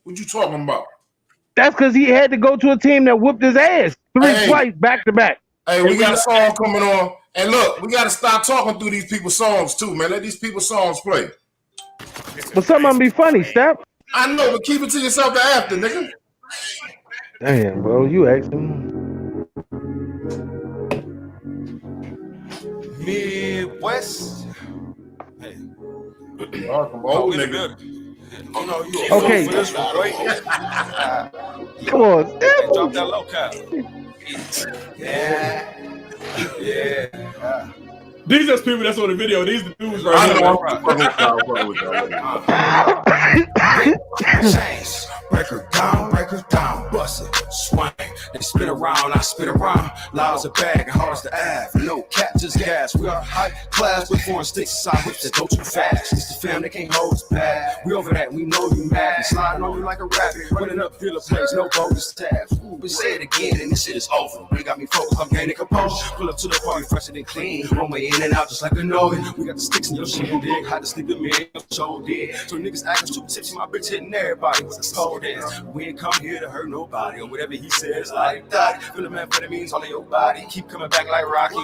What you talking about? That's because he had to go to a team that whooped his ass twice back to back. Hey, we got a song coming on. And look, we got to stop talking through these people's songs too, man. Let these people's songs play. But some of them be funny, Step. I know, but keep it to yourself to after, nigga. Damn, bro, you asking. Midwest. Hey. Old nigga. Oh no, you okay. Come on, Step. Drop that low cap. Yeah. These are people that's on the video. These are the dudes right here. Chains, break her down, bust it, swing. They spin around, I spin around. Loud as a bag and hard as the ab. No cap, just gas. We are high class with foreign sticks aside whips that go too fast. It's the fam that can't hold us back. We over that, we know you mad. We sliding on you like a rabbit, running up dealer plays, no bogus tabs. Ooh, but say it again and this shit is over. They got me focused, I'm gaining composure. Pull up to the party fresher than clean. One way in and out just like a noggin. We got the sticks in your shit, dig. Hot to sleep the man, show dead. So niggas acting too tipsy, my bitch hitting everybody with a slow dance. We ain't come here to hurt nobody, or whatever he says like that. Feel the amphetamines all in your body, keep coming back like Rocky.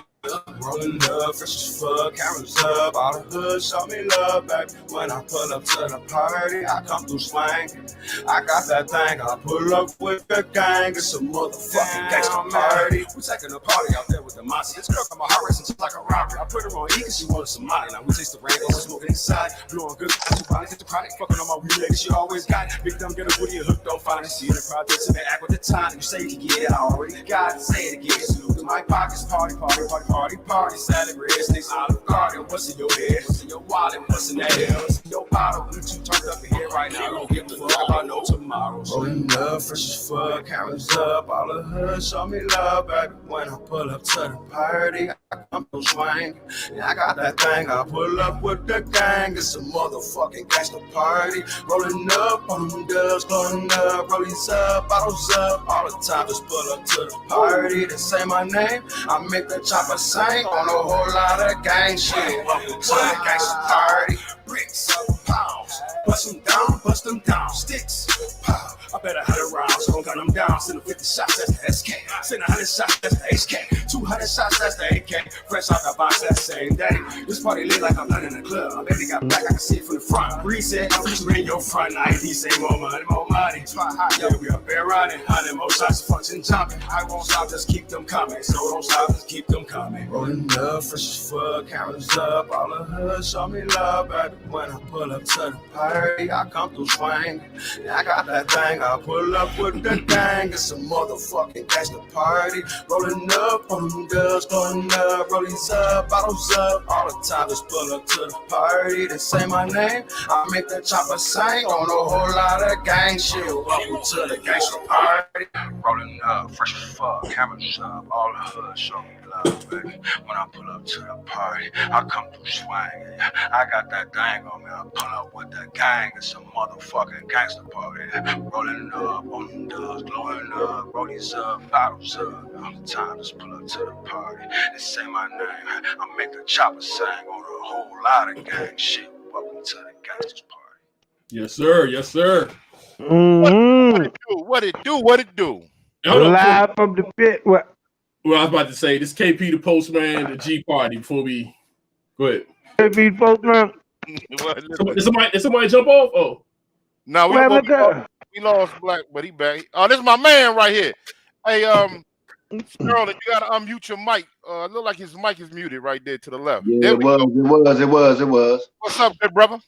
Rolling up, fresh as fuck, cameras up, all the hood, show me love, baby. When I pull up to the party, I come through swinging. I got that thing, I pull up with the gang. It's a motherfucking gangster party. We taking a party out there with the Mossy. This girl from my heart racing just like a robbery. I put her on E cause she wanted some money. Now we taste the rainbow, we're smoking inside. Blowing good, I two bodies, get the chronic, fucking on my weed lady, she always got it. Big dumb, get a woody, hook, don't find it. See in the projects and they act with the time. You say it again, I already got it, say it again. Salute to my pockets, party. Salad red snakes out of garden. What's in your head? What's in your wallet? What's in that hell? What's in your bottle? You two turned up in here right now. Don't give a fuck about no tomorrow. Rolling up, fresh as fuck, cameras up, all the hood, show me love, baby. When I pull up to the party, I come to swing. Yeah, I got that thing, I pull up with the gang. It's a motherfucking gangster party. Rolling up on them dubs, blowing up, rollies up, bottles up, all the time. Just pull up to the party, they say my name. I make the chopper sing on a whole lot of gang shit. Welcome to the gangster party. Bricks, pounds, bust them down, sticks, pow. I bet 100 rounds, don't gun them down. Send 50 shots, that's the SK. Send 100 shots, that's the HK. 200 shots, that's the AK. Fresh out the box that same day. This party lit like I'm not in the club. My baby got back, I can see it from the front. Reset, I'm just in your front. ID say more money. Try hot, yo, we up there running. 100 more shots, function jumping. I won't stop, just keep them coming. So don't stop, just keep them coming. Rolling up, fresh as fuck, cameras up, all the hood, show me love, baby. When I pull up to the party, I come through swing. Yeah, I got that thing, I pull up with the gang. It's a motherfucking gangster party. Rolling up on them dubs, blowing up, rollies up, bottles up, all the time. Just pull up to the party, they say my name. I make that chopper sing on a whole lot of gang shit. Welcome to the gangster party. Rolling up, fresh as fuck, cameras up, all the hood, show me love, baby. When I pull up to the party, I come through swing. Yeah, I got that thing on me, I pull up with the gang. It's a motherfucking gangster party. Rolling up on them dubs, blowing up, rollies up, bottles up. All the time, just pull up to the party. They say my name, I make the chopper sing on a whole lot of gang shit. Welcome to the gangsters party. Yes, sir. Yes, sir. Mm-hmm. What it do? Live from the pit. What? Well, I was about to say, this KP the postman, the G party. Before we go ahead. KP postman. Did somebody jump off? Oh, no, we lost Black, but he back. Oh, this is my man right here. Hey, Sterling, you gotta unmute your mic. Look like his mic is muted right there to the left. Yeah, it was. What's up, good brother?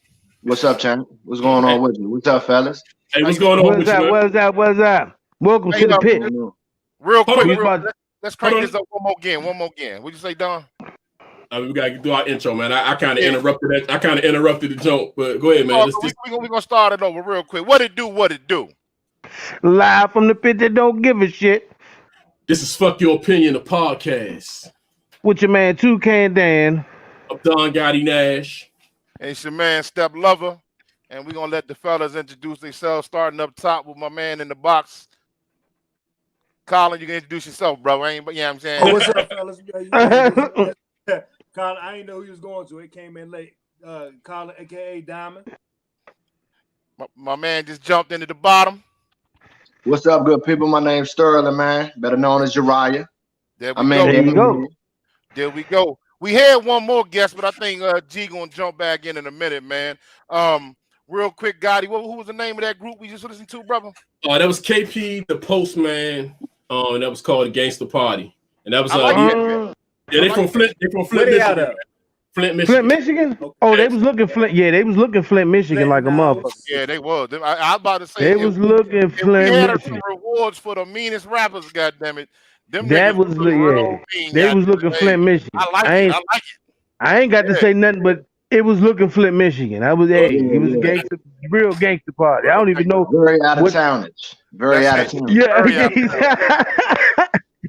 What's up, Chan? What's going on with you? What's up, fellas? Hey, what's going on with you? What's up? Welcome to the pit. Real quick, let's crank this up one more again. What'd you say, Don? We gotta do our intro, man. I kind of interrupted that. I kind of interrupted the joke, but go ahead, man. We're gonna start it over real quick. What it do? Live from the pit that don't give a shit. This is Fuck Your Opinion, the podcast. With your man Toucan Dan. I'm Don Gotti Nash. And it's your man Step Lover. And we're gonna let the fellas introduce themselves, starting up top with my man in the box. Colin, you can introduce yourself, bro. You know what I'm saying? Oh, what's up, fellas? Colin, I didn't know he was going to. It came in late. Colin, a.k.a. Diamond. My man just jumped into the bottom. What's up, good people? My name's Sterling, man, better known as Uriah. There we go. There you go. There we go. We had one more guest, but I think G gonna jump back in a minute, man. Real quick, Gotti, who was the name of that group we just listened to, brother? That was KP, the Postman. And that was called the Gangster Party, and that was they from Flint. They from Flint, Michigan. Flint, Michigan. Flint, Michigan. Oh, they was looking Flint. Yeah, they was looking Flint, Michigan, like a motherfucker. Yeah, they was. I was about to say they was looking Flint, we had Michigan. rewards for the meanest rappers. Goddammit. That was they was looking Flint, Michigan. I like it. I ain't got to say nothing, but it was looking Flint, Michigan. It was a gangster, real gangster party. I don't even know. Very out of townage. Very out of town. Yeah,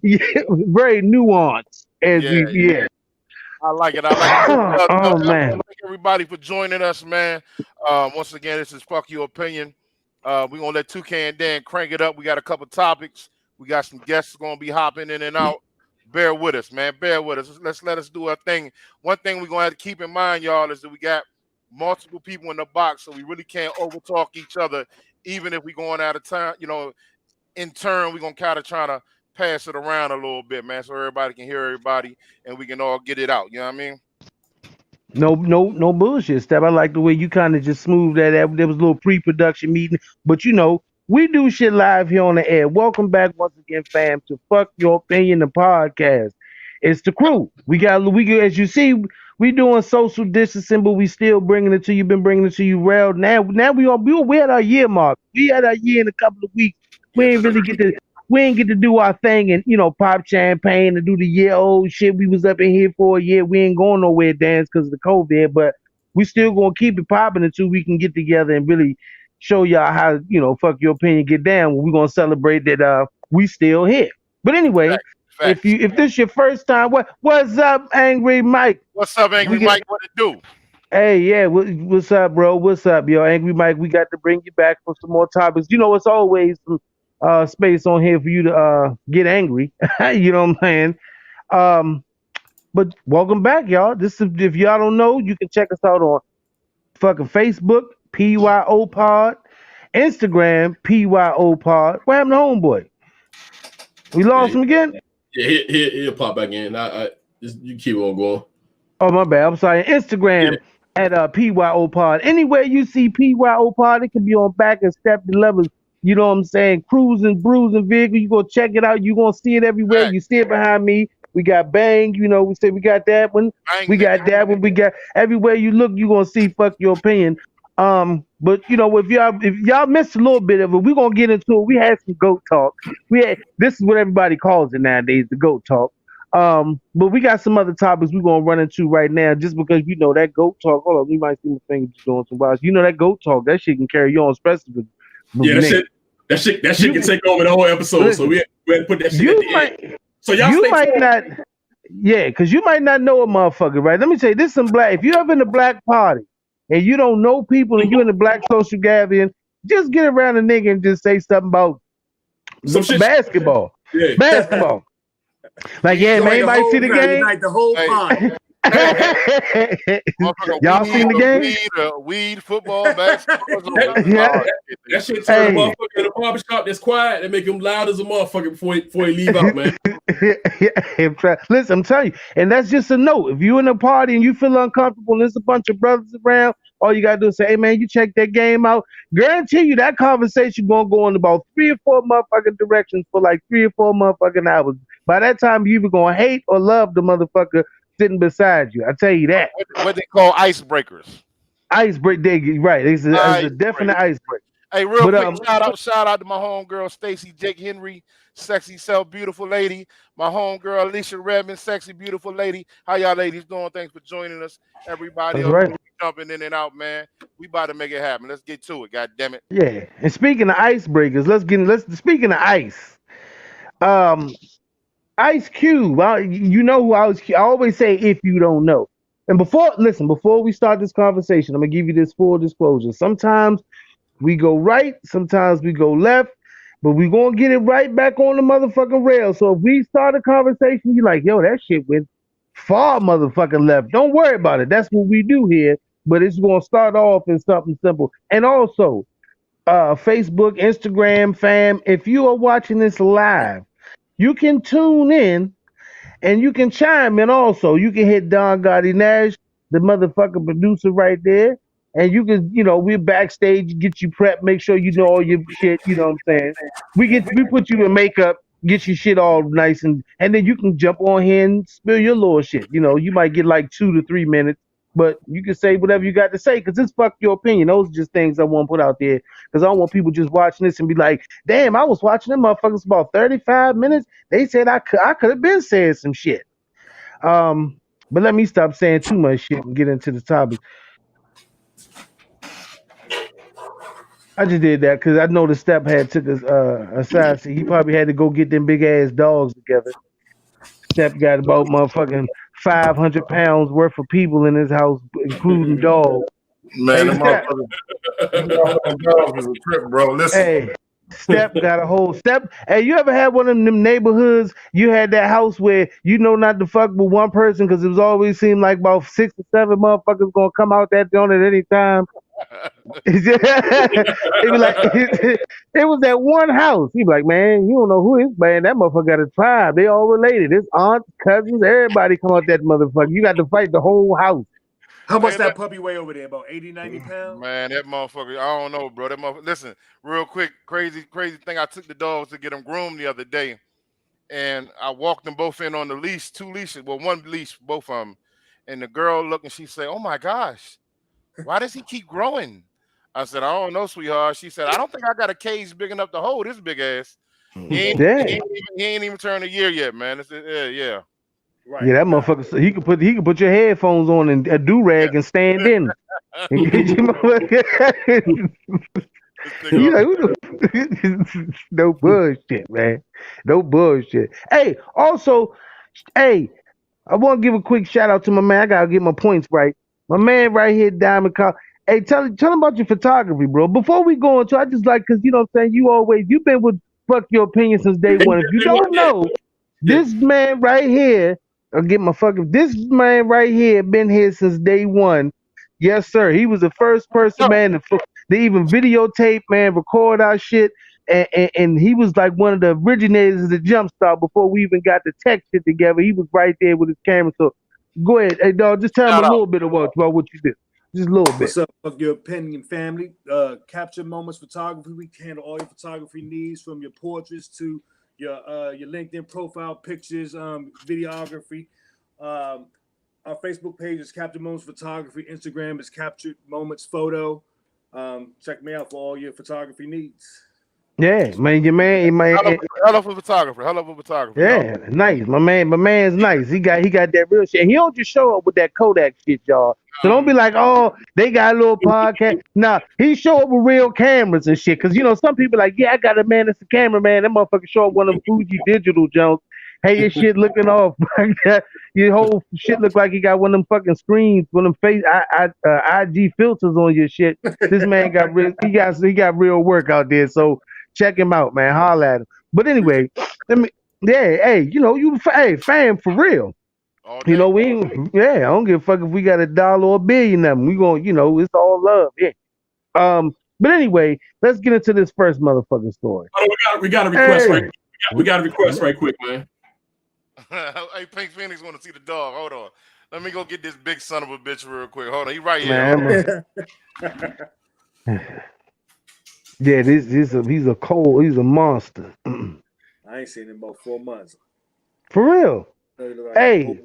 yeah, very nuanced. I like it. I like it. Man. Thank everybody for joining us, man. Once again, this is Fuck Your Opinion. We're going to let Toucan Dan crank it up. We got a couple topics. We got some guests going to be hopping in and out. Bear with us, man. Bear with us. Let us do our thing. One thing we're going to have to keep in mind, y'all, is that we got multiple people in the box, so we really can't overtalk each other, even if we're going out of time. You know, in turn, we're going to kind of try to pass it around a little bit, man, so everybody can hear everybody and we can all get it out. You know what I mean? No bullshit, Step. I like the way you kind of just smoothed that out. There was a little pre-production meeting, but we do shit live here on the air. Welcome back once again, fam, to Fuck Your Opinion, the podcast. It's the crew. We as you see, we doing social distancing, but we still bringing it to you. Been bringing it to you real. Now we had our year mark. We had our year in a couple of weeks. We ain't get to do our thing and pop champagne and do the year old shit. We was up in here for a year. We ain't going nowhere dance because of the COVID, but we still gonna keep it popping until we can get together and really show y'all how Fuck Your Opinion get down. We're gonna celebrate that we still here. But anyway, Facts. if this your first time, what's up, Angry Mike? What's up, Angry Mike? What it do? Hey, yeah, what's up, bro? What's up, yo? Angry Mike, we got to bring you back for some more topics. It's always some space on here for you to get angry. You know what I'm saying? But welcome back, y'all. If y'all don't know, you can check us out on fucking Facebook, PYOPod, Instagram, PYOPod. What happened to homeboy? We lost him again? Yeah, he'll pop back in. You keep on going. Oh, my bad. I'm sorry. Instagram at PYOPod. Anywhere you see PYOPod, it can be on back and step the levels. You know what I'm saying? Cruising, bruising vehicle. You go check it out. You gonna see it everywhere. Right. You see it behind me. We got Bang. We say we got that one. Bang, we got that one. We got everywhere you look. You gonna see Fuck Your Opinion. But if y'all missed a little bit of it, we're gonna get into it. We had some goat talk. This is what everybody calls it nowadays, the goat talk. But we got some other topics we're gonna run into right now, just because that goat talk. Hold on, we might see my finger just doing some wild. That goat talk, that shit can carry you on, especially with that shit can take over the whole episode. So we had to put that shit at the end. So y'all might not, because you might not know a motherfucker, right? Let me tell you, this some black. If you ever in the black party and you don't know people and you in the black social gathering, just get around a nigga and just say something about basketball. Yeah. Basketball. Like, man, anybody see the game? Unite the whole party. Y'all seen the game? Weed, football, basketball. That shit turn a motherfucker in the barbershop that's quiet and make him loud as a motherfucker before he leave out, man. Listen, I'm telling you, and that's just a note. If you in a party and you feel uncomfortable and there's a bunch of brothers around, all you gotta do is say, hey man, you check that game out. Guarantee you that conversation gonna go in about 3 or 4 motherfucking directions for like 3 or 4 motherfucking hours. By that time, you either gonna hate or love the motherfucker sitting beside you. I tell you that. What they call icebreakers. Icebreaker, right? It's a definite icebreaker. Hey, real quick, shout out to my homegirl Stacy Jake Henry, sexy self, beautiful lady. My homegirl Alicia Redmond, sexy, beautiful lady. How y'all ladies doing? Thanks for joining us. Everybody else jumping in and out, man. We about to make it happen. Let's get to it. God damn it. Yeah. And speaking of icebreakers, speaking of ice. Ice Cube, you know who I always say if you don't know. And before we start this conversation, I'm gonna give you this full disclosure. Sometimes we go right, sometimes we go left, but we gonna get it right back on the motherfucking rail. So if we start a conversation, you're like, yo, that shit went far motherfucking left. Don't worry about it. That's what we do here. But it's gonna start off in something simple. And also, Facebook, Instagram, fam. If you are watching this live, you can tune in and you can chime in also. You can hit Don Gotti Nash, the motherfucking producer right there. And you can, we're backstage, get you prepped, make sure you know all your shit, you know what I'm saying? We put you in makeup, get your shit all nice and then you can jump on here and spill your little shit. You might get like 2 to 3 minutes, but you can say whatever you got to say because it's fuck your opinion. Those are just things I want to put out there because I don't want people just watching this and be like, damn, I was watching them motherfuckers about 35 minutes. They said I could have been saying some shit. But let me stop saying too much shit and get into the topic. I just did that because I know the step had took us aside. So he probably had to go get them big ass dogs together. Step got about motherfucking 500 pounds worth of people in his house, including dogs. Man, Hey, the Step. motherfucking dogs is a trip, bro. Listen. Hey, Step got a whole Step. Hey, you ever had one of them neighborhoods? You had that house where you know not to fuck with one person because it was always seemed like about 6 or 7 motherfuckers gonna come out that joint at any time. It be like it was that one house. He be like, man, you don't know who is, man. That motherfucker got a tribe. They all related. His aunts, cousins, everybody come out that motherfucker. You got to fight the whole house. How much that puppy weigh over there? About 80, 90 pounds? Man, that motherfucker, I don't know, bro. That motherfucker, listen, real quick, crazy thing. I took the dogs to get them groomed the other day, and I walked them both in on the leash, 2 leashes, well, 1 leash, both of them. And the girl looked and she said, oh my gosh, why does he keep growing? I said, I don't know, sweetheart. She said, I don't think I got a cage big enough to hold this big ass. He ain't even turned a year yet, man. Yeah. Right. Yeah, that motherfucker. So he could put your headphones on and a do rag and stand in. And get you no bullshit, man. No bullshit. Hey, also, I want to give a quick shout out to my man. I gotta get my points right. My man right here, Diamond Call. Hey, tell him about your photography, bro. Before we go into, I just like because you know what I'm saying. You've been with Fuck Your Opinion since day one. If you don't know, this man right here. This man right here been here since day one. Yes, sir. He was the first person, man, to even videotape, man, record our shit. And he was like one of the originators of the Jumpstart before we even got the tech shit together. He was right there with his camera. So go ahead. Hey, dog, just tell him a little bit about what you did. Just a little bit. What's up, Fuck Your Opinion family? Capture Moments Photography. We handle all your photography needs from your portraits to your LinkedIn profile pictures, videography. Our Facebook page is Capture Moments Photography. Instagram is Captured Moments Photo. Check me out for all your photography needs. Yeah, man, Hell of a photographer. Yeah, nice. My man's nice. He got that real shit. He don't just show up with that Kodak shit, y'all. So don't be like, oh, they got a little podcast. Nah, he show up with real cameras and shit. Cause some people like, yeah, I got a man that's a cameraman. That motherfucker show up one of them Fuji digital jumps. Hey, your shit looking off. Your whole shit look like he got one of them fucking screens, one of them IG filters on your shit. This man got real work out there. So check him out, man. Holla at him. But anyway, fam for real. We ain't, I don't give a fuck if we got $1 or $1 billion of them. We gonna, it's all love. Yeah. But anyway, let's get into this first motherfucking story. Oh, we got a request right. We got a request right quick, man. Hey, Pink Phoenix want to see the dog. Hold on. Let me go get this big son of a bitch real quick. Hold on. He right here. Yeah, he's a monster. I ain't seen him about 4 months. For real. Hey,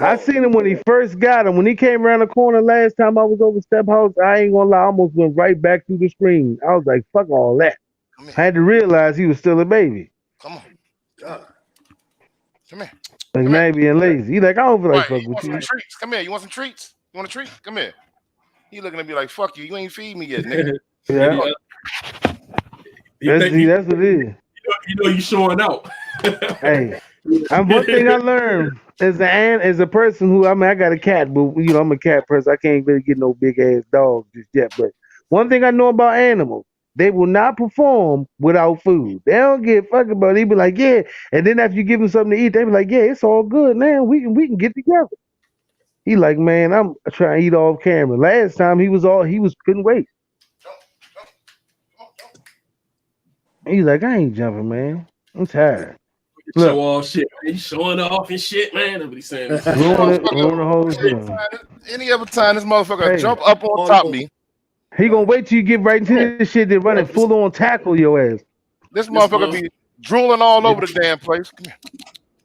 I seen him when he first got him. When he came around the corner last time I was over Step House, I ain't gonna lie, I almost went right back through the screen. I was like, fuck all that. I had to realize he was still a baby. Come on. Come here. Like man being lazy. He like, I don't feel like fuck with you. Treats. Come here. You want some treats? You want a treat? Come here. He looking at me like, fuck you. You ain't feed me yet, nigga. Yeah. That's what it is. You showing out. Hey, one thing I learned as a person who I got a cat, but I'm a cat person. I can't really get no big ass dogs just yet. But one thing I know about animals, they will not perform without food. They don't give a fuck about it. They be like, yeah. And then after you give them something to eat, they be like, yeah, it's all good, man. We can get together. He like, man, I'm trying to eat off camera. Last time he couldn't wait. He's like, I ain't jumping, man. I'm tired. Show off shit. Man. You showing off and shit, man. That's what he's saying. Ruin the whole thing. Any other time this motherfucker jump up on top of me. He gonna wait till you get right into this shit, then run and full on tackle your ass. This motherfucker be drooling all over the damn place.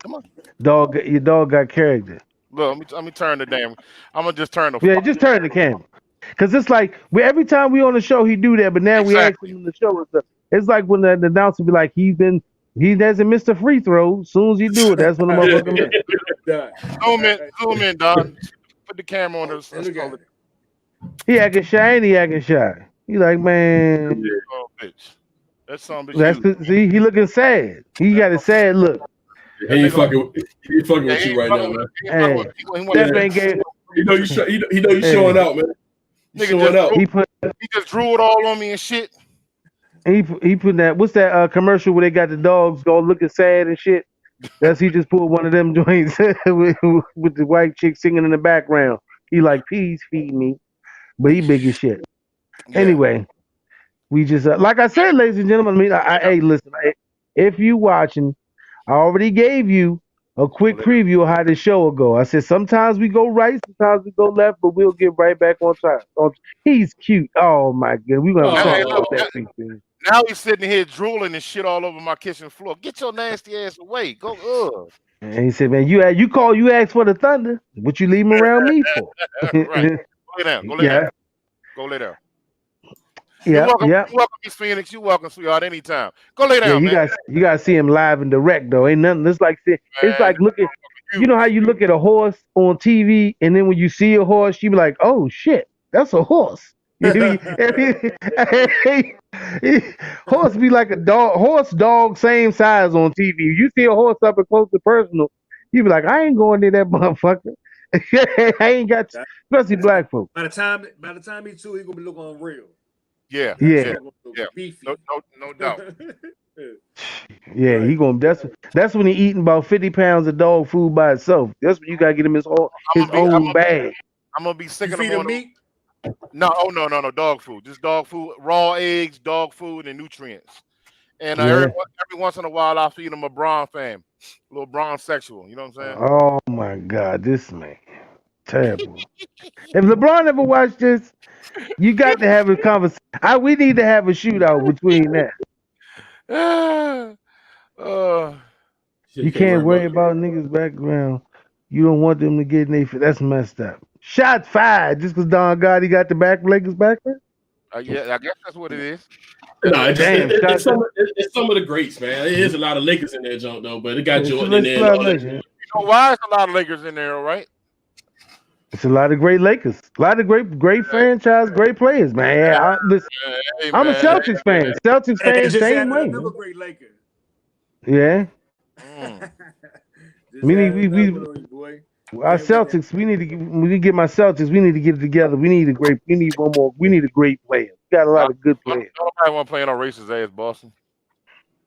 Come on. Your dog got character. Look, let me turn the damn. I'm gonna just turn the. Yeah, just turn the camera. Cause it's like every time we on the show he do that, but now we ask him on the show and stuff. It's like when the announcer be like, he hasn't missed a free throw. As soon as you do it, that's when the motherfucker Zoom in, dog. Put the camera on us. He acting shy, ain't he acting shy? He like, man. Oh, bitch. That's something. That's see, he looking sad. He got a sad look. He ain't fucking with you right now, man. He know you showing out, man. He just drooled all on me and shit. He put that. What's that commercial where they got the dogs go looking sad and shit? That's he just pulled one of them joints with the white chick singing in the background. He like, please feed me, but he big as shit. Yeah. Anyway, we just like I said, ladies and gentlemen. Hey, listen, if you watching, I already gave you a quick preview of how the show will go. I said sometimes we go right, sometimes we go left, but we'll get right back on track. He's cute. Oh my god, we're gonna talk about that thing. Now he's sitting here drooling and shit all over my kitchen floor. Get your nasty ass away. Go. And he said, "Man, you asked for the thunder. What you leave him around me for?" Right. Go lay down. Go lay down. Go lay down. Yeah, you're welcome, Miss Phoenix. You're welcome, sweetheart. Anytime. Go lay down, man. You gotta see him live and direct though. Ain't nothing. It's like looking. You know how you look at a horse on TV, and then when you see a horse, you be like, "Oh shit, that's a horse." Horse be like a dog, same size on TV. You see a horse up and close to personal, you be like, I ain't going near that motherfucker. I ain't got to, especially black folks. By the time he's two, he gonna be looking unreal. Yeah. Beefy. No doubt. Yeah, he gonna. That's when he eating about 50 pounds of dog food by itself. That's when you gotta get him his own bag. I'm gonna be sick of him. Meat? No, dog food. Just dog food, raw eggs, dog food, and nutrients. And every once in a while, I feed him a Bron fam, a little Bron sexual. You know what I'm saying? Oh my God, this man, terrible. If LeBron ever watched this, you got to have a conversation. We need to have a shootout between that. You can't worry about niggas' background. You don't want them to get in their. That's messed up. Shot fired just because Don Gotti got the Lakers background? Yeah, I guess that's what it is. No, it's some of the greats, man. There's a lot of Lakers in there, junk though, but it got Jordan in there. You know why it's a lot of Lakers in there, right? It's a lot of great Lakers, a lot of great franchise, great players, man. I'm a Celtics fan. Celtics fan, same way. Another great Laker. Yeah. Our Celtics, we need to get my Celtics. We need to get it together. We need one more. We need a great player. We got a lot of good players. Nobody want to play on racist ass Boston.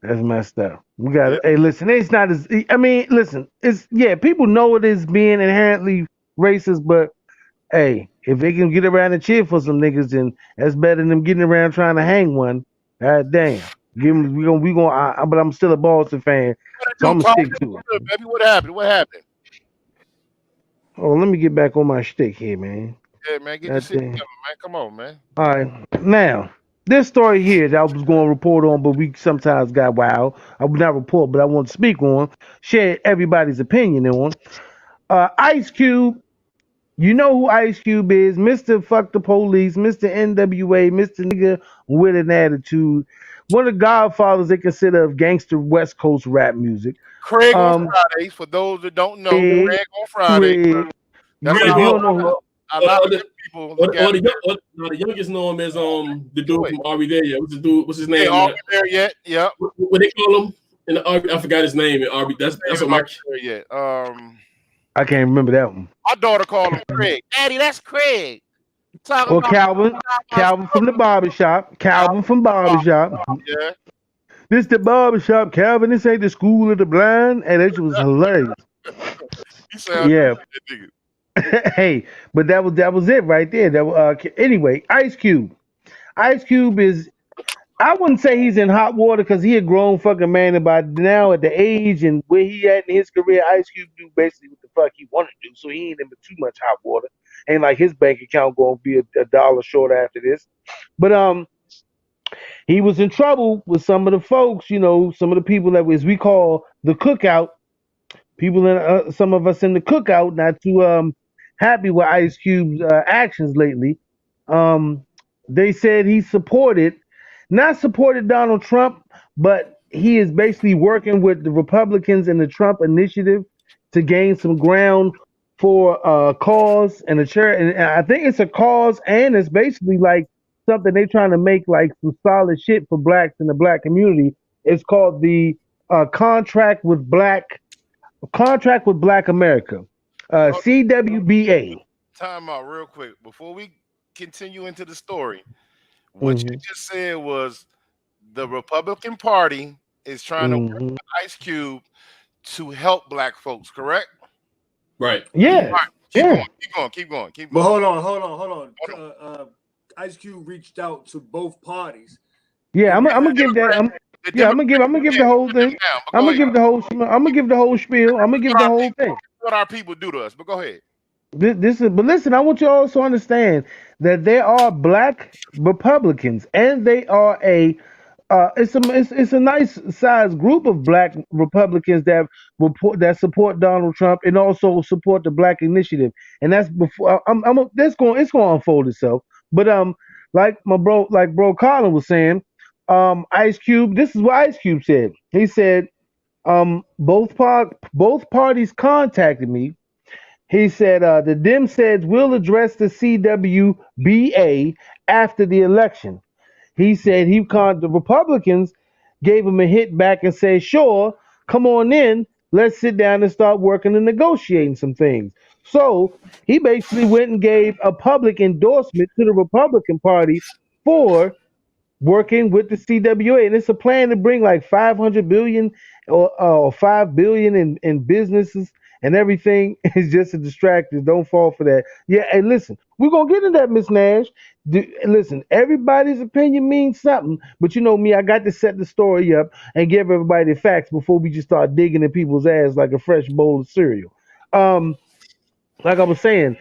That's messed up. We got it. Hey, listen, it's not as. I mean, listen, people know it is being inherently racist, but hey, if they can get around and cheer for some niggas, then that's better than them getting around trying to hang one. God damn. But I'm still a Boston fan, so I'm gonna stick to it. Baby, what happened? Oh, let me get back on my shtick here, man. Yeah, man, get your shit together, man. Come on, man. All right, now this story here that I was going to report on, but we sometimes got wild. I would not report, but I want to speak on, share everybody's opinion on. Ice Cube, you know who Ice Cube is, Mr. Fuck the Police, Mr. NWA, Mr. Nigga with an Attitude, one of the godfathers they consider of gangster West Coast rap music. Craig on Fridays, for those that don't know, Craig on Fridays. That's a lot of people. The youngest know him as the dude from Are We There Yet? What's his name? Are We There Yet? Yep. What they call him in the Arby? I forgot his name in Arby. That's what my. Yet. I can't remember that one. My daughter called him Craig. Daddy, that's Craig. Or Calvin from the barbershop. Calvin from barbershop. Yeah. This the barbershop, Calvin. This ain't the school of the blind. And that was hilarious. Yeah. Hey, but that was it right there. Anyway, Ice Cube. Ice Cube is I wouldn't say he's in hot water because he a grown fucking man, and by now at the age and where he at in his career, Ice Cube do basically what the fuck he want to do. So he ain't in too much hot water. Ain't like his bank account gonna be a dollar short after this. But he was in trouble with some of the folks, some of the people that was we call the cookout. People in some of us in the cookout not too happy with Ice Cube's actions lately. Um, they said he not supported Donald Trump, but he is basically working with the Republicans and the Trump initiative to gain some ground for a cause and a chair. And I think it's a cause, and it's basically like something they're trying to make like some solid shit for blacks in the black community. It's called the Contract with Black America, CWBA. Time out real quick before we continue into the story. What you just said was the Republican Party is trying to work with Ice Cube to help black folks, correct? Right. Yeah. Right. Keep going. But hold on. Ice Cube reached out to both parties. Yeah, I'm gonna give that. I'm gonna give the whole thing. I'm gonna give the whole spiel. I'm gonna give the whole thing. What our people do to us, but go ahead. But listen, I want you all to understand that there are black Republicans, and they are it's a nice sized group of black Republicans that support Donald Trump and also support the Black Initiative, and that's before it's going to unfold itself. But like bro Colin was saying, Ice Cube. This is what Ice Cube said. He said, both parties contacted me. He said, the Dem said we'll address the CWBA after the election. He said the Republicans gave him a hit back and said, sure, come on in. Let's sit down and start working and negotiating some things. So he basically went and gave a public endorsement to the Republican Party for working with the CWA, and it's a plan to bring like 500 billion or 5 billion in businesses and everything. Is just a distraction. Don't fall for that. Yeah, hey, listen, we're gonna get into that, Miss Nash. Listen, everybody's opinion means something, but you know me, I got to set the story up and give everybody the facts before we just start digging in people's ass like a fresh bowl of cereal. Like I was saying,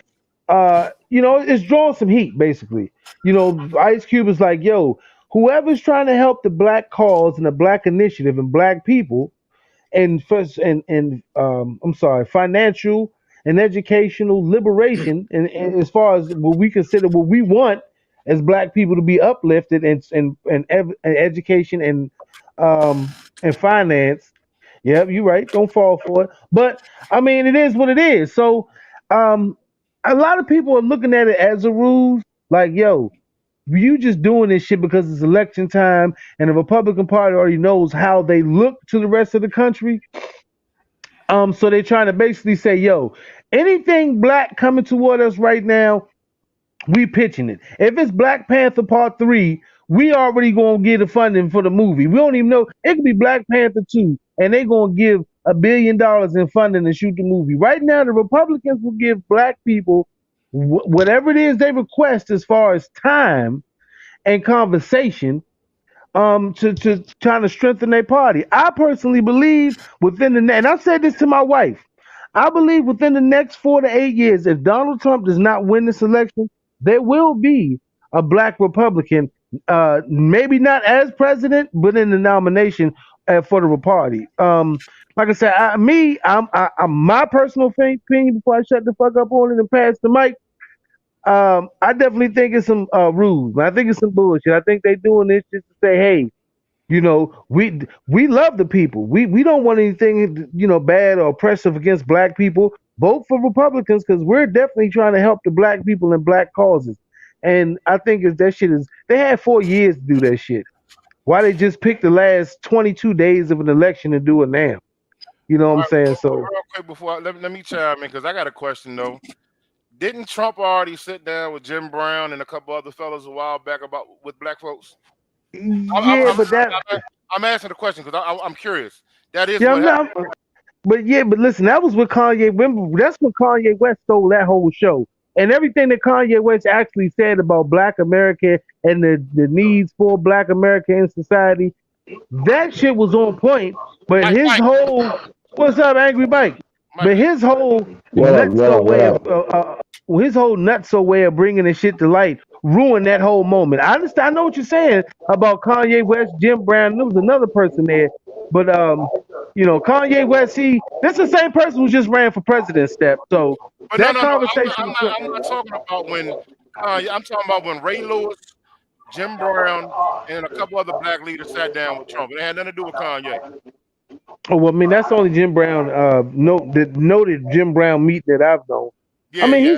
it's drawing some heat, basically. Ice Cube is like, yo, whoever's trying to help the black cause and the Black Initiative and black people, and financial and educational liberation, and as far as what we consider what we want as black people to be uplifted and education and finance. Yep, you're right. Don't fall for it. But I mean, it is what it is. So a lot of people are looking at it as a ruse, like, yo, you just doing this shit because it's election time and the Republican Party already knows how they look to the rest of the country. So they're trying to basically say, yo, anything black coming toward us right now, we pitching it. If it's Black Panther Part 3, we already gonna get the funding for the movie. We don't even know. It could be Black Panther 2, and they gonna give $1 billion in funding to shoot the movie. Right now, the Republicans will give black people whatever it is they request as far as time and conversation to trying to strengthen their party. I personally believe and I said this to my wife, I believe within the next 4 to 8 years, if Donald Trump does not win this election, there will be a black Republican, maybe not as president, but in the nomination for the party. Like I said, I'm my personal opinion before I shut the fuck up on it and pass the mic. I definitely think it's some rules. I think it's some bullshit. I think they're doing this just to say, hey, we love the people. We don't want anything, bad or oppressive against black people. Vote for Republicans because we're definitely trying to help the black people and black causes. And I think they had 4 years to do that shit. Why they just pick the last 22 days of an election and do it now? You know what I'm saying? So real quick before let me chime in because I got a question though. Didn't Trump already sit down with Jim Brown and a couple other fellas a while back with black folks? I'm asking the question because I'm curious. That is what happened. But listen, that was with Kanye. Remember, that's when Kanye West stole that whole show. and everything that Kanye West actually said about Black America and the needs for Black America in society, that shit was on point. But his whole, what's up, Angry Mike? But his whole nutso way of bringing the shit to light ruined that whole moment. I understand. I know what you're saying about Kanye West, Jim Brown. There was another person there, but Kanye West. This is the same person who just ran for president. Step. So but that no, conversation. I'm not talking about when. I'm talking about when Ray Lewis, Jim Brown, and a couple other black leaders sat down with Trump. It had nothing to do with Kanye. Oh, well, I mean, that's only Jim Brown, the noted Jim Brown meet that I've known. Yeah, I mean,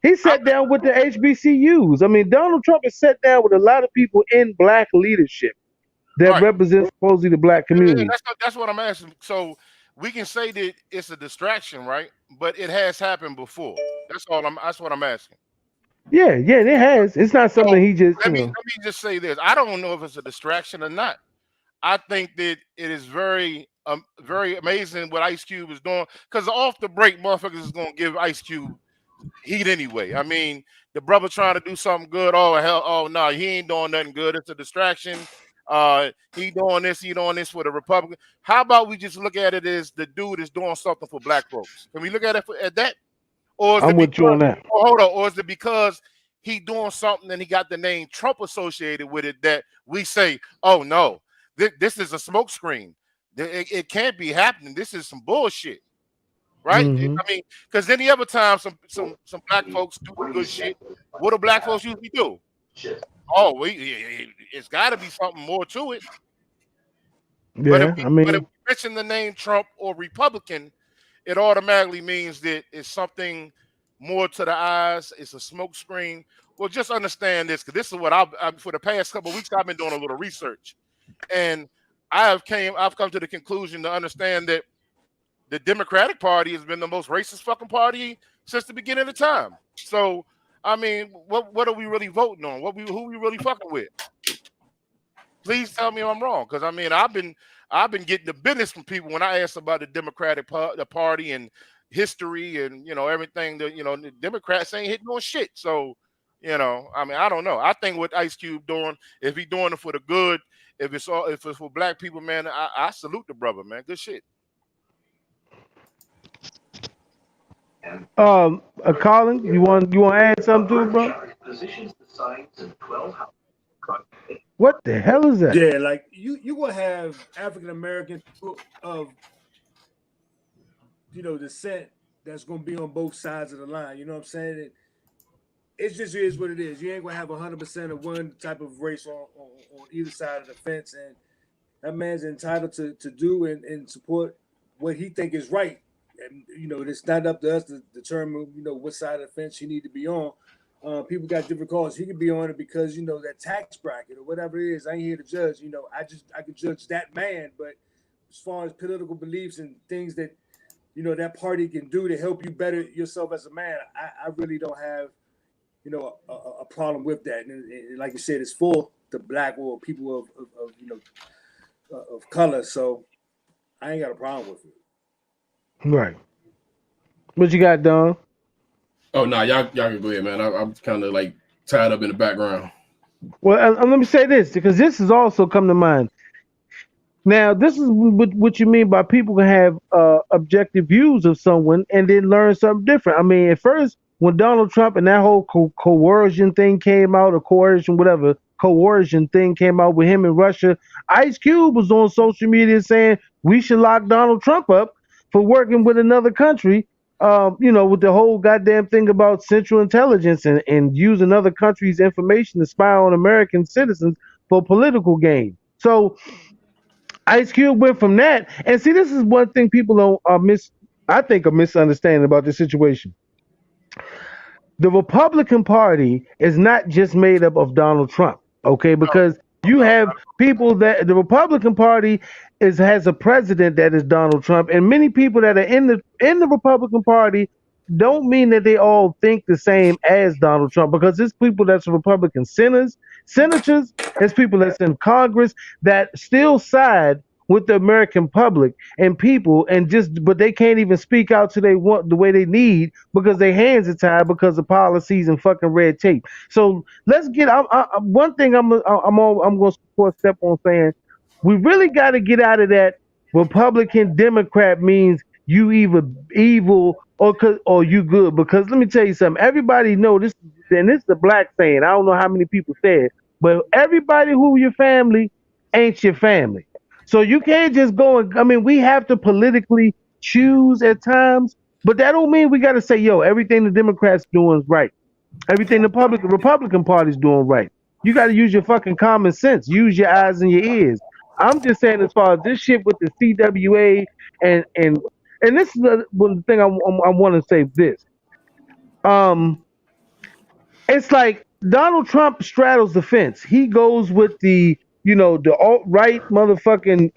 he sat down with the HBCUs. I mean, Donald Trump has sat down with a lot of people in black leadership that represents supposedly the black community. That's what I'm asking. So we can say that it's a distraction, right? But it has happened before. That's what I'm asking. Yeah, it has. It's not something he just. Let me just say this. I don't know if it's a distraction or not. I think that it is very amazing what Ice Cube is doing, because off the break, motherfuckers is gonna give Ice Cube heat anyway. I mean, the brother trying to do something good. Oh hell, oh no, he ain't doing nothing good. It's a distraction. He doing this for the Republican. How about we just look at it as the dude is doing something for black folks? Can we look at it at that? Or is I'm with you on that. Hold on. Or is it because he doing something and he got the name Trump associated with it that we say, oh no, this is a smokescreen. It can't be happening. This is some bullshit, right? Mm-hmm. I mean, because any other time some black folks do good shit, what do black folks usually do? Oh, it's got to be something more to it. Yeah, but if we mention the name Trump or Republican, it automatically means that it's something more to the eyes. It's a smokescreen. Well, just understand this, because this is what I've for the past couple of weeks I've been doing a little research, and I've come to the conclusion to understand that the Democratic Party has been the most racist fucking party since the beginning of time. So, I mean, what are we really voting on? Who we really fucking with? Please tell me I'm wrong, because I mean I've been getting the business from people when I ask about the Democratic Party and history and everything. That the Democrats ain't hitting on shit. So I mean I don't know. I think what Ice Cube doing, if he doing it for the good, if it's for black people, man, I salute the brother, man. Good shit. Colin, you want to add something to it, bro? What the hell is that? Yeah, like you will have African American of descent that's gonna be on both sides of the line. You know what I'm saying? It just is what it is. You ain't gonna have 100% of one type of race on either side of the fence, and that man's entitled to do and support what he think is right. And it's not up to us to determine what side of the fence he need to be on. People got different calls. He could be on it because that tax bracket or whatever it is. I ain't here to judge. I could judge that man, but as far as political beliefs and things that that party can do to help you better yourself as a man, I really don't have a problem with that. And like you said, it's for the black or people of color. So I ain't got a problem with it. Right. What you got, Don? Oh no, y'all can go ahead, man. I'm kind of like tied up in the background. Well, let me say this, because this has also come to mind. Now, this is what you mean by people can have objective views of someone and then learn something different. I mean, at first, when Donald Trump and that whole coercion thing came out, or coercion thing came out with him in Russia, Ice Cube was on social media saying we should lock Donald Trump up for working with another country. With the whole goddamn thing about Central Intelligence and using other countries' information to spy on American citizens for political gain. So Ice Cube went from that. And see, this is one thing people are misunderstanding about this situation. The Republican Party is not just made up of Donald Trump, okay? Because you have people that the Republican Party has a president that is Donald Trump, and many people that are in the Republican Party don't mean that they all think the same as Donald Trump, because there's people that's Republican senators, there's people that's in Congress that still side with the American public and people, but they can't even speak out to they want the way they need because their hands are tied because of policies and fucking red tape. So let's get. One thing I'm going to step on saying, we really got to get out of that Republican Democrat means you either evil or you good, because let me tell you something. Everybody know this, and this is the black saying. I don't know how many people say it, but everybody who your family ain't your family. So you can't just go and, I mean, we have to politically choose at times, but that don't mean we got to say, yo, everything the Democrats doing is right. Everything the Republican Party's doing right. You got to use your fucking common sense. Use your eyes and your ears. I'm just saying, as far as this shit with the CWA and this is the thing I want to say. This, it's like Donald Trump straddles the fence. He goes with the alt-right motherfucking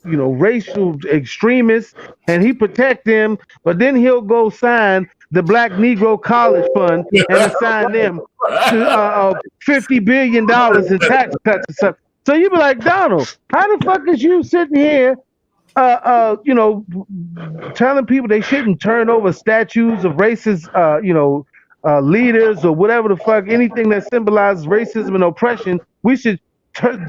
racial extremists, and he protect them, but then he'll go sign the Black Negro College Fund and assign them to $50 billion in tax cuts and stuff. So you be like, Donald, how the fuck is you sitting here telling people they shouldn't turn over statues of racist leaders or whatever the fuck, anything that symbolizes racism and oppression? We should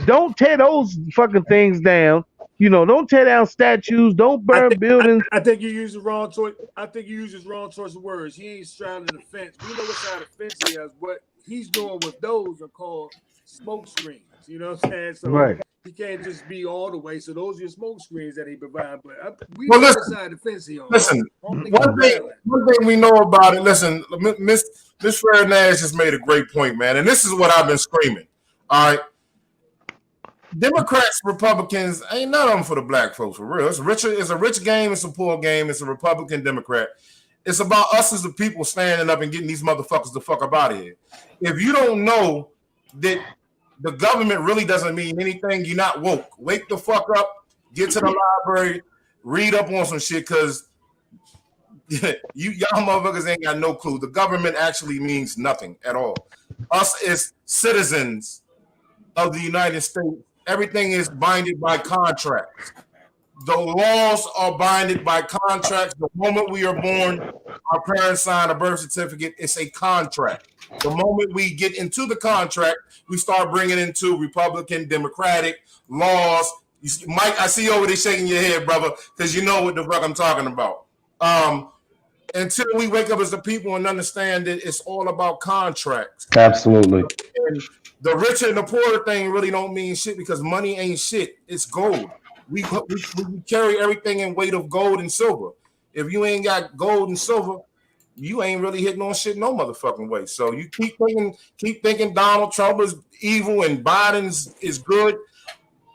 don't tear those fucking things down. Don't tear down statues. Don't burn buildings. I think you use the wrong choice. I think you use his wrong choice of words. He ain't straddling the fence. We know what side of the fence he has. What he's doing with those are called smoke screens. You know what I'm saying? So right. He can't just be all the way. So those are your smoke screens that he provides. But we know what side of the fence he on. Listen, one thing we know about it. Listen, Miss Fred Nash just made a great point, man, and this is what I've been screaming. All right. Democrats, Republicans, ain't none of them for the black folks, for real. It's a rich game, it's a poor game, it's a Republican, Democrat. It's about us as the people standing up and getting these motherfuckers the fuck up out of here. If you don't know that the government really doesn't mean anything, you're not woke. Wake the fuck up, get to the library, read up on some shit, because y'all motherfuckers ain't got no clue. The government actually means nothing at all. Us as citizens of the United States, everything is binded by contracts. The laws are binded by contracts. The moment we are born, our parents sign a birth certificate. It's a contract. The moment we get into the contract, we start bringing into Republican, Democratic laws. Mike, I see you over there shaking your head, brother, because you know what the fuck I'm talking about. Until we wake up as the people and understand that it's all about contracts. Absolutely. And the richer and the poorer thing really don't mean shit, because money ain't shit. It's gold. We carry everything in weight of gold and silver. If you ain't got gold and silver, you ain't really hitting on shit no motherfucking way. So you keep thinking Donald Trump is evil and Biden's is good.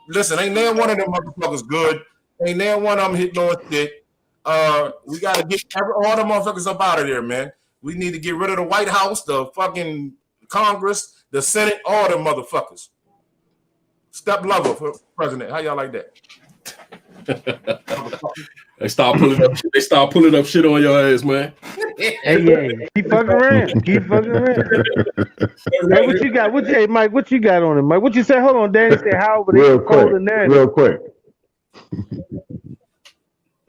Listen, ain't there one of them motherfuckers good. Ain't there one of them hitting on shit. We got to get all the motherfuckers up out of there, man. We need to get rid of the White House, the fucking Congress, the Senate, all them motherfuckers. Step Lova for president. How y'all like that? They start pulling up shit on your ass, man. Hey, keep fucking around. Keep fucking around. Hey, what you got? Hey, Mike, what you got on it, Mike? What you say? Hold on, Danny. Say how over there. Real quick.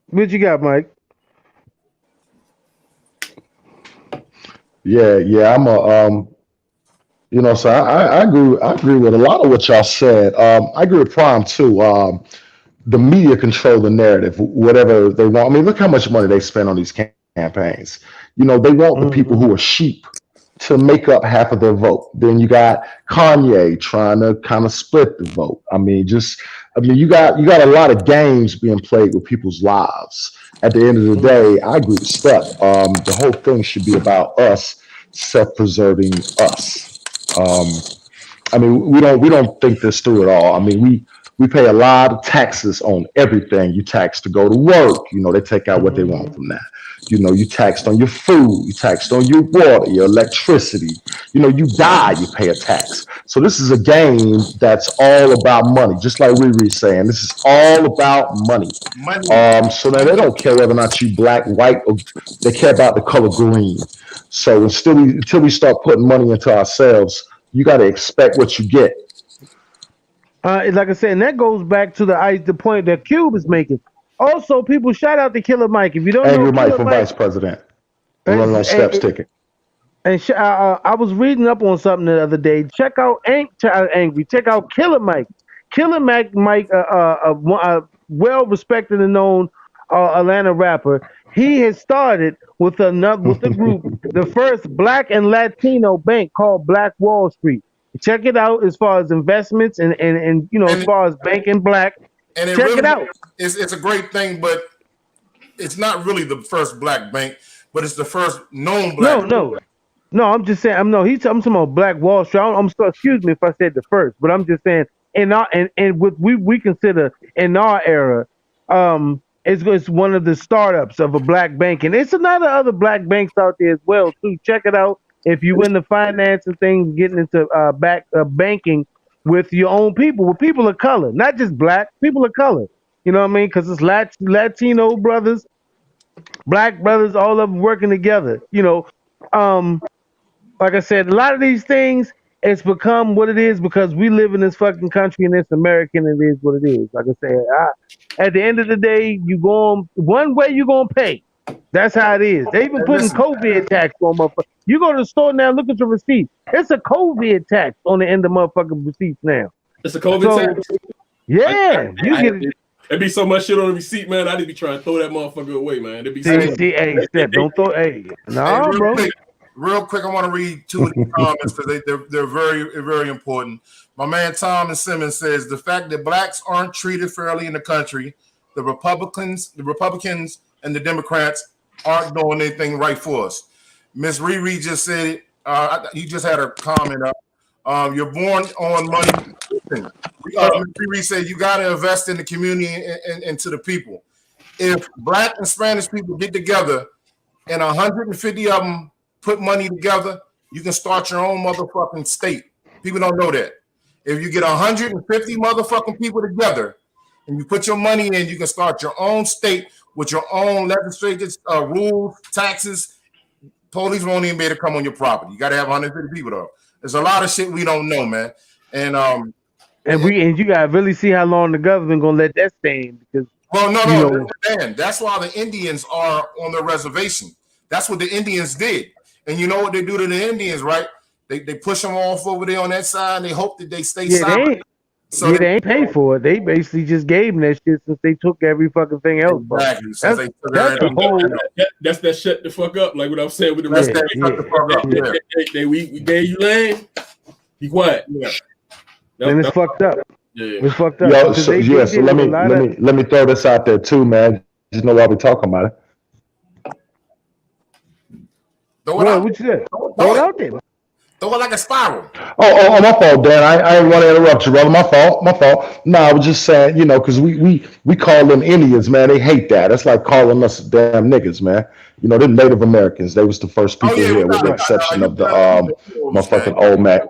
What you got, Mike? Yeah. I'm a so I agree with a lot of what y'all said. I agree with Prime too. The media control the narrative, whatever they want. I mean, look how much money they spend on these campaigns. They want the people who are sheep to make up half of their vote. Then you got Kanye trying to kind of split the vote. You got a lot of games being played with people's lives. At the end of the day, I agree with Steph. The whole thing should be about us self-preserving us. We don't think this through at all. I mean, we pay a lot of taxes on everything. You tax to go to work. They take out what they want from that. You taxed on your food. You taxed on your water, your electricity. You die, you pay a tax. So this is a game that's all about money. Just like Riri's saying, this is all about money. So now they don't care whether or not you black, white, or they care about the color green. So until we start putting money into ourselves, you got to expect what you get. Like I said, and that goes back to the point that Cube is making. Also, people shout out to Killer Mike. If you don't know Angry Mike Killer for Mike, vice president. Running on steps ticket. and I was reading up on something the other day. Check out Angry. Check out Killer Mike. Mike, a well respected and known Atlanta rapper. He has started with the group, the first Black and Latino bank called Black Wall Street. Check it out as far as investments and as far as banking black. And check it out. It's a great thing, but it's not really the first black bank, but it's the first known black. No. I'm just saying. I'm talking about Black Wall Street. Excuse me if I said the first, but I'm just saying what we consider in our era, it's one of the startups of a black bank, and it's another other black banks out there as well too. Check it out if you into finance and things, getting into banking with your own people, with people of color, not just black people of color. You know what I mean? Because it's Latino brothers, black brothers, all of them working together. Like I said, a lot of these things, it's become what it is because we live in this fucking country and it's American and it is what it is. Like I said, at the end of the day, one way you're going to pay. That's how it is. They even putting COVID tax on motherfuckers. You go to the store now, look at your receipt. It's a COVID tax on the end of motherfucking receipts now. It's a COVID tax? Yeah. There'd be so much shit on the receipt, man. I'd be trying to throw that motherfucker away, man. There'd be don't throw. No, bro. Real quick, I want to read two of these comments because they're very, very important. My man Tom and Simmons says the fact that blacks aren't treated fairly in the country, the Republicans, and the Democrats aren't doing anything right for us. Miss Riri just said it. You just had a comment up. You're born on money. Miss Riri said you got to invest in the community and into the people. If black and Spanish people get together and 150 of them put money together, you can start your own motherfucking state. People don't know that. If you get 150 motherfucking people together and you put your money in, you can start your own state with your own legislators, rules, taxes. Police won't even be able to come on your property. You got to have 150 people though. There's a lot of shit we don't know, man. And you gotta really see how long the government gonna let that stand because. Well, no, man. That's why the Indians are on the reservation. That's what the Indians did. And you know what they do to the Indians, right? They push them off over there on that side. And they hope that they stay silent. They ain't pay for it. They basically just gave them that shit since they took every fucking thing else. Exactly. That's that shut the fuck up. Like what I'm saying with the rest of we gave you land. Be quiet. Yeah. Then it's fucked up. Yeah. It's fucked up. Yo, so let me throw this out there too, man. Just know why we talking about it. Throw it out. What you said? Throw it out there. Throw it like a spiral. Oh, my fault, Dan. I didn't want to interrupt you, brother. My fault. No, I was just saying, because we call them Indians, man. They hate that. That's like calling us damn niggas, man. Them Native Americans. They was the first people here, with the exception of the motherfucking Olmec.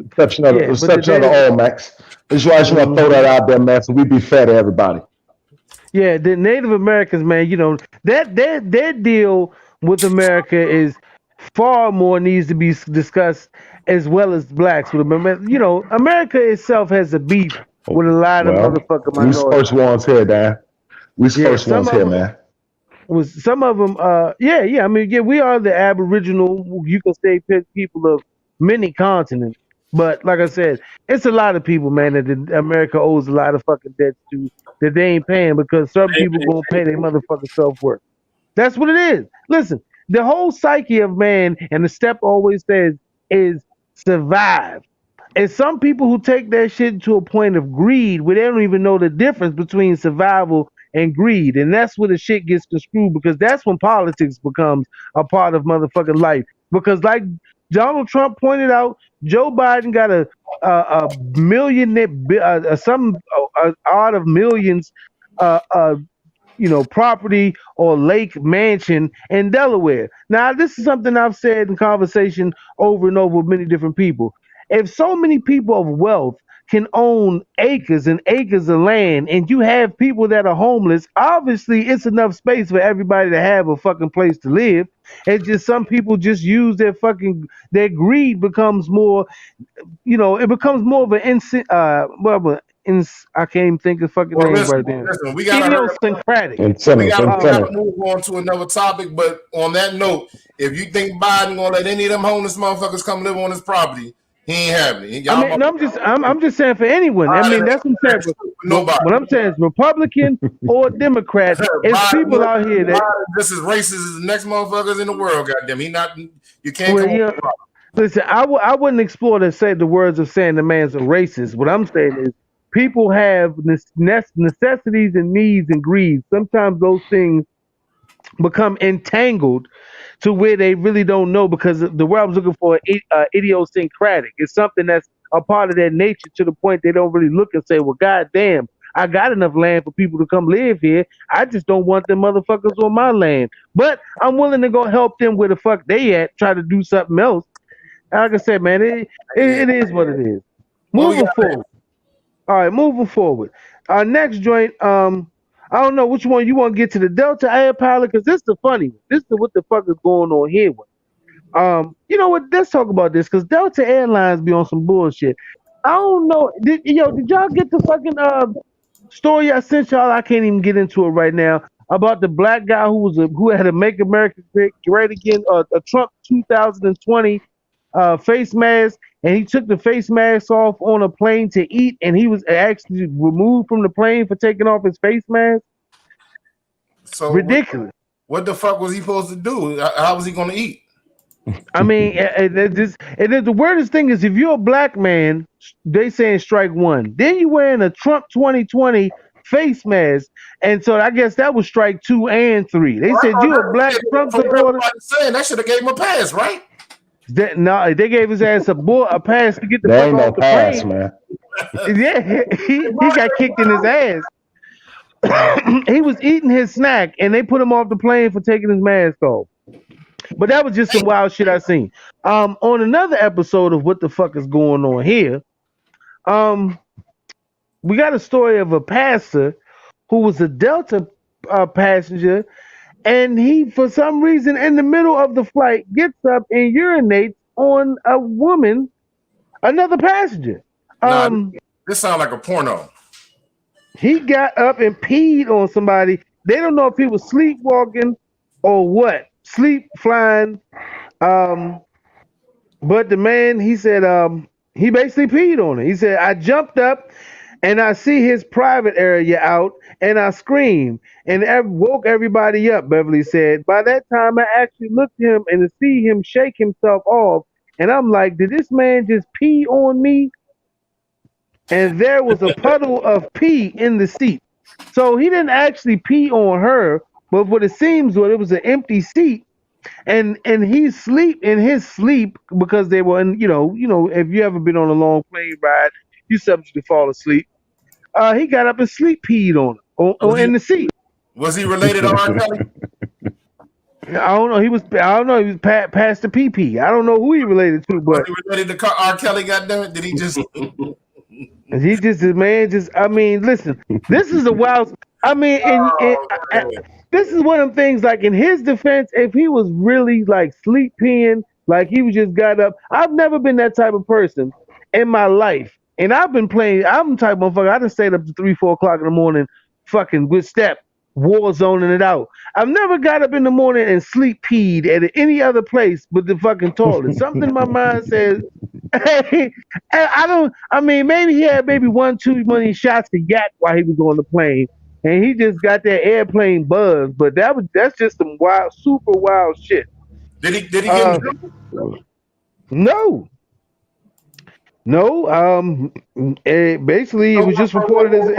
Exception of the Olmecs. I just want to throw that out there, man. So we be fair to everybody. Yeah, the Native Americans, man. That their deal with America is far more needs to be discussed as well as blacks. Remember, America itself has a beef with a lot of motherfucking minorities. We first ones here, Dan. We first ones here, man. Some of them, I mean, we are the Aboriginal, you can say, people of many continents. But like I said, it's a lot of people, man, that America owes a lot of fucking debts to that they ain't paying because some people gonna pay their motherfucking self-worth. That's what it is. Listen, the whole psyche of man, and the step always says, is survive. And some people who take that shit to a point of greed where they don't even know the difference between survival and greed. And that's where the shit gets screwed because that's when politics becomes a part of motherfucking life. Because like Donald Trump pointed out, Joe Biden got a millionaire, some odd of millions, property or lake mansion in Delaware. Now, this is something I've said in conversation over and over with many different people. If so many people of wealth can own acres and acres of land, and you have people that are homeless, obviously it's enough space for everybody to have a fucking place to live. It's just some people just use their greed becomes more, it becomes more of an I can't even think of fucking names right there. Listen, we gotta idiosyncratic. we gotta move on to another topic. But on that note, if you think Biden gonna let any of them homeless motherfuckers come live on his property, he ain't having it. I'm just saying for anyone. I mean, that's what I'm saying. Nobody. What I'm saying is Republican or Democrat. It's people out here that this is racist as the next motherfuckers in the world. Goddamn, you can't. Listen, I wouldn't explore the words of saying the man's a racist. What I'm saying is people have necessities and needs and greed. Sometimes those things become entangled to where they really don't know, because the word I was looking for, idiosyncratic. It's something that's a part of their nature to the point they don't really look and say, well, goddamn, I got enough land for people to come live here. I just don't want them motherfuckers on my land. But I'm willing to go help them where the fuck they at, try to do something else. Like I said, man, it is what it is. Moving forward. All right, moving forward. Our next joint, I don't know which one you want to get to, the Delta Air Pilot, because this is the funny one. This is what the fuck is going on here with. You know what? Let's talk about this, because Delta Airlines be on some bullshit. I don't know. Did y'all get the fucking story I sent y'all? I can't even get into it right now, about the black guy who had a Make America Great Again, a Trump 2020 face mask, and he took the face mask off on a plane to eat, and he was actually removed from the plane for taking off his face mask. So ridiculous. What the fuck was he supposed to do? How was he going to eat? I mean, the weirdest thing is, if you're a black man, they saying strike one. Then you wearing a Trump 2020 face mask, and so I guess that was strike 2 and 3. They said you're a black Trump supporter. Saying that should have gave him a pass, right? No, they gave his ass a pass to get the fuck off the plane. Man. Yeah, he got kicked in his ass. He was eating his snack, and they put him off the plane for taking his mask off. But that was just some wild shit I seen. On another episode of What the Fuck Is Going On Here, we got a story of a pastor who was a Delta passenger, and he, for some reason, in the middle of the flight, gets up and urinates on a woman, another passenger. This sounds like a porno. He got up and peed on somebody. They don't know if he was sleepwalking or what, sleep flying. But the man, he said, he basically peed on her. He said, I jumped up and I see his private area out, and I screamed and woke everybody up, Beverly said. By that time, I actually looked at him and to see him shake himself off, and I'm like, did this man just pee on me? And there was a puddle of pee in the seat. So he didn't actually pee on her, but what it seems was it was an empty seat, and he sleep in his sleep, because they were in, if you ever been on a long plane ride, you subject to fall asleep. He got up and sleep peed on her in the seat. Was he related to R. Kelly? I don't know. He was Pastor PP. I don't know who he related to, but was he related to R. Kelly? Goddamn, did he just? I mean, listen. This is a wild. I mean, this is one of them things. Like, in his defense, if he was really like sleep peeing, like he was just got up. I've never been that type of person in my life. And I've been playing, I'm the type of motherfucker, I done stayed up to 3-4 o'clock in the morning, fucking with step, war zoning it out. I've never got up in the morning and sleep peed at any other place but the fucking toilet. Something in my mind says, hey, maybe he had 1-2 money shots of yak while he was on the plane, and he just got that airplane buzz, but that's just some wild, super wild shit. Did he get in trouble? No. Basically, it was just reported as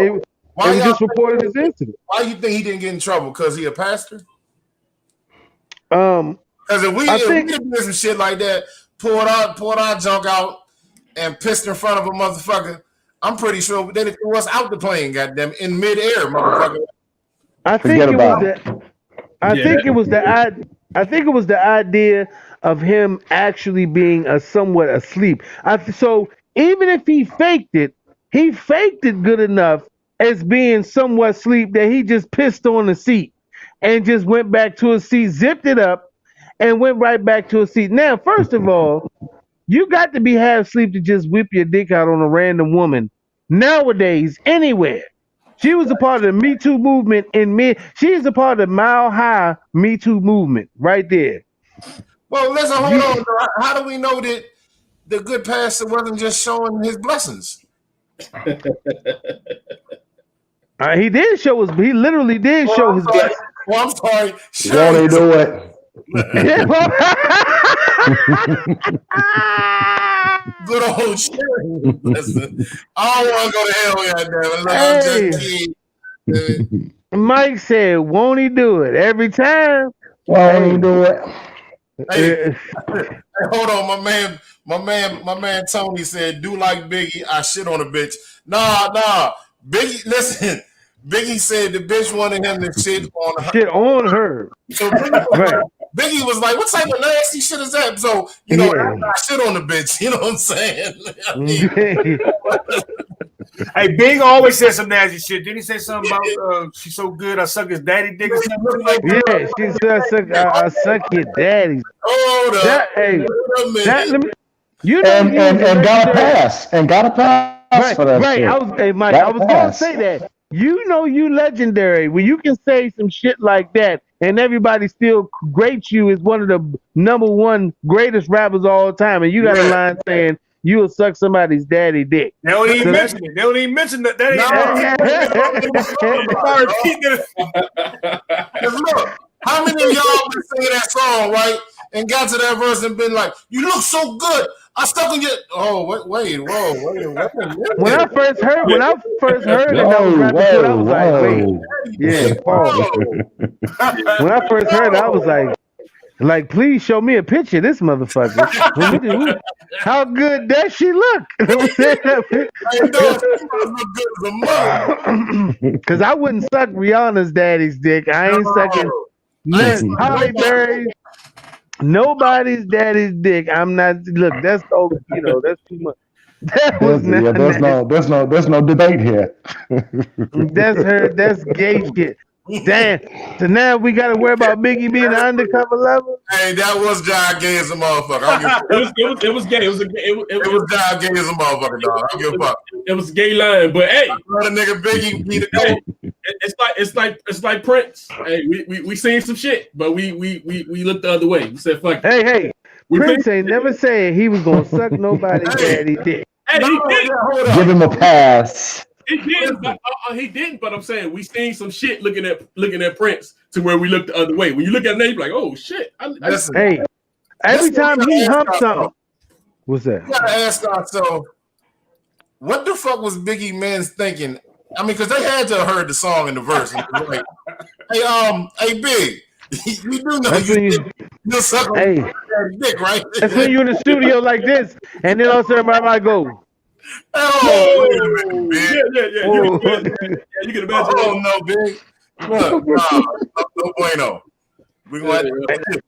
incident. Why do you think he didn't get in trouble? Because he a pastor? Because if we did some shit like that, pulled our junk out and pissed in front of a motherfucker, I'm pretty sure they threw us out the plane, goddamn, in midair, motherfucker. I think it was the idea of him actually being somewhat asleep. So even if he faked it, he faked it good enough as being somewhat asleep that he just pissed on the seat and just went back to his seat, zipped it up, and went right back to his seat. Now, first of all, you got to be half asleep to just whip your dick out on a random woman nowadays anywhere. She was a part of the Me Too movement she is a part of the Mile High Me Too movement right there. Well, listen, hold on. How do we know that the good pastor wasn't just showing his blessings? He did show us. He literally did show his blessings. Well, I'm sorry. Won't he do it? Good old shit. Listen, I don't want to go to hell, goddamn it. Hey. Mike said, "Won't he do it every time?" Won't he do it? Hey, hold on, my man Tony said, "Do like Biggie, I shit on a bitch." Nah, Biggie. Listen, Biggie said the bitch wanted him to shit on her. Shit on her. So Biggie was like, "What type of nasty shit is that?" So I shit on the bitch. You know what I'm saying? Hey, Big always said some nasty shit. Didn't he say something about she's so good I suck his daddy dick or something like that? Yeah, she said I suck your daddy. Hold up. And got a pass. And got a pass for that shit. Mike, I was going to say that. You know you legendary when you can say some shit like that and everybody still rates you as one of the #1 greatest rappers of all time, and you got a line saying you'll suck somebody's daddy dick. They don't even mention it. They don't even mention that. Look, how many of y'all been singing that song, right? And got to that verse and been like, "You look so good. I stuck in your." Oh, wait. When I first heard it, I was like, wait. Yeah, Paul. When I first heard it, I was like, please show me a picture of this motherfucker. How good does she look? Because I wouldn't suck Rihanna's daddy's dick. I ain't sucking Halle Berry. Nobody's daddy's dick. I'm not. Look, that's that's too much. There's no debate here. That's gay shit. Damn. So now we got to worry about Biggie being an undercover lover. Hey, that was John gay as a motherfucker. It was gay. It was John gay as a motherfucker, dog. I don't give a fuck. It was a gay line, but hey, the nigga Biggie be the goat. It's like Prince. Hey, we seen some shit, but we looked the other way. We said fuck. Hey, Prince ain't never said he was gonna suck nobody's daddy dick. Hey, he did. Give him a pass. He didn't, but I'm saying we seen some shit looking at Prince to where we look the other way. When you look at him, you like, oh shit. Hey, every time he humps something. What's that? You gotta ask ourselves, what the fuck was Biggie Men's thinking? I mean, because they had to have heard the song in the verse. Like, hey, Big, you do know you suck on dick, right? That's when you're in the studio like this, and then all of a sudden everybody go. Oh, yeah. You can imagine. Oh no, Big. Look, no bueno. We gonna have to.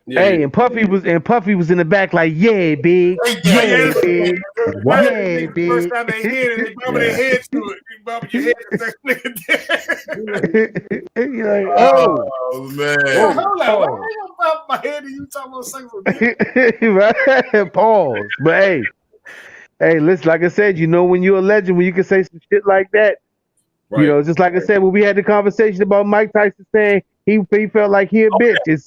Hey, and Puffy was in the back like, yeah, Big, yeah, Big, yeah, Big. First time they hear it, they bump their head to it. You bump your head. You're like, oh man. Hold on, why you bump my head and you talking about something? Right? Pause. But hey, listen, like I said, when you're a legend, when you can say some shit like that, right. Just like I said, when we had the conversation about Mike Tyson saying he felt like he a bitch. It's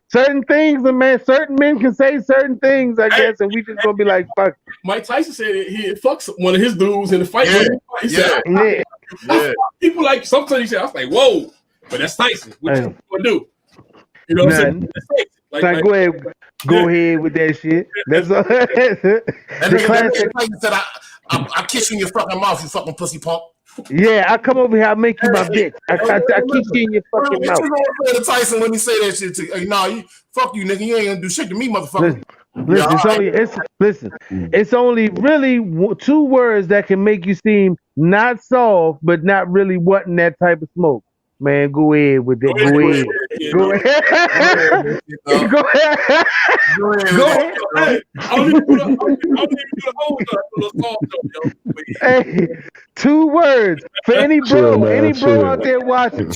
certain things, man. Certain men can say certain things, I guess, and we just gonna be like, fuck. Mike Tyson said he fucks one of his dudes in the fight. He said, people like sometimes he said, I was like, whoa, but that's Tyson. What you gonna do? You know what I'm saying? Like, go ahead with that shit. That's all. And the classic said, I kiss you in your fucking mouth, you fucking pussy punk. Yeah, I come over here, I make you my bitch. I kiss you in your fucking mouth. You gonna say to Tyson when he say that shit to you? Fuck you, nigga. You ain't gonna do shit to me, motherfucker. Listen, it's only really 2 words that can make you seem not soft, but not really wanting that type of smoke. Man, go ahead with that. Go ahead. Go ahead. Go ahead. Go ahead. I don't even do the whole thing. Hey, 2 words for any bro, out there watching.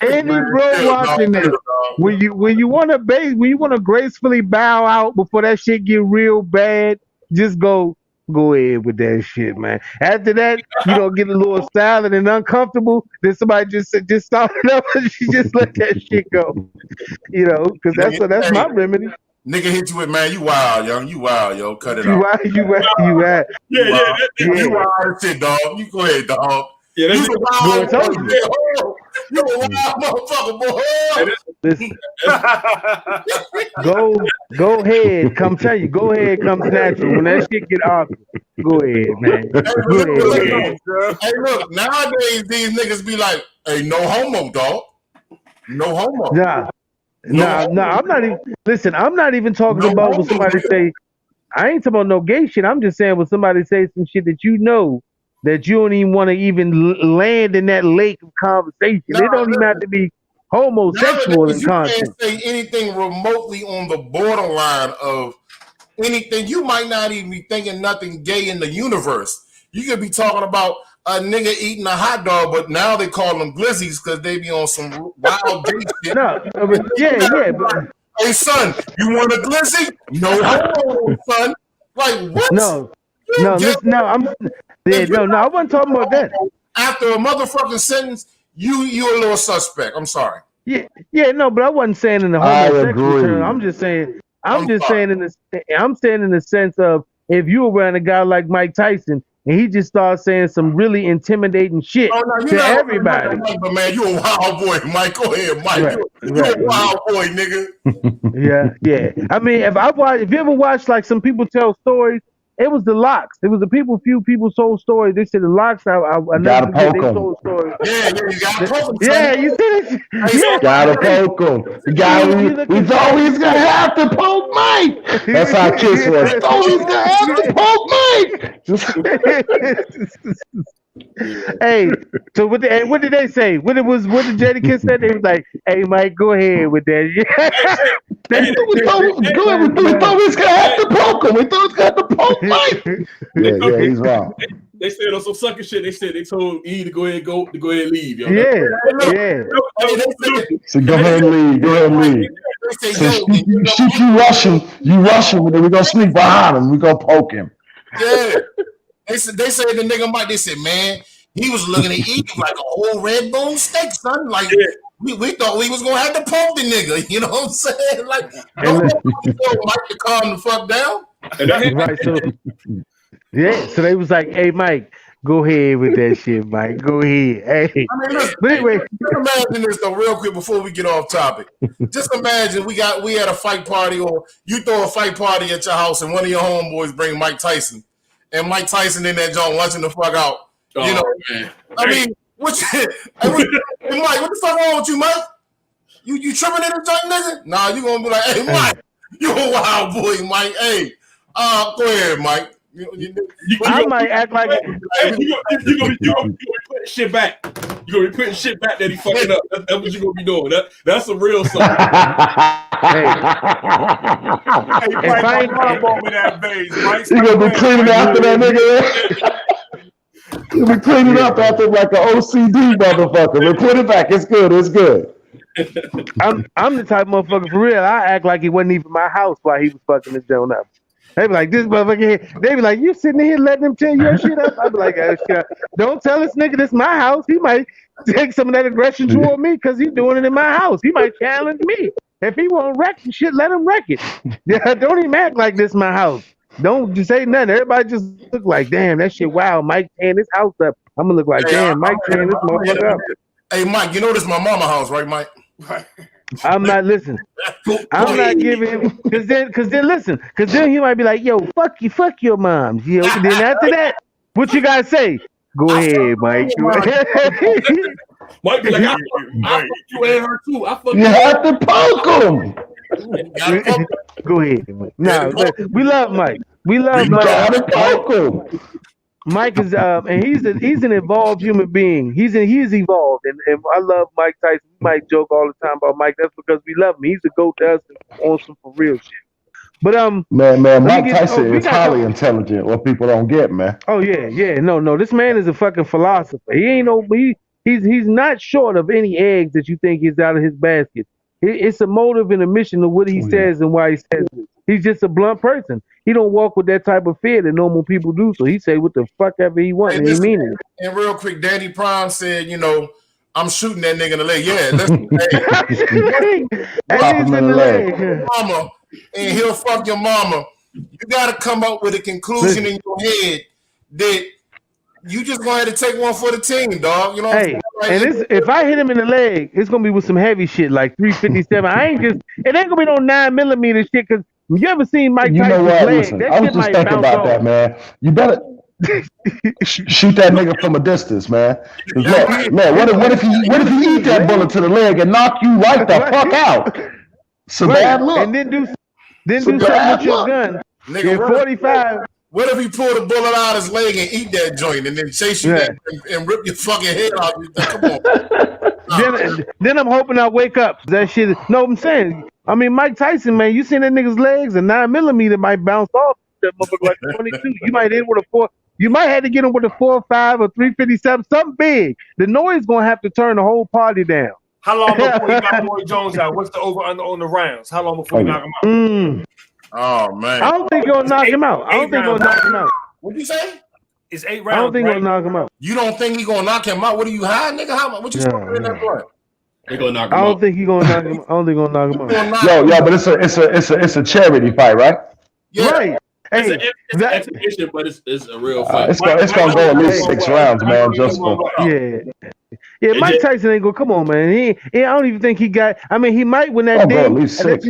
Any bro watching this. When you want to gracefully bow out before that shit get real bad, just go ahead with that shit, man. After that, get a little silent and uncomfortable. Then somebody just stop it up and you just let that shit go. Because that's my remedy. Nigga hit you with, man, you wild, young. You wild, yo. Cut it off. You wild. You wild as shit, dog. You go ahead, dog. Yeah, that's you a wild boy. You a wild motherfucker, boy. Listen. Go ahead. Come tell you. Go ahead. Comes natural. When that shit get awkward, go ahead, man. Go ahead. Hey, look. Nowadays, these niggas be like, "Hey, no homo, dog. No homo." Nah. I'm not even. Listen, I'm not even talking about when somebody say. I ain't talking about no gay shit. I'm just saying when somebody say some shit that that you don't even want to even land in that lake of conversation. It don't even have to be homosexual in context. You can't say anything remotely on the borderline of anything. You might not even be thinking nothing gay in the universe. You could be talking about a nigga eating a hot dog, but now they call them glizzies because they be on some wild gay shit. But, hey, son, you want a glizzy? No homo, son. Like, what? No, I wasn't talking about that. After a motherfucking sentence, you a little suspect. I'm sorry. But I wasn't saying in the homosexual term. I'm just saying in the sense of if you were around a guy like Mike Tyson and he just starts saying some really intimidating shit to everybody. But man, you a wild boy, Mike. Go ahead, Mike. You a wild boy, nigga. Yeah. I mean, if you ever watched like some people tell stories, it was the Locks. It was few people told stories. They said the Locks. I gotta poke them. Yeah, you gotta poke them. Yeah, you see this? Gotta poke them. We thought we was gonna have to poke Mike. That's how Kiss was. We thought we was gonna have to poke Mike. Hey, so what did they say? What did Jadakiss said? They was like, "Hey, Mike, go ahead with that." We thought we was gonna have to poke him. We thought we was gonna have to poke Mike. Yeah, he's wrong. They said on some sucker shit. They told E to go ahead and leave. Yo. Yeah. So go ahead and leave. So you rush him, and then we're gonna sneak behind him. We're gonna poke him. Yeah. They said the nigga Mike. They said, man, he was looking at E like a whole red bone steak, son. Like we thought we was gonna have to poke the nigga. You know what I'm saying? Like, don't Mike to calm the fuck down. Right. So they was like, "Hey, Mike, go ahead with that shit, Mike. Go ahead." Hey, I mean, look, but anyway, just imagine this though, real quick before we get off topic. Just imagine we had a fight party, or you throw a fight party at your house, and one of your homeboys bring Mike Tyson. And Mike Tyson in that joint lunching the fuck out. You know, man. I mean, Mike, what the fuck wrong with you, Mike? You tripping in the joint, nigga? Nah, you gonna be like, hey, Mike, you a wild boy, Mike. Hey, go ahead, Mike. I might act like you're gonna be putting shit back. You're gonna be putting shit back that he fucking up. That's what you're gonna be doing. That's some real stuff. You're gonna be cleaning after that nigga. You'll be cleaning up after like an OCD motherfucker. But put it back. It's good. I'm the type of motherfucker for real. I act like it wasn't even my house while he was fucking his joint up. They be like, this motherfucker here. They be like, you sitting here letting him tear your shit up? I be like, don't tell this nigga this my house. He might take some of that aggression toward me because he's doing it in my house. He might challenge me. If he won't wreck the shit, let him wreck it. Don't even act like this my house. Don't just say nothing. Everybody just look like, damn, that shit, wow, Mike tearing this house up. I'm going to look like, damn, Mike tearing this motherfucker up. Hey, Mike, you know this is my mama house, right, Mike? I'm not listening. I'm not giving him because then he might be like, yo, fuck your mom. You know, then after that, what you gotta say? Go ahead, Mike. Mike be like, I fuck you and her too. You have to poke him. Go ahead, Mike. No, we love Mike. We love Mike. Gotta poke him. Mike is and he's an evolved human being. He's evolved, and I love Mike Tyson. We might joke all the time about Mike. That's because we love him. He's a goat to us on some for real shit. But man, Mike Tyson is highly intelligent. What people don't get, man. Oh yeah. No. This man is a fucking philosopher. He ain't he's not short of any eggs that you think is out of his basket. It's a motive and a mission of what he says and why he says it. He's just a blunt person. He don't walk with that type of fear that normal people do. So he say what the fuck ever he wants, and he mean it. And real quick, Danny Prime said, I'm shooting that nigga in the leg. Yeah, listen, in the leg. Mama, and he'll fuck your mama. You got to come up with a conclusion in your head that you just going to take one for the team, dog. You know what I'm saying? Like, and if I hit him in the leg, it's gonna be with some heavy shit like 357. It ain't gonna be no 9mm shit. Cause you ever seen Mike Tyson's leg? Listen, I was just thinking about that, man. You better shoot that nigga from a distance, man. Look, what if he eat that bullet to the leg and knock you right the fuck out? So bad look. And then do something with your gun. Nigga, 45. What if he pulled a bullet out of his leg and eat that joint and then chase you and rip your fucking head off? Come on. Then I'm hoping I wake up. That shit. No, I'm saying. I mean, Mike Tyson, man, you seen that nigga's legs? A 9mm might bounce off that motherfucker like 22. You might hit with a 4. You might have to get him with a 4.5 or 357, something big. The noise gonna have to turn the whole party down. How long before you knock Roy Jones out? What's the over under on the rounds? How long before you knock him out? Oh man, I don't think you're gonna knock him out. What'd you say? It's 8 rounds. I don't think he's gonna knock him out. You don't think he's gonna knock him out? What are you high, nigga? What you smoking in that blood? They gonna knock him out. I don't think he's gonna knock him. I don't think he's gonna knock him out. Yo, but it's a charity fight, right? Yeah. Right. It's an exhibition, but it's a real fight. It's gonna go at least 6 rounds, man. Just for Mike Tyson ain't gonna come on, man. He I don't even think he got. I mean, he might win that day. At least 6.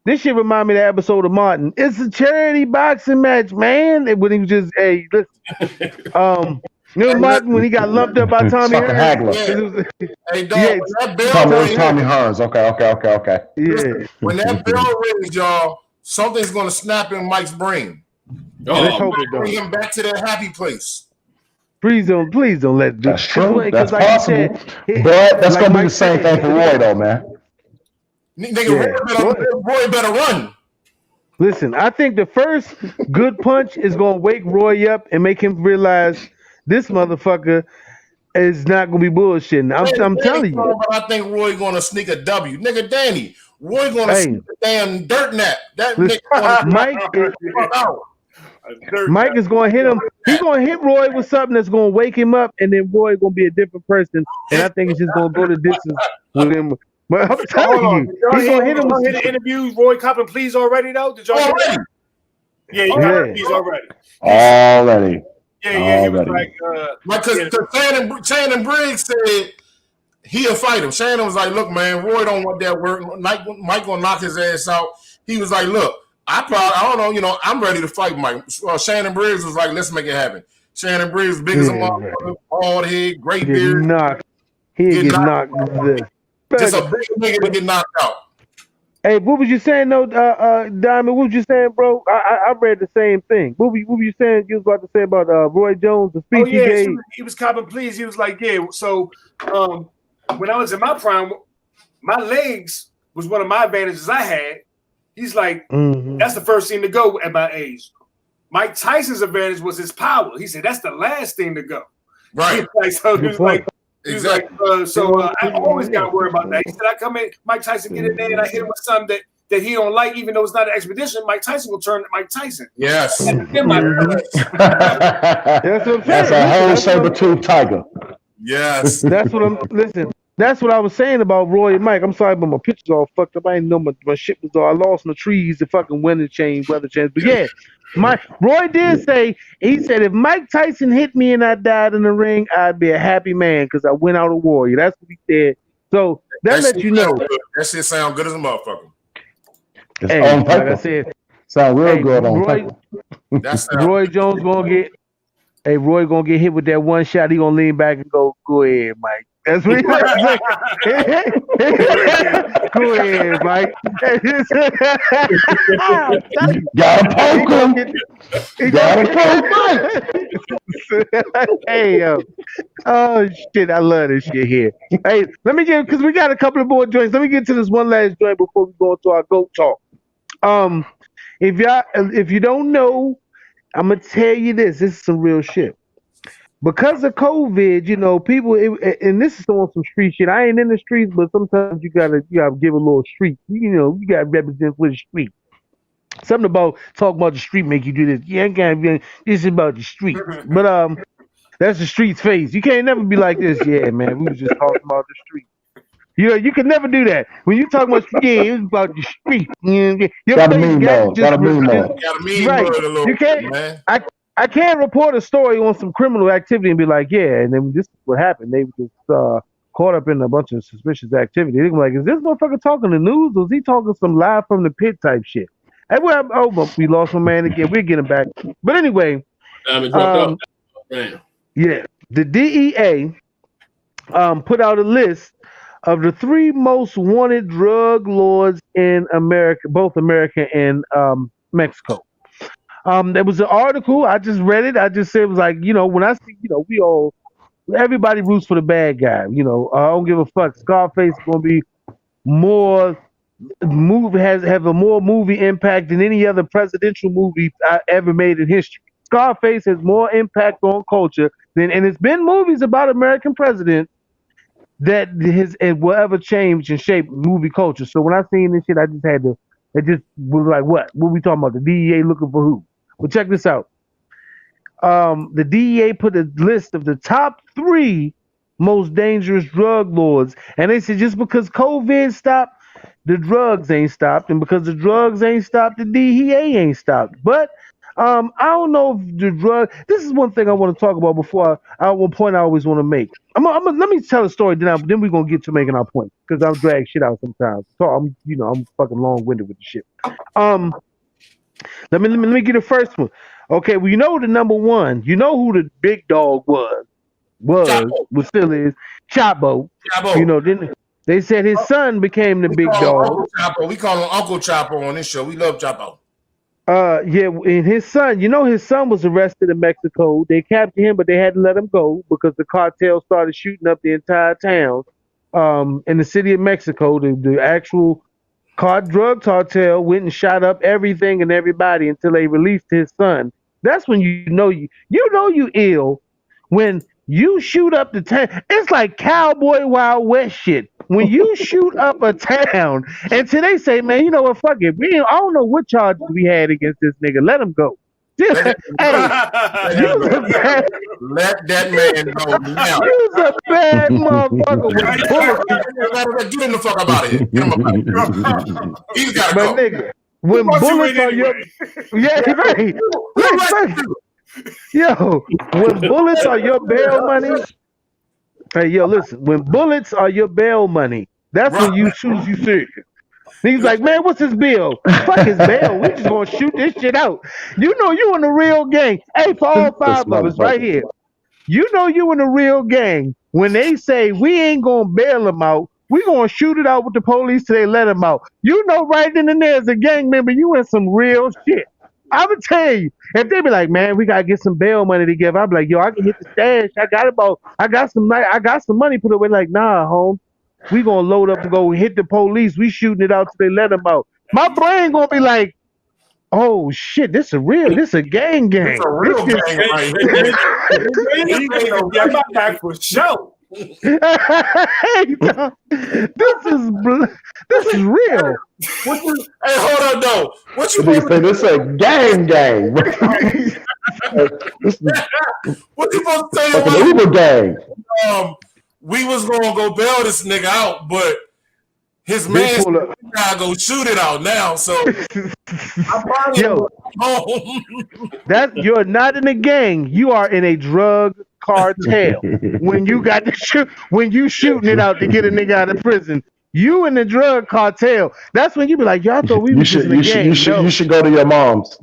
This shit remind me of the episode of Martin. It's a charity boxing match, man. When he was just listen. Martin when he got lumped up by Tommy Hearns. Hey, dog, that bell rings. Tommy Hearns. Okay. Yeah. When that bell rings, y'all, something's gonna snap in Mike's brain. Let's hope it Bring don't. him back to that happy place. Please don't let That's true. That's like possible. But that's gonna be the same thing for Roy, though, man. Nigga, Roy better run. Listen, I think the first good punch is gonna wake Roy up and make him realize this motherfucker is not gonna be bullshitting. I'm telling you. But I think Roy gonna sneak a W. Nigga, Danny, Roy gonna sneak a damn dirt nap. That nigga Mike is gonna hit him. He's gonna hit Roy with something that's gonna wake him up, and then Roy gonna be a different person. And I think he's just gonna go the distance with him. But I'm telling you, he's gonna hit him with the interviews. Roy copping pleas already though. Did y'all already? Yeah, he got pleas already. Already. Yeah. He was like, because Shannon Briggs said he'll fight him. Shannon was like, "Look, man, Roy don't want that work. Mike gonna knock his ass out." He was like, "Look, I don't know, I'm ready to fight Mike." Shannon Briggs was like, "Let's make it happen." Shannon Briggs, big as a motherfucker, bald head, great beard. He get knocked. Just a big nigga to get knocked out. Hey, what was you saying, though, Diamond? What was you saying, bro? I read the same thing. What were you saying? You was about to say about Roy Jones, the speech he gave? He was copping pleas. He was like, yeah. So when I was in my prime, my legs was one of my advantages I had. He's like, that's the first thing to go at my age. Mike Tyson's advantage was his power. He said that's the last thing to go. Right. He was like, I always got to worry about that. He said, I come in, Mike Tyson get in there, and I hit him with something that he don't like, even though it's not an expedition. Mike Tyson will turn to Mike Tyson. Yes. That's what I'm saying. That's a whole saber-tooth tiger. Yes. That's what I was saying about Roy and Mike. I'm sorry, but my picture's all fucked up. I didn't know my shit was all. I lost in the trees, the fucking weather change. But yeah, Roy did say, he said, if Mike Tyson hit me and I died in the ring, I'd be a happy man because I went out a warrior. That's what he said. So that lets you know. That shit sound good as a motherfucker. Hey, like I said, sound real good on paper. Roy Jones gonna get Hey, Roy gonna get hit with that one shot. He gonna lean back and go ahead, Mike. That's what he like. Go ahead, Mike. Gotta poke him. Gotta poke Mike. Hey, yo. Oh, shit. I love this shit here. Hey, let me get, because we got a couple of more joints. Let me get to this one last joint before we go into our GOAT talk. If you don't know, I'm going to tell you this. This is some real shit. Because of COVID, you know, people, and this is on some street shit. I ain't in the streets, but sometimes you gotta give a little street. You know, you gotta represent for the street. Something about talking about the street make you do this. Yeah, I can't be. This is about the street, but that's the street's face. You can't never be like this. Yeah, man, we was just talking about the street. You know, you can never do that. When you talk about it's about the street. Gotta mean more. Gotta mean more. Right. You can't. Man. I can't report a story on some criminal activity and be like, yeah, and then this is what happened. They were just caught up in a bunch of suspicious activity. They're like, is this motherfucker talking the news or is he talking some live from the pit type shit? And we lost my man again. We'll get him back. But anyway, yeah, the DEA put out a list of the 3 most wanted drug lords in America, both America and Mexico. There was an article. I just read it. I just said it was like, you know, when I see, you know, everybody roots for the bad guy. You know, I don't give a fuck. Scarface is gonna be have a more movie impact than any other presidential movie I ever made in history. Scarface has more impact on culture and it's been movies about American presidents that will ever change and shape movie culture. So when I seen this shit, I just had to. It just was like, what? What we talking about? The DEA looking for who? Well, check this out. The DEA put a list of the top 3 most dangerous drug lords, and they said just because COVID stopped, the drugs ain't stopped, and because the drugs ain't stopped, the DEA ain't stopped. But I don't know if the drug. This is one thing I want to talk about before one point I always want to make. Let me tell a story, then we're gonna get to making our point because I'm drag shit out sometimes. So I'm fucking long winded with the shit. Let me get the first one. Okay, well, you know the number one. You know who the big dog was, still is Chapo. You know, then they said his son became the big dog. We call him Uncle Chapo on this show. We love Chapo. Yeah, and his son, you know, his son was arrested in Mexico. They captured him, but they had to let him go because the cartel started shooting up the entire town. In the city of Mexico, the actual drug cartel went and shot up everything and everybody until they released his son. That's when you know you ill when you shoot up the town. It's like Cowboy Wild West shit. When you shoot up a town until they say, man, you know what, fuck it. I don't know what charges we had against this nigga. Let him go. Let that man go now. You's a bad motherfucker. Get him the fuck up out of here. Get him up out of here. He's got to go. Nigga, when bullets are your... Yeah, right. Yo, when bullets are your bail money... Hey, yo, listen. When bullets are your bail money, that's when you choose you serious. He's like, man, what's his bill? Fuck his bail. We just gonna shoot this shit out. You know you in the real gang. Hey, for all 5 of us right here, you know you in the real gang. When they say we ain't gonna bail him out, we gonna shoot it out with the police till they let him out. You know, right then and there as a gang member, you in some real shit. I would tell you, if they be like, man, we gotta get some bail money together, I'd be like, yo, I can hit the stash. I got some money put away. Like, nah, home. We gonna load up and go hit the police. We shooting it out till they let them out. My brain gonna be like, oh shit, this a gang. It's a real gang right here. You ain't get my back for show. This is real. Hey, hold on, though. What you say? This a gang. What you supposed to tell you? Like an Uber gang. We was gonna go bail this nigga out, but his man gotta go shoot it out now. So I'm home. You're not in a gang. You are in a drug cartel. When you got to when you shooting it out to get a nigga out of prison, you in the drug cartel. That's when you be like, y'all thought we was in a gang. You should go to your mom's.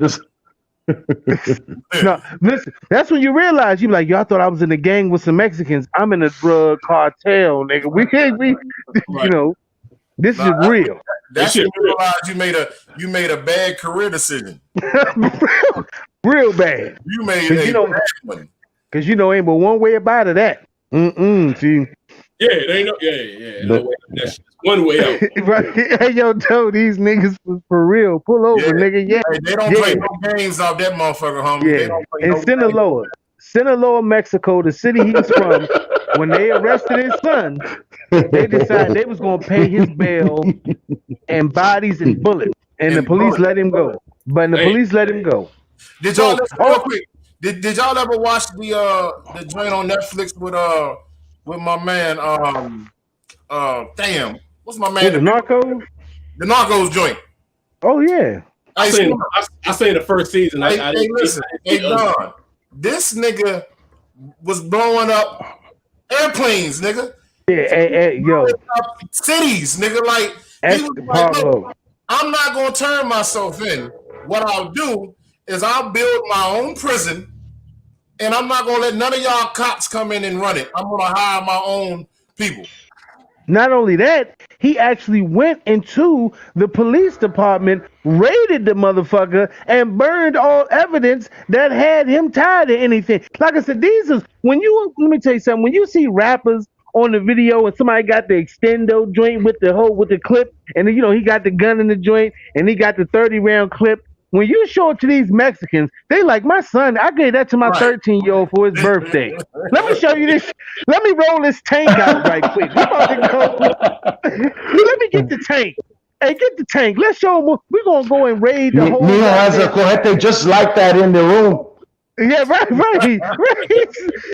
No, listen. That's when you realize you be like, yo, I thought I was in a gang with some Mexicans. I'm in a drug cartel, nigga. We can't be, you know. This is real. That's when you realize you made a bad career decision. Real bad. You made a bad one. Because ain't but one way about it. That. See. Yeah, there ain't no way. That's one way out. Right. Hey, yo, Joe, these niggas was for real. Pull over, nigga. Yeah. Hey, they don't play no games out that motherfucker, homie. Yeah. In Sinaloa, Mexico, the city he's from, when they arrested his son, they decided they was gonna pay his bail and bodies and bullets, and the police let him go. But the police let him go. Did y'all real quick? Did y'all ever watch the joint on Netflix with my man? Damn, what's my man? The Narcos. The Narcos joint. Oh yeah. I seen the first season. Listen, Don, this nigga was blowing up airplanes, nigga. Yeah, yo. Cities, nigga. Like, he was like, look, I'm not gonna turn myself in. What I'll do is I'll build my own prison, and I'm not gonna let none of y'all cops come in and run it. I'm gonna hire my own people. Not only that, he actually went into the police department, raided the motherfucker, and burned all evidence that had him tied to anything. Like I said, let me tell you something. When you see rappers on the video and somebody got the extendo joint with the clip, and then, he got the gun in the joint, and he got the 30-round clip. When you show it to these Mexicans, they like, my son, I gave that to my 13-year-old for his birthday. Let me show you this. Let me roll this tank out right quick. Let me get the tank. Hey, get the tank. Let's show them. We're going to go and raid the whole... Mia has a cojete just like that in the room. Yeah, right. You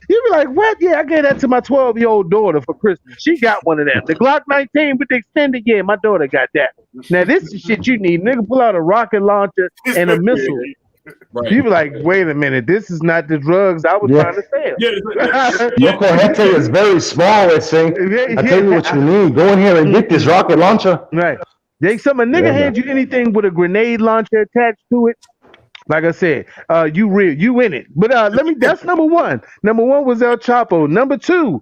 be like, what? Yeah, I gave that to my 12-year-old daughter for Christmas. She got one of them. The Glock 19 with the extended, yeah, my daughter got that. Now, this is shit you need. Nigga, pull out a rocket launcher and a missile. Right. You be like, wait a minute, this is not the drugs I was trying to sell. Your cojete is very small, I think. I tell you what you need. Go in here and get this rocket launcher. Right. A nigga hands you anything with a grenade launcher attached to it. Like I said, you in it. But that's number one. Number one was El Chapo. Number two,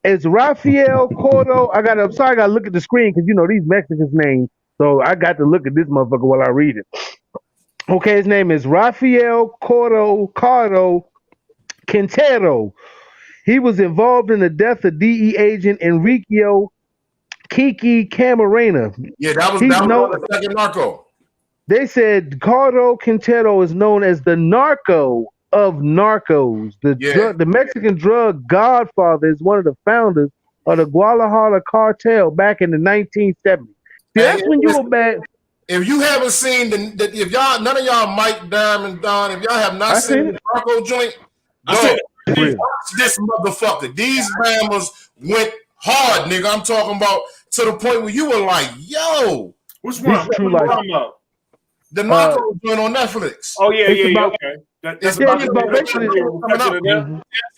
is Rafael Cordero. I gotta look at the screen because these Mexicans' names. So I got to look at this motherfucker while I read it. Okay, his name is Rafael Cordero Quintero. He was involved in the death of DEA agent Enrique Kiki Camarena. Yeah, that was the second narco. They said Cordero Quintero is known as the narco of narcos. The Mexican drug godfather is one of the founders of the Guadalajara cartel back in the 1970s. That's when you were bad. If you haven't seen if y'all, none of y'all, Mike, Diamond, Don, if y'all have not seen the narco joint, watch this motherfucker. These Bama's went hard, nigga. I'm talking about to the point where you were like, yo, which one? The narco joint on Netflix. Oh yeah, okay. That's about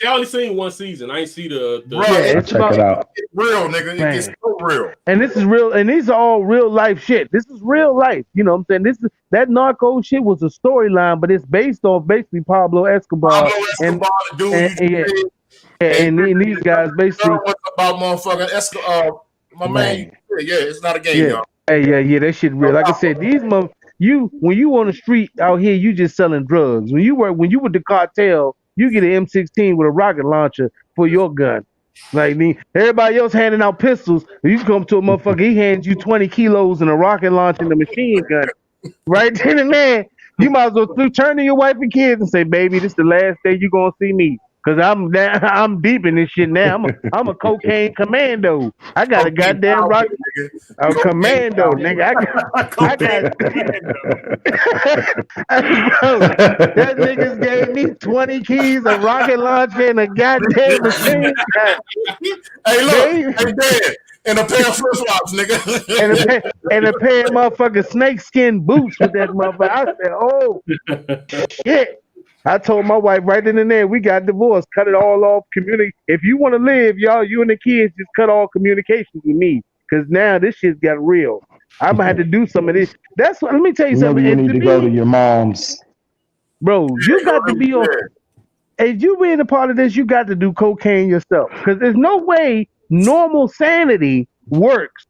I only seen one season. I ain't see the check it out. It's real, nigga. It's so real. And this is real, and these are all real life shit. This is real life. You know what I'm saying? That narco shit was a storyline, but it's based on basically Pablo Escobar. And these guys basically about motherfucking Escobar. My man. Yeah, it's not a game, y'all. Hey, that shit real. Like I said, when you on the street out here, you just selling drugs. When you with the cartel, you get an M16 with a rocket launcher for your gun. Like everybody else handing out pistols, you come to a motherfucker, he hands you 20 kilos and a rocket launcher and a machine gun. Right then and there, you might as well turn to your wife and kids and say, "Baby, this is the last day you gonna see me." Cause I'm deep in this shit now. I'm a cocaine commando. I got a goddamn rocket. I'm a commando, nigga. I got Bro, that niggas gave me 20 keys, a rocket launcher, and a goddamn machine. Hey, look, hey, Dan, and a pair of flip-flops, nigga. and a pair of motherfucking snakeskin boots with that motherfucker. I said, oh, shit. I told my wife right in there, we got divorced. Cut it all off. If you want to live, y'all, you and the kids, just cut all communications with me. Because now this shit got real. I'm going to have to do some of this. Let me tell you something. Maybe you need to go to your mom's. bro, you got to be on. If you being a part of this, you got to do cocaine yourself because there's no way normal sanity works.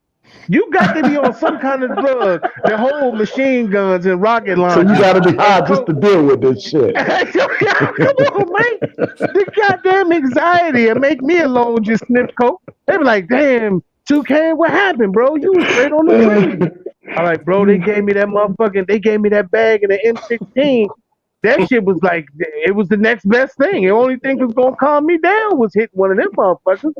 You got to be on some kind of drug that hold machine guns and rocket launchers. So you got to be high just to deal with this shit. Come on, man. The goddamn anxiety and make me alone just sniff coke. They be like, damn, Toucan, what happened, bro? You was straight on the train. I'm like, bro, they gave me that bag and the M16. That shit was like, it was the next best thing. The only thing that was gonna calm me down was hitting one of them motherfuckers.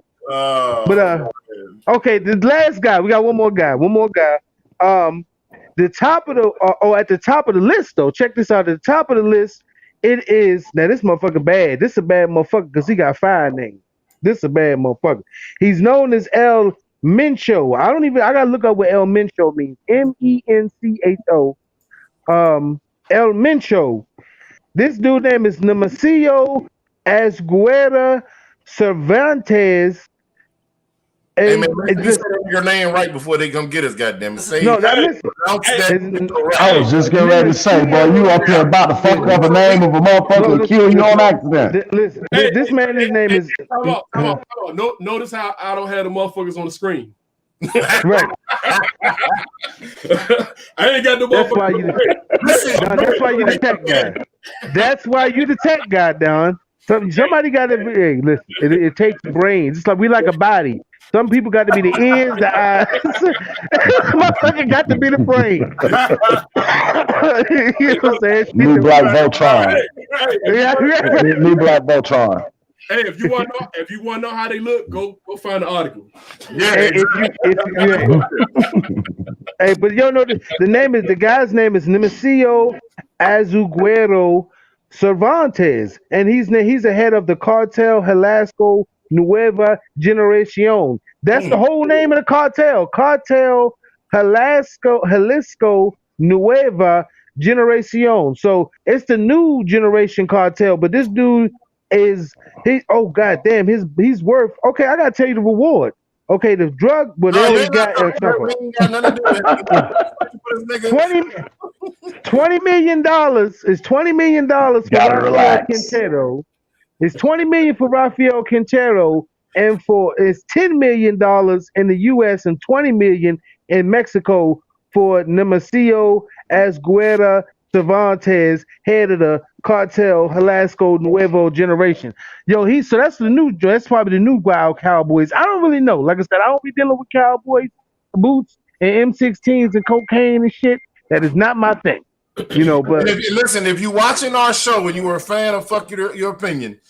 Okay, the last guy. We got one more guy. The top of at the top of the list though. Check this out. At the top of the list, it is now. This motherfucker bad. This is a bad motherfucker because he got 5 names. This is a bad motherfucker. He's known as El Mencho. I gotta look up what El Mencho means. Mencho. El Mencho. This dude name is Nemesio Asguera Cervantes. Hey man, just say your name right before they come get us, goddamn it. I was just getting ready to say, boy, you up here about to fuck up a name of a motherfucker and kill you on accident. Listen, this man, his name is. Come on. Notice how I don't have the motherfuckers on the screen. Right. I ain't got the motherfuckers. That's why you the tech guy. That's why you the tech guy, Don. Somebody got to be. Hey, listen, it takes brains. It's like we like a body. Some people got to be the ears, the eyes. Motherfucker got to be the brain. You know what I'm saying? New Black Voltron. New Black Voltron. Hey, if you want to know how they look, go find the article. Yeah. Hey, but you know the guy's name is Nemesio Azuguero Cervantes, and he's the head of the cartel Jalisco Nueva Generacion. That's the whole name of the cartel. Cartel Jalisco Nueva Generacion. So it's the new generation cartel, but this dude he's worth. Okay, I gotta tell you the reward. Okay, the drug, but they only got $20 million is $20 million for Rafael Quintero. It's $20 million for Rafael Quintero, and it's $10 million in the U.S. and $20 million in Mexico for Nemesio Asguera Cervantes, head of the cartel Jalisco Nuevo Generation. So that's probably the new wild cowboys. I don't really know. Like I said, I don't be dealing with cowboys, boots, and M16s and cocaine and shit. That is not my thing. But if you're watching our show and you were a fan of Fuck Your Opinion,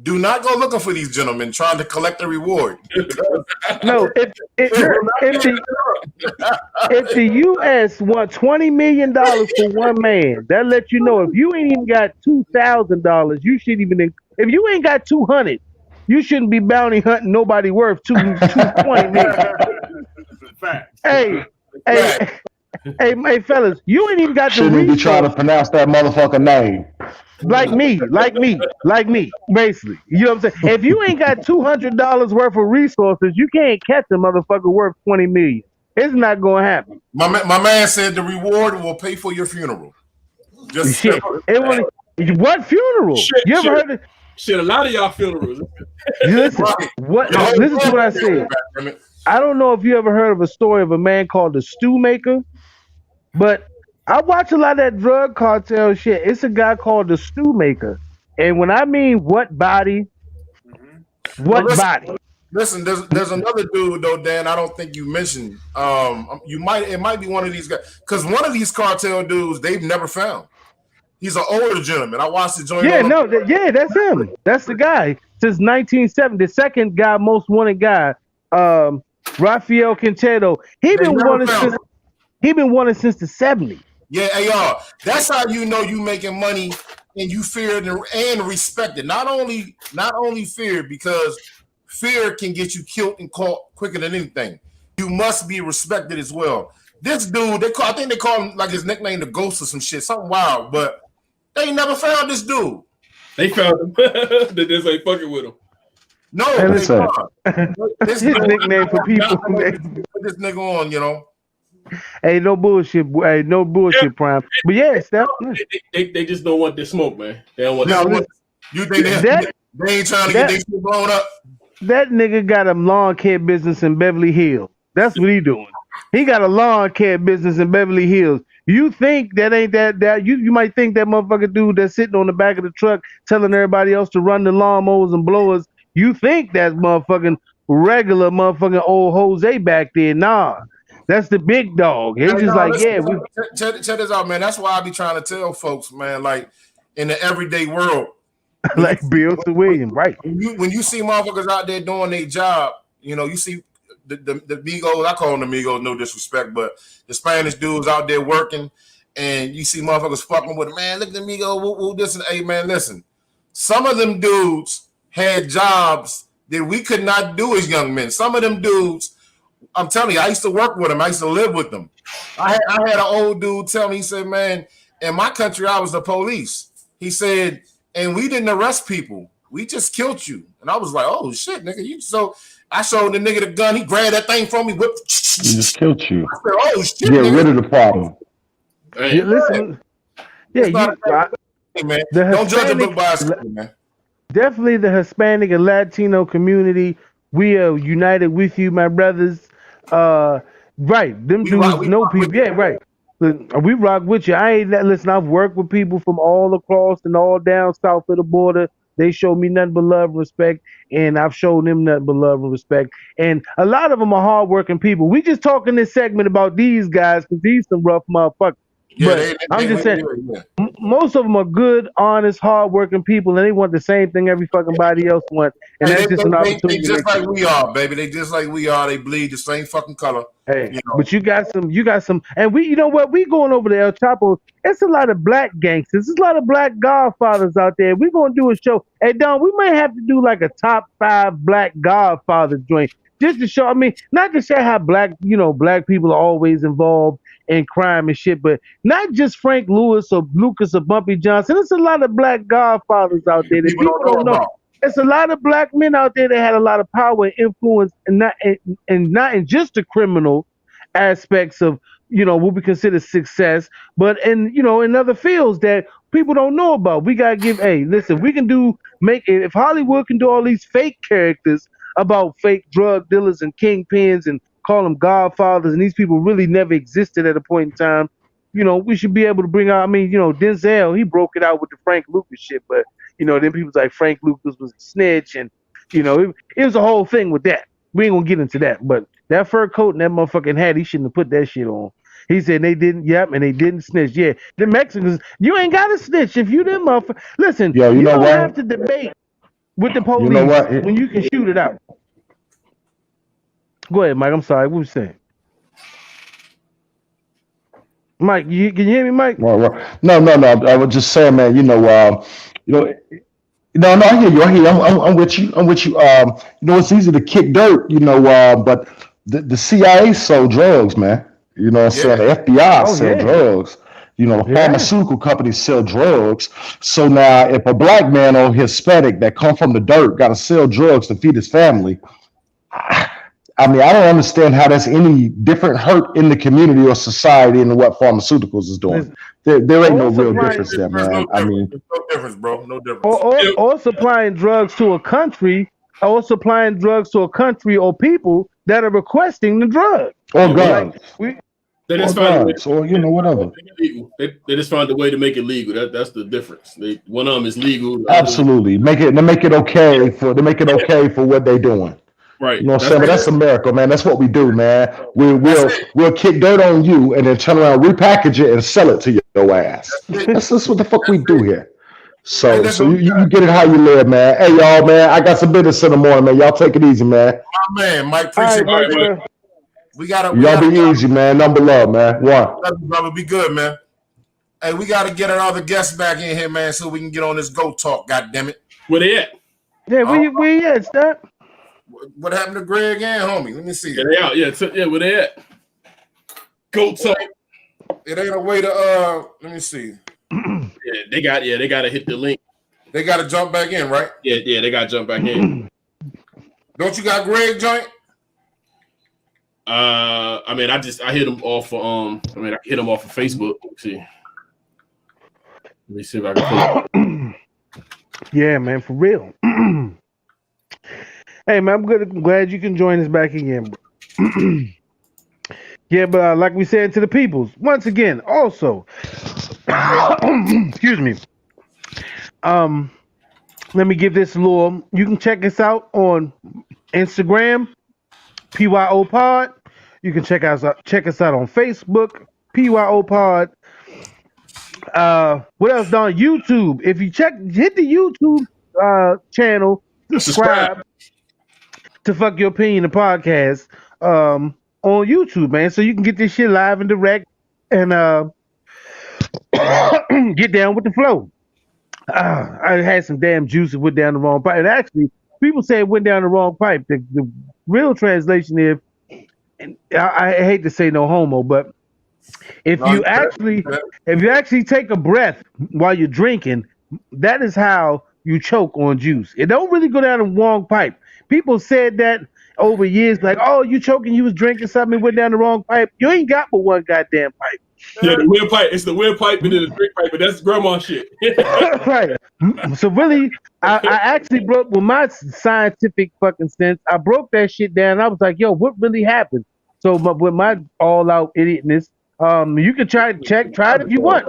do not go looking for these gentlemen trying to collect a reward. No, if the U.S. want $20 million for one man, that lets you know if you ain't even got $2,000, you shouldn't even. If you ain't got 200, you shouldn't be bounty hunting nobody worth $220 million. Facts. Hey, fellas, you ain't even got the resources. Shouldn't be trying to pronounce that motherfucker name. Like me, basically. You know what I'm saying? If you ain't got $200 worth of resources, you can't catch a motherfucker worth $20 million. It's not gonna happen. My man said the reward will pay for your funeral. Just shit. What funeral? You ever heard of shit? A lot of y'all funerals. Listen, listen to what I said. I don't know if you ever heard of a story of a man called the Stew Maker, but I watch a lot of that drug cartel shit. It's a guy called the Stew Maker. And when I mean what body, body? Listen, there's another dude though, Dan. I don't think you mentioned. It might be one of these guys because one of these cartel dudes they've never found. He's an older gentleman. I watched the joint. That's him. That's the guy since 1970. The second guy, most wanted guy, Rafael Quintero. He been wanted since the 70s. Yeah, hey y'all. That's how you know you making money and you feared and respected. Not only feared because fear can get you killed and caught quicker than anything. You must be respected as well. This dude, I think they call him like his nickname, the Ghost or some shit, something wild. But they never found this dude. They found him. They just ain't fucking with him. No, this nickname for people. Put this nigga on, Hey, no bullshit. Hey, no bullshit, Prime. But yeah, Steph. They just don't want the smoke, man. They don't want Now, the smoke. you think they ain't trying to get their shit blown up? That nigga got a lawn care business in Beverly Hills. That's what he doing. He got a lawn care business in Beverly Hills. You think that ain't that you might think that motherfucker dude that's sitting on the back of the truck telling everybody else to run the lawnmowers and blowers, you think that's motherfucking regular motherfucking old Jose back there. Nah. That's the big dog. He's just like, listen, yeah. Check this out, man. That's why I be trying to tell folks, man, like in the everyday world. Like Bill to William, right? When you see motherfuckers out there doing their job, you know, you see the Migos, I call them the Migos, no disrespect, but the Spanish dudes out there working, and you see motherfuckers fucking with, man, look at the Migos, woo, this and hey, man, listen. Some of them dudes had jobs that we could not do as young men. Some of them dudes, I'm telling you, I used to work with them. I used to live with them. I had an old dude tell me, he said, man, in my country, I was the police. He said, and we didn't arrest people. We just killed you. And I was like, oh, shit, nigga. So I showed the nigga the gun. He grabbed that thing from me. Whipped. We just killed you. I said, oh, shit, get nigga. rid of the problem. Hey, listen. Yeah, man. Don't judge a book by its cover, man. Definitely the Hispanic and Latino community. We are united with you, my brothers. Right. Them dudes know people. Yeah, right. We rock with you. I ain't listen. I've worked with people from all across and all down south of the border. They show me nothing but love and respect, and I've shown them nothing but love and respect. And a lot of them are hardworking people. We just talking this segment about these guys because these some rough motherfuckers. Yeah, but I'm just saying, most of them are good, honest, hardworking people, and they want the same thing every fucking body else wants. And that's just an opportunity. They just like we are, baby. They just like we are. They bleed the same fucking color. Hey, you know? But you got some, and we, you know what? We going over to El Chapo. It's a lot of black gangsters. There's a lot of black godfathers out there. We're gonna do a show. Hey, Don, we might have to do like a top 5 black godfather joint. Just to show, I mean, not to show how black people are always involved in crime and shit, but not just Frank Lewis or Lucas or Bumpy Johnson. There's a lot of black godfathers out there that people don't know. There's a lot of black men out there that had a lot of power and influence, and not in just the criminal aspects of what we consider success, but in other fields that people don't know about. We gotta give. Hey, listen, we can if Hollywood can do all these fake characters about fake drug dealers and kingpins and call them godfathers, and these people really never existed at a point in time. We should be able to bring out. I mean, Denzel, he broke it out with the Frank Lucas shit, but then people's like Frank Lucas was a snitch, and it was a whole thing with that. We ain't gonna get into that, but that fur coat and that motherfucking hat, he shouldn't have put that shit on. He said they didn't. Yep, and they didn't snitch. Yeah, the Mexicans, you ain't got to snitch if you them motherfuckers. Listen, you don't have to debate with the police when you can shoot it out. Go ahead, Mike. I'm sorry. What was you saying? Mike, can you hear me, Mike? No. I was just saying, man. No, I hear you. I'm with you. It's easy to kick dirt, but the CIA sold drugs, man. You know what I'm saying? The FBI sell drugs. Pharmaceutical companies sell drugs. So now, if a black man or Hispanic that come from the dirt got to sell drugs to feed his family, I mean, I don't understand how that's any different hurt in the community or society than what pharmaceuticals is doing. There ain't no real difference there, man. I mean, no difference, bro. No difference. Or supplying drugs to a country, or people that are requesting the drug or guns. They just find whatever. They just find a way to make it legal. That's the difference. One of them is legal. Absolutely, they make it okay for what they're doing. Right. You know what I'm saying? But that's America, man. That's what we do, man. We'll kick dirt on you and then turn around, repackage it, and sell it to your ass. That's what the fuck we do here. So you get it how you live, man. Hey, y'all, man. I got some business in the morning, man. Y'all take it easy, man. My man, Mike, appreciate it. Y'all be easy, man. Number love, man. One. Brother, be good, man. Hey, we gotta get another guest back in here, man, so we can get on this go talk. God damn it. Where they at? Yeah, where you at, Steph? What happened to Greg and homie? Let me see. Yeah, they out. Yeah, where they at? Go talk. It ain't a way to let me see. They got to hit the link. They got to jump back in, right? Yeah, they got to jump back in. Don't you got Greg joint? I mean, I hit him off of I hit him off of Facebook. Let me see if I can pull it. Yeah, man, for real. Hey, man, I'm glad you can join us back again, bro. Yeah, but like we said to the peoples, once again, also, excuse me. Let me give this a little. You can check us out on Instagram, PYOPod. You can check us out on Facebook, PYOPod. What else, Don? YouTube. If you hit the YouTube channel, subscribe to Fuck Your Opinion, the podcast, on YouTube, man, so you can get this shit live and direct and get down with the flow. I had some damn juice that went down the wrong pipe. And actually, people say it went down the wrong pipe. The real translation is, and I hate to say no homo, but if you actually take a breath while you're drinking, that is how you choke on juice. It don't really go down the wrong pipe. People said that over years, like, oh, you choking, you was drinking something, it went down the wrong pipe. You ain't got but one goddamn pipe. Yeah, the windpipe. It's the windpipe and then the drink pipe, but that's grandma shit. Right. So really, I actually broke with my scientific fucking sense. I broke that shit down. I was like, yo, what really happened? So with my all out idiotness, you can try it if you want.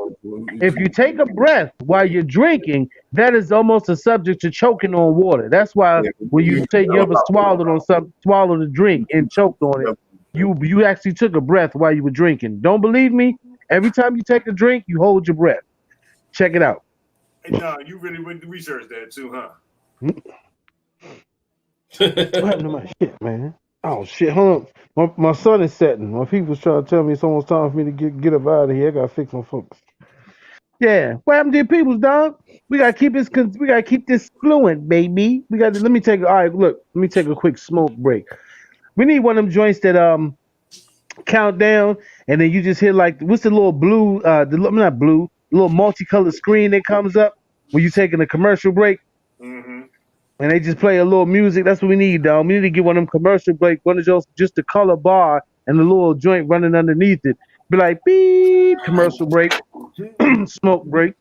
If you take a breath while you're drinking, that is almost a subject to choking on water. That's why when you ever swallowed the drink and choked on it, you actually took a breath while you were drinking. Don't believe me? Every time you take a drink, you hold your breath. Check it out. Hey, Don, you really went to research that too, huh? What happened to my shit, man? Oh shit! Hold on, my son is setting. My people's trying to tell me it's almost time for me to get up out of here. I gotta fix my folks. Yeah, what happened to your people's, dog? We gotta keep this. We gotta keep this fluent, baby. Let me take. All right, look. Let me take a quick smoke break. We need one of them joints that count down, and then you just hit like what's the little blue? Not blue. Little multicolored screen that comes up when you taking a commercial break. Mm-hmm. And they just play a little music. That's what we need, dog. We need to get one of them commercial break, one of those just the color bar and the little joint running underneath it. Be like, beep, commercial break, smoke break.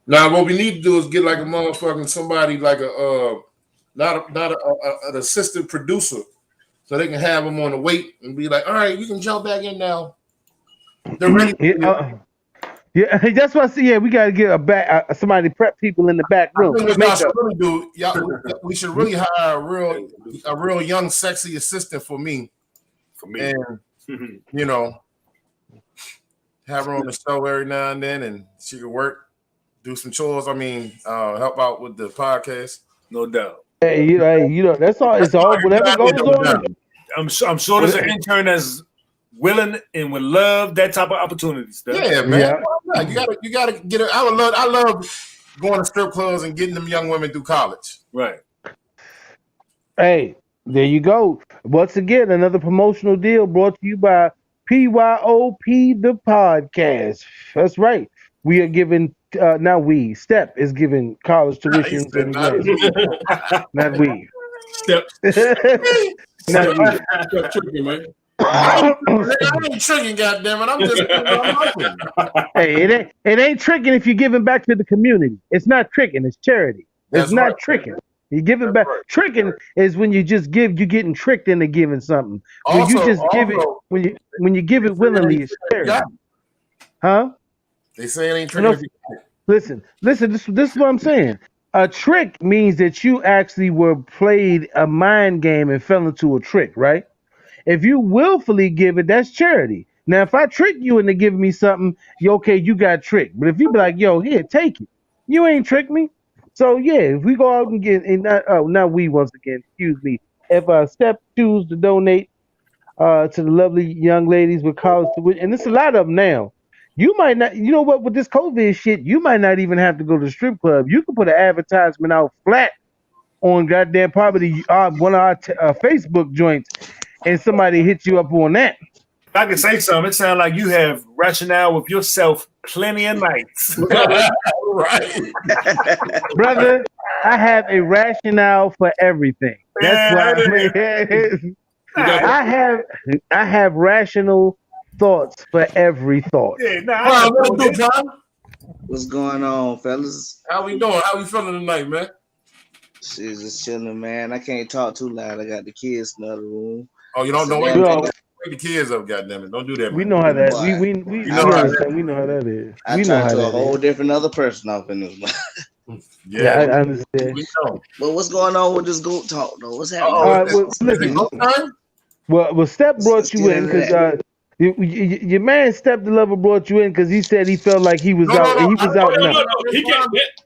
Now, what we need to do is get like a motherfucking somebody like not an assistant producer, so they can have them on the wait and be like, all right, you can jump back in now. They're ready. Yeah, that's what I see. Yeah, we gotta get somebody to prep people in the back room. What y'all should really do, we should really hire a real young, sexy assistant for me. And have her on the show every now and then, and she can work, do some chores. I mean, help out with the podcast. No doubt. Hey, that's all. It's all whatever goes on. I'm sure there's an intern that's willing and would love that type of opportunities. Yeah, man. Yeah. You gotta get it. I love going to strip clubs and getting them young women through college. Right. Hey, there you go. Once again, another promotional deal brought to you by PYOP the podcast. That's right. We are giving Step is giving college tuitions and not we. Step. Not we. Step tricky, man. I ain't tricking, goddammit. I'm just hey, it ain't tricking if you're giving back to the community. It's not tricking, it's charity. It's not tricking. You're giving back. Tricking is when you just give, you're getting tricked into giving something. When you just give it, when you give it willingly, it's charity. Huh? They say it ain't tricking. Listen, this is what I'm saying. A trick means that you actually were played a mind game and fell into a trick, right? If you willfully give it, that's charity. Now, if I trick you into giving me something, you got tricked. But if you be like, yo, here, take it, you ain't tricked me. So yeah, if we go out and get, and not we once again, excuse me. If Step choose to donate to the lovely young ladies with college tuition, and there's a lot of them now. You might not, you know what, with this COVID shit, you might not even have to go to the strip club. You can put an advertisement out flat on goddamn probably one of our Facebook joints, and somebody hits you up on that. If I could say something, it sounds like you have rationale with yourself plenty of nights. Right. Brother, I have a rationale for everything. That's why I have rational thoughts for every thought. Yeah, What's going on, fellas? How we doing? How we feeling tonight, man? Shit, just chilling, man. I can't talk too loud. I got the kids in the other room. Oh, you don't wake the kids up, goddamn it! Don't do that. We man. know how that. Boy, We know how that is. I turned to a whole different other person off in this. Yeah, I understand. But what's going on with this goat talk though? What's happening? Well, Step brought you in because your man Step the Lover brought you in because he said he felt like he was out. He was out.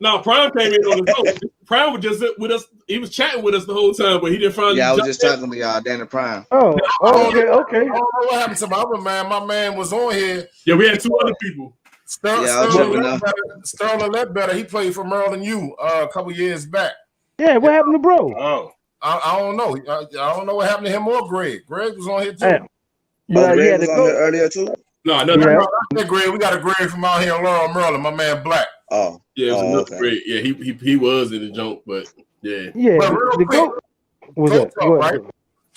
No, Prime came in on his own. Prime was just with us. He was chatting with us the whole time, but he didn't find. Yeah, I was just talking to y'all, Danny Prime. Oh, okay. I don't know what happened to my other man. My man was on here. Yeah, we had two other people. Sterling Ledbetter. He played for Maryland U a couple years back. Yeah, what happened to bro? Oh, I don't know. I don't know what happened to him or Greg. Greg was on here too. Greg was on here earlier too. No, Greg. We got a Greg from out here in Laurel, Maryland. My man Black. Oh, yeah, it was another Greg. Yeah, he was in the junk, but yeah. Yeah, the goat.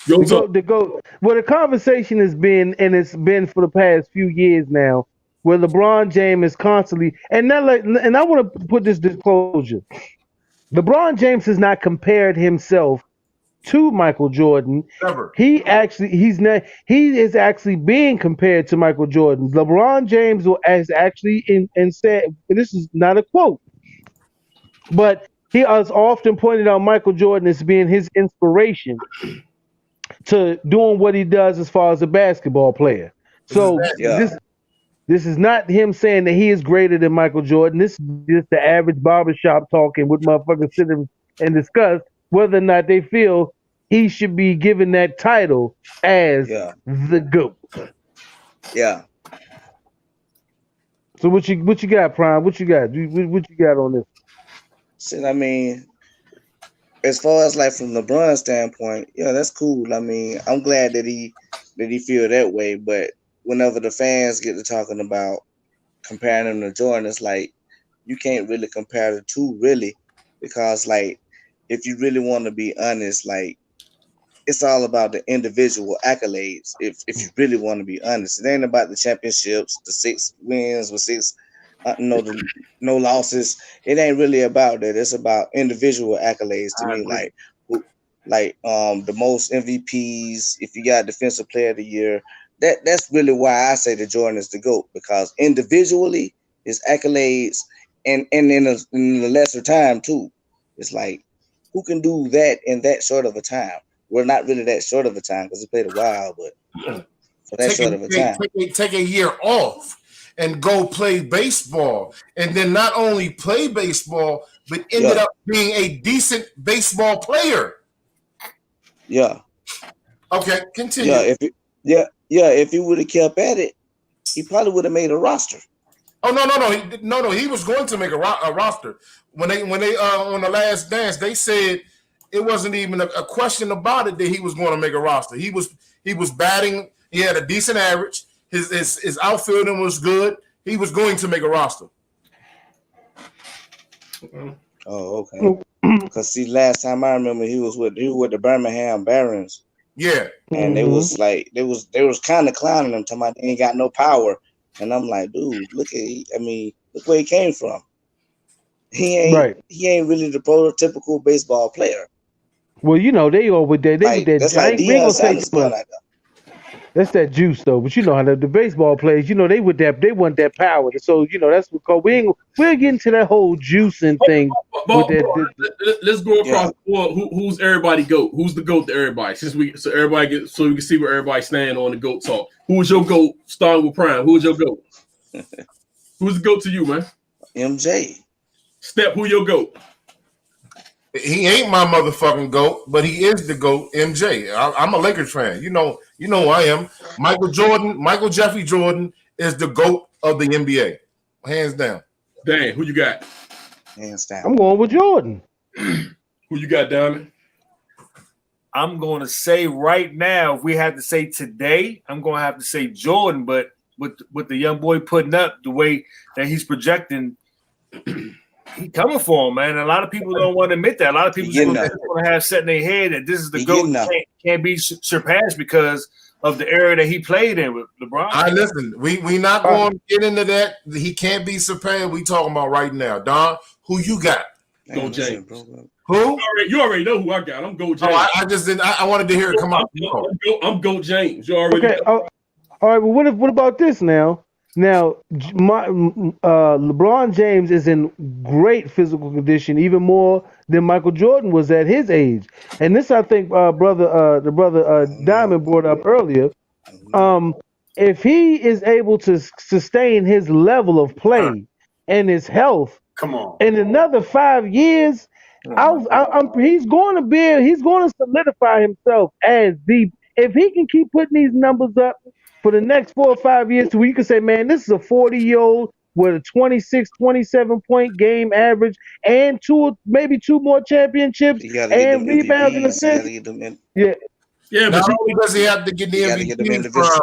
The goat. Well, the conversation has been, and it's been for the past few years now, where LeBron James is constantly, and I want to put this disclosure. LeBron James has not compared himself to Michael Jordan. Never. He is actually being compared to Michael Jordan. LeBron James has actually and said, this is not a quote, but he has often pointed out Michael Jordan as being his inspiration to doing what he does as far as a basketball player. So this is not him saying that he is greater than Michael Jordan. This is just the average barbershop talking with motherfuckers sitting and discuss whether or not they feel he should be given that title as the GOAT. Yeah. So what you got, Prime? What you got? What you got on this? Shit, I mean, as far as like from LeBron's standpoint, yeah, that's cool. I mean, I'm glad that he feel that way, but whenever the fans get to talking about comparing him to Jordan, it's like you can't really compare the two, really, because like if you really want to be honest, like it's all about the individual accolades. If you really want to be honest, it ain't about the championships, the 6 wins with 6 no losses. It ain't really about that. It's about individual accolades to me. Like the most MVPs. If you got Defensive Player of the Year. That's really why I say that Jordan is the GOAT, because individually his accolades and in a lesser time too. It's like, who can do that in that short of a time? Well, not really that short of a time because he played a while, but for that short of a time. Take a year off and go play baseball, and then not only play baseball, but ended up being a decent baseball player. Yeah. Okay, continue. If he would have kept at it, he probably would have made a roster. Oh no! He was going to make a roster when they on the Last Dance. They said it wasn't even a question about it that he was going to make a roster. He was batting. He had a decent average. His outfielding was good. He was going to make a roster. Oh, okay. Because see, last time I remember, he was with the Birmingham Barons. Yeah, and it was like they was kind of clowning him, talking about he ain't got no power, and I'm like, dude, look where he came from. He ain't really the prototypical baseball player. Well, you know they all with that. That's like Deion Sanders going like that. That's that juice though, but you know how the baseball players, you know, they want that power. So you know that's what we'll get into that whole juicing thing. Let's go across the board. Who's everybody GOAT? Who's the GOAT to everybody? So we can see where everybody's standing on the GOAT talk. Who's your GOAT? Starting with Prime. Who's your GOAT? Who's the GOAT to you, man? MJ. Step. Who your GOAT? He ain't my motherfucking GOAT, but he is the GOAT, MJ. I'm a Lakers fan. You know who I am. Michael Jeffrey Jordan is the GOAT of the NBA. Hands down. Dan, who you got? Hands down. I'm going with Jordan. Who you got, Diamond? I'm going to say right now, if we had to say today, I'm going to have to say Jordan, but with the young boy putting up the way that he's projecting, he coming for him, man. A lot of people don't want to admit that. A lot of people just want to have set in their head that this is the GOAT can't be surpassed because of the era that he played in with LeBron. I listen. We not going to get into that. He can't be surpassed. We talking about right now, Don. Who you got? Go James. Who? You already know who I got. I'm Go James. Oh, I just didn't. I wanted to hear it come out. I'm Go James. You already know. All right. Well, what about this now? Now, LeBron James is in great physical condition, even more than Michael Jordan was at his age. And this, I think, the brother Diamond brought up earlier. If he is able to sustain his level of play and his health, come on, in another 5 years, he's going to solidify himself as the. If he can keep putting these numbers up for the next 4 or 5 years, to where you can say, man, this is a 40-year-old with a 26, 27-point game average and maybe two more championships and rebounds and assists. Yeah, but not only does he have to get the MVP,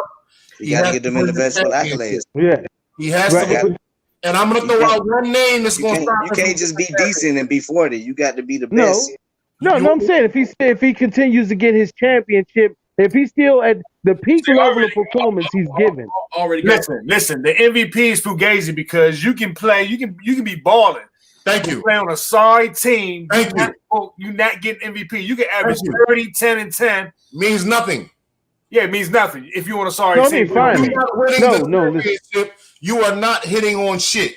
he got to get them individual accolades. Yeah, he has to. And I'm going to throw out one name that's going to stop. You can't just be decent and be 40. You got to be the best. No, I'm saying if he continues to get his championship, if he's still at the peak level of performance he's given. Listen. The MVP is Fugazi because you can play. You can be balling. Thank you. Play on a sorry team. Thank you. You're not getting MVP. You can average 30, 10, and 10. Means nothing. Yeah, it means nothing if you want a sorry team. Fine. You are not hitting on shit.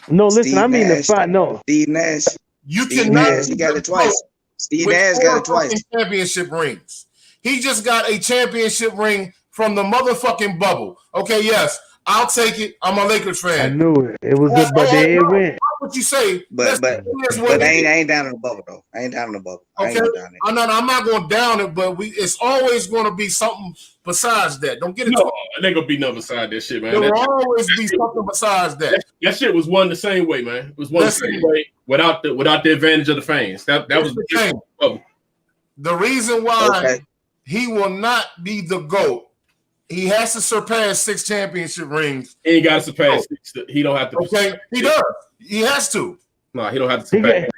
No, listen. I mean the fight. No, Steve Nash. You cannot. He got it twice. Steve Nash got it twice. Championship rings. He just got a championship ring from the motherfucking bubble. Okay, yes, I'll take it. I'm a Lakers fan. I knew it. It was a but they went. What you say? But I ain't down in the bubble though. I ain't down in the bubble. Okay, I'm not going down it, but it's always going to be something besides that. Don't get it. No, it ain't gonna be nothing besides that shit, man. There will always be something besides that. That shit was won the same way, man. It was won the same way without the advantage of the fans. That was the thing. The reason why he will not be the GOAT. He has to surpass 6 championship rings. He ain't got to surpass 6. He don't have to. Okay, he does. He has to. No, he don't have to surpass.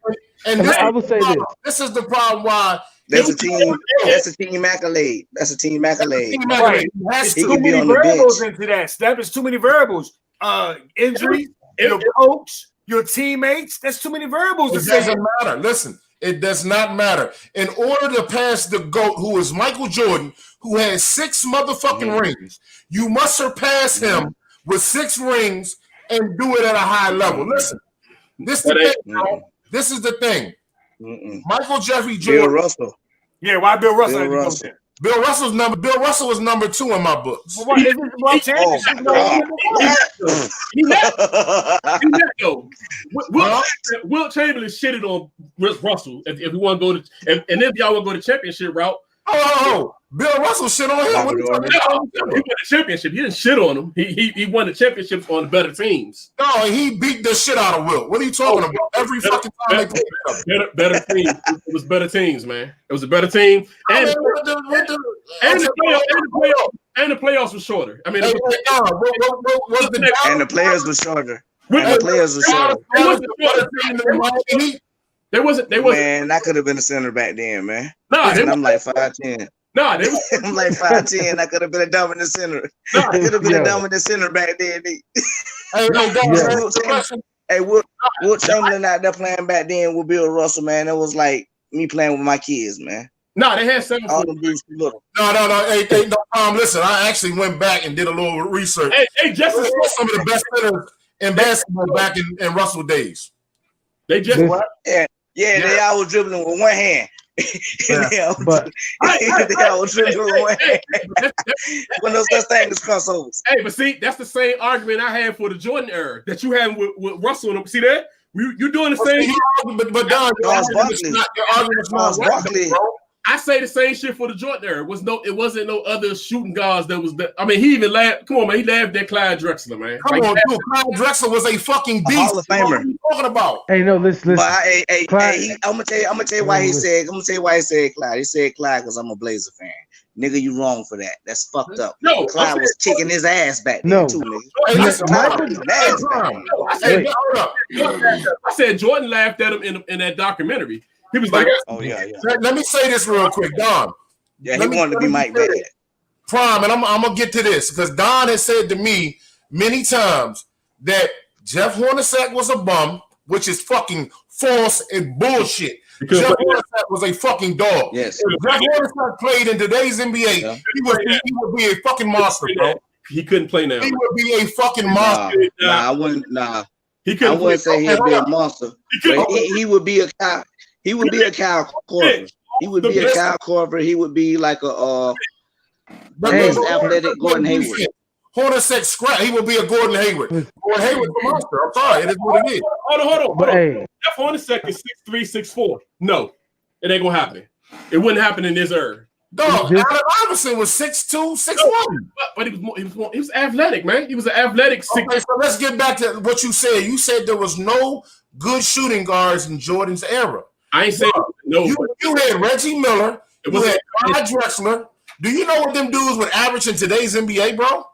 And I would say this is the problem why. That's a team. That's a team accolade. That's a team accolade. Right. There's too many variables into that. There's too many variables. Injuries, your coach, your teammates. There's too many variables. It doesn't matter. Listen. It does not matter. In order to pass the GOAT, who is Michael Jordan, who has 6 motherfucking rings, you must surpass him with 6 rings and do it at a high level. Listen, this is the thing. Michael Jeffrey Jordan. Bill Russell. Yeah, why Bill Russell? Bill Russell was number 2 in my books. Well, what, Wilt Chamberlain shitted on Russell if we want to go to, and if y'all want to go to championship route. Oh, Bill Russell shit on him. He won the championship. He didn't shit on him. He won the championships on the better teams. No, he beat the shit out of Wilt. What are you talking about? Every fucking time they played each other. Better teams. It was better teams, man. It was a better team. And the playoffs were shorter. I mean, and the players were shorter. The players were shorter. They wasn't. Man, I could have been a center back then, man. I'm like 5'10". I'm like 5'10". I could have been a dominant center. I could have been a dominant center back then. Wilt Chamberlain out there playing back then with Bill Russell, man. It was like me playing with my kids, man. No, they had 7 all them dudes little. No. Hey, listen, I actually went back and did a little research. Hey, Justice was some of the best centers in basketball back in Russell days. They just they all was dribbling with one hand. They all was dribbling with one hand. When those such things as crossovers. Hey, but see, that's the same argument I had for the Jordan era that you had with Russell. See that? You're doing the same. But Don, your argument's not Barkley. bro. I say the same shit for the Jordan era. It wasn't no other shooting guards that was. I mean, he even laughed. Come on, man. He laughed at Clyde Drexler, man. Come on, dude. Clyde Drexler was a fucking beast. Hall of Famer. What are you talking about? Hey, no, listen. But I'm gonna tell you why he said. I'm gonna tell you why he said Clyde. He said Clyde because I'm a Blazer fan. Nigga, you wrong for that. That's fucked up. No, Clyde was kicking his ass back then No. too, nigga. Hey, listen, I said Jordan laughed at him in that documentary. He was like, "Oh yeah." Let me say this real quick, Don. Yeah, he wanted to be Mike Bad. Prime, and I'm gonna get to this because Don has said to me many times that Jeff Hornacek was a bum, which is fucking false and bullshit. Jeff Hornacek was a fucking dog. Yes. If Jeff Hornacek played in today's NBA, he would be a fucking monster, bro. He couldn't play now. He would be a fucking monster. I wouldn't. Nah, he couldn't. I wouldn't say he'd be a monster. But he would be a Kyle. He would be a Kyle Korver. He would be a Kyle Korver. He would be like a most athletic Gordon Hayward. Hornacek scrap. He would be a Gordon Hayward. Gordon Hayward's a monster. I'm sorry. It is what it is. Hold on. But hey, Jeff Hornacek is 6'3", 6'4". No, it ain't gonna happen. It wouldn't happen in this era. Dog, Allen Iverson was 6'2", 6'1". But he was athletic, man. He was an athletic. Okay, so let's get back to what you said. You said there was no good shooting guards in Jordan's era. I ain't saying no. You had Reggie Miller. You had Clyde Drexler. Do you know what them dudes would average in today's NBA, bro?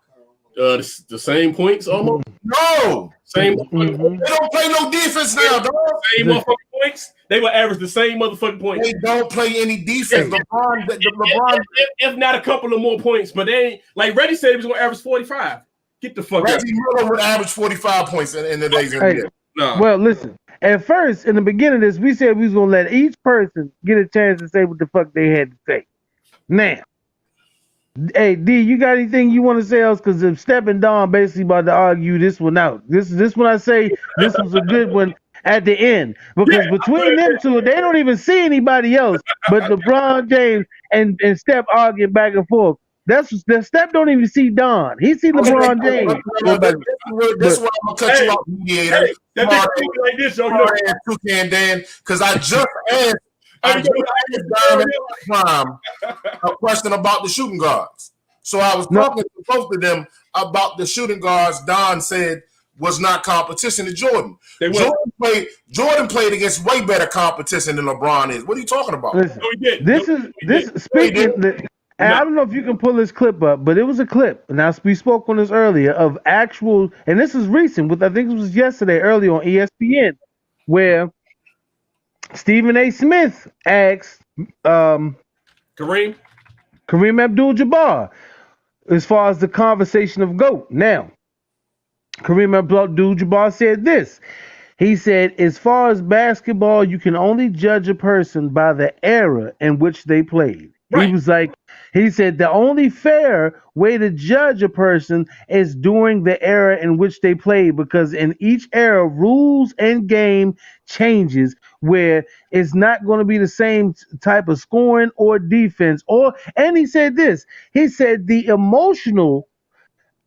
The same points almost. No. Same. They don't play no defense now, dog. Same motherfucking points. They will average the same motherfucking points. They don't play any defense. LeBron, if not a couple of more points, but they ain't like Reggie said he was gonna average 45. Get the fuck out. Reggie Miller would average 45 points in today's NBA. Nah. Well, listen. At first, in the beginning of this, we said we was gonna let each person get a chance to say what the fuck they had to say. Now, hey D, you got anything you want to say else? Because if Step and Don basically about to argue this one out. This one I say this was a good one at the end because between them two, they don't even see anybody else but LeBron James and Step arguing back and forth. That's Step don't even see Don. He see LeBron James. This is why I'm gonna cut you off, mediator. Like this, Toucan Dan, because I just asked Don a question about the shooting guards. So I was talking to both of them about the shooting guards. Don said was not competition to Jordan. Jordan played against way better competition than LeBron is. What are you talking about? Listen, this speaking. And I don't know if you can pull this clip up, but it was a clip, and we spoke on this earlier, of actual, and this is recent, I think it was yesterday, early on ESPN, where Stephen A. Smith asked Kareem Abdul-Jabbar as far as the conversation of GOAT. Now, Kareem Abdul-Jabbar said this. He said, as far as basketball, you can only judge a person by the era in which they played. Right. He said the only fair way to judge a person is during the era in which they played, because in each era, rules and game changes where it's not going to be the same type of scoring or defense. And he said this, he said the emotional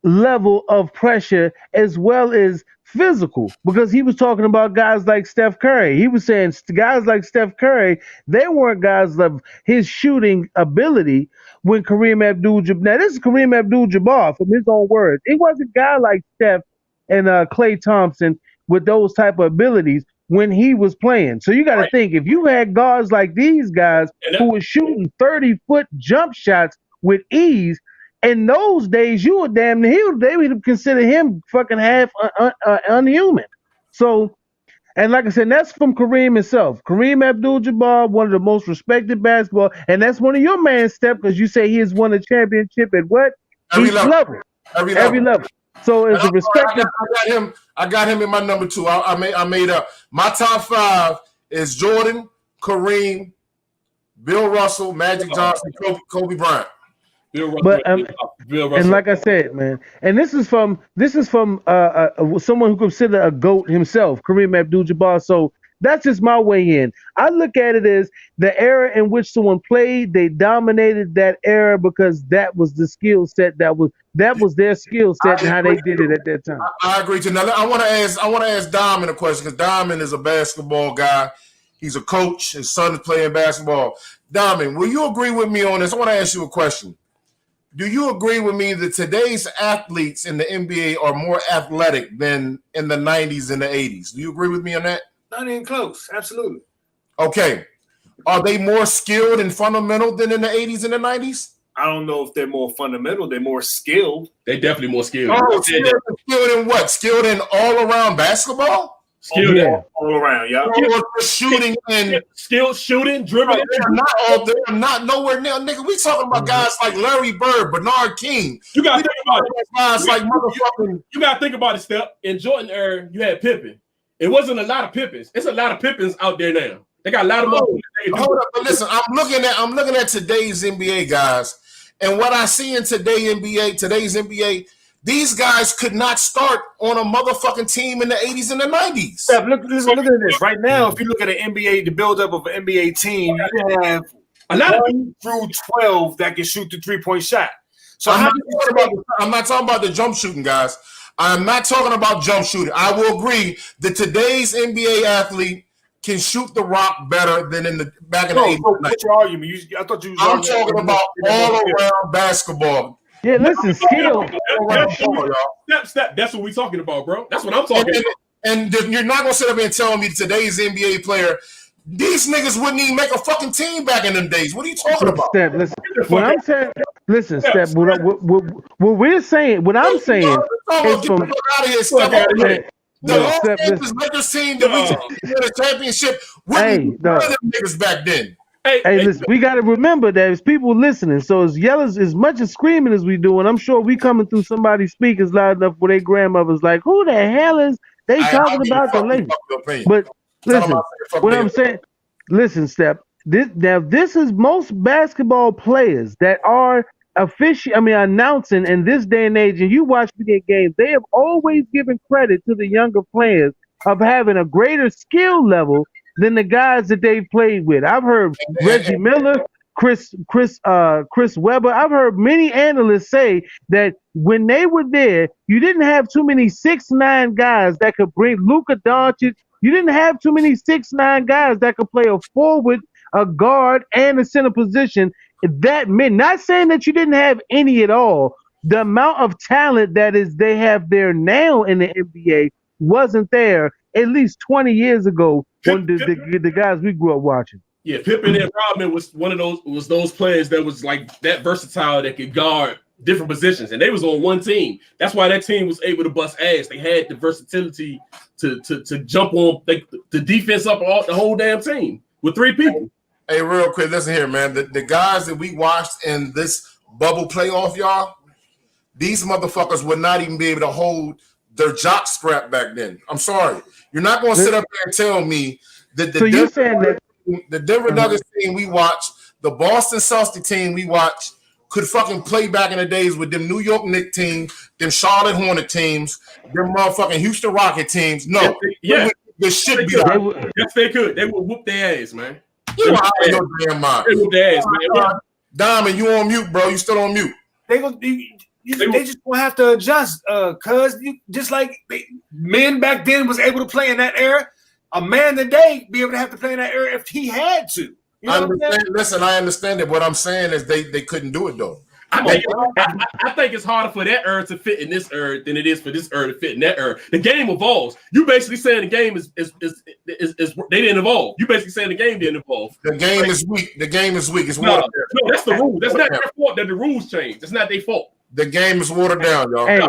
level of pressure as well as physical, because he was talking about guys like Steph Curry. He was saying guys like Steph Curry, they weren't guys of his shooting ability when Kareem Abdul-Jabbar. Now, this is Kareem Abdul-Jabbar from his own words. It wasn't a guy like Steph and Klay Thompson with those type of abilities when he was playing. So you got to think, if you had guards like these guys who were shooting 30-foot jump shots with ease, in those days, you were damn near, they would have considered him fucking half unhuman. So, and like I said, that's from Kareem himself. Kareem Abdul-Jabbar, one of the most respected basketball, and that's one of your man's Step, because you say he has won a championship at what? Every level. Every level. So it's a respected. I got him in my number 2. I made up. My top 5 is Jordan, Kareem, Bill Russell, Magic Johnson, Kobe Bryant. But and like I said, man, and this is from someone who considered a GOAT himself, Kareem Abdul-Jabbar. So that's just my way in. I look at it as the era in which someone played, they dominated that era because that was the skill set that was their skill set and how they did it at that time. I agree too. Now I want to ask Diamond a question, because Diamond is a basketball guy. He's a coach. His son is playing basketball. Diamond, will you agree with me on this? I want to ask you a question. Do you agree with me that today's athletes in the NBA are more athletic than in the 90s and the 80s? Do you agree with me on that? Not even close. Absolutely. Okay. Are they more skilled and fundamental than in the 80s and the 90s? I don't know if they're more fundamental. They're more skilled. They definitely more skilled. Oh, skilled in what? Skilled in all-around basketball? Skilled all around, yeah. Shooting and skilled shooting, dribbling. They're not nowhere near, nigga. We talking about guys like Larry Bird, Bernard King. You gotta think about it. Guys like motherfucking. You gotta think about it, Step. In Jordan era, you had Pippen. It wasn't a lot of Pippins. It's a lot of Pippins out there now. They got a lot of money. Hold up, but listen, I'm looking at today's NBA guys, and what I see in today's NBA. These guys could not start on a motherfucking team in the 80s and the 90s. Steph, look at this. Right now, if you look at an NBA, the buildup of an NBA team, you have a lot of 1 through 12 that can shoot the 3-point shot. So I'm not talking about the jump shooting, guys. I'm not talking about jump shooting. I will agree that today's NBA athlete can shoot the rock better than back in the 80s. What's your argument? I thought you was I'm talking about all around basketball. Yeah, listen, skill. Step. That's what we're talking about, bro. That's what I'm talking about. And you're not gonna sit up here and tell me today's NBA player, these niggas wouldn't even make a fucking team back in them days. What are you talking about? Step, listen. What I'm saying, listen, Step. What we're saying, what I'm saying is from out of here, Step. The Los Angeles Lakers team that we won a championship wouldn't none of them niggas back then. Hey, listen, we got to remember that there's people listening. So as much as screaming as we do, and I'm sure we coming through somebody's speakers loud enough where their grandmother's like, who the hell is they talking about the Lakers? But listen, what I'm saying, listen, Step, this is most basketball players that are announcing in this day and age, and you watch video games, they have always given credit to the younger players of having a greater skill level than the guys that they've played with. I've heard Reggie Miller, Chris Webber. I've heard many analysts say that when they were there, you didn't have too many 6'9" guys that could bring Luka Doncic. You didn't have too many 6'9" guys that could play a forward, a guard, and a center position. That meant not saying that you didn't have any at all. The amount of talent that they have there now in the NBA wasn't there at least 20 years ago when the guys we grew up watching. Yeah, Pippen and Rodman was those players that was like that versatile that could guard different positions, and they was on one team. That's why that team was able to bust ass. They had the versatility to jump on the defense up the whole damn team with 3 people. Hey, real quick, listen here, man. The guys that we watched in this bubble playoff, y'all, these motherfuckers would not even be able to hold their jock strap back then. I'm sorry. You're not going to sit up there and tell me that the Denver Nuggets team we watched, the Boston Celtics team we watched, could fucking play back in the days with them New York Knicks teams, them Charlotte Hornet teams, them motherfucking Houston Rocket teams. No. They should be. Yes, they could. They would whoop their ass, man. You out of your damn mind. They whoop their ass, man. Diamond, you on mute, bro. You still on mute. They just gonna have to adjust, cuz just like men back then was able to play in that era, a man today be able to have to play in that era if he had to. You know I understand it. What I'm saying is they couldn't do it though. I think it's harder for that era to fit in this era than it is for this era to fit in that era. The game evolves. You basically saying the game is they didn't evolve. You basically saying the game didn't evolve. The game is weak. The game is weak. It's no, that's the rule. That's not their fault that the rules changed. It's not their fault. The game is watered down, y'all. Hey,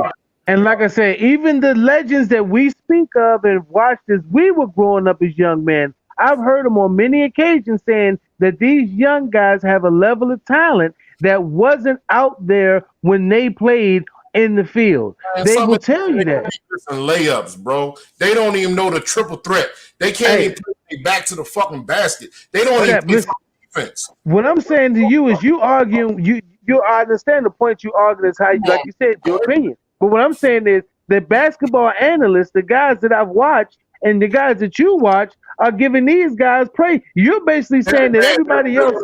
and like I said, even the legends that we speak of and watched as we were growing up as young men, I've heard them on many occasions saying that these young guys have a level of talent that wasn't out there when they played in the field. Man, they will tell you that. And layups, bro. They don't even know the triple threat. They can't even play back to the fucking basket. They don't even play defense. What I'm saying to you is you I understand the point you argue is how you, like you said, your opinion. But what I'm saying is the basketball analysts, the guys that I've watched and the guys that you watch are giving these guys praise. You're basically saying that everybody else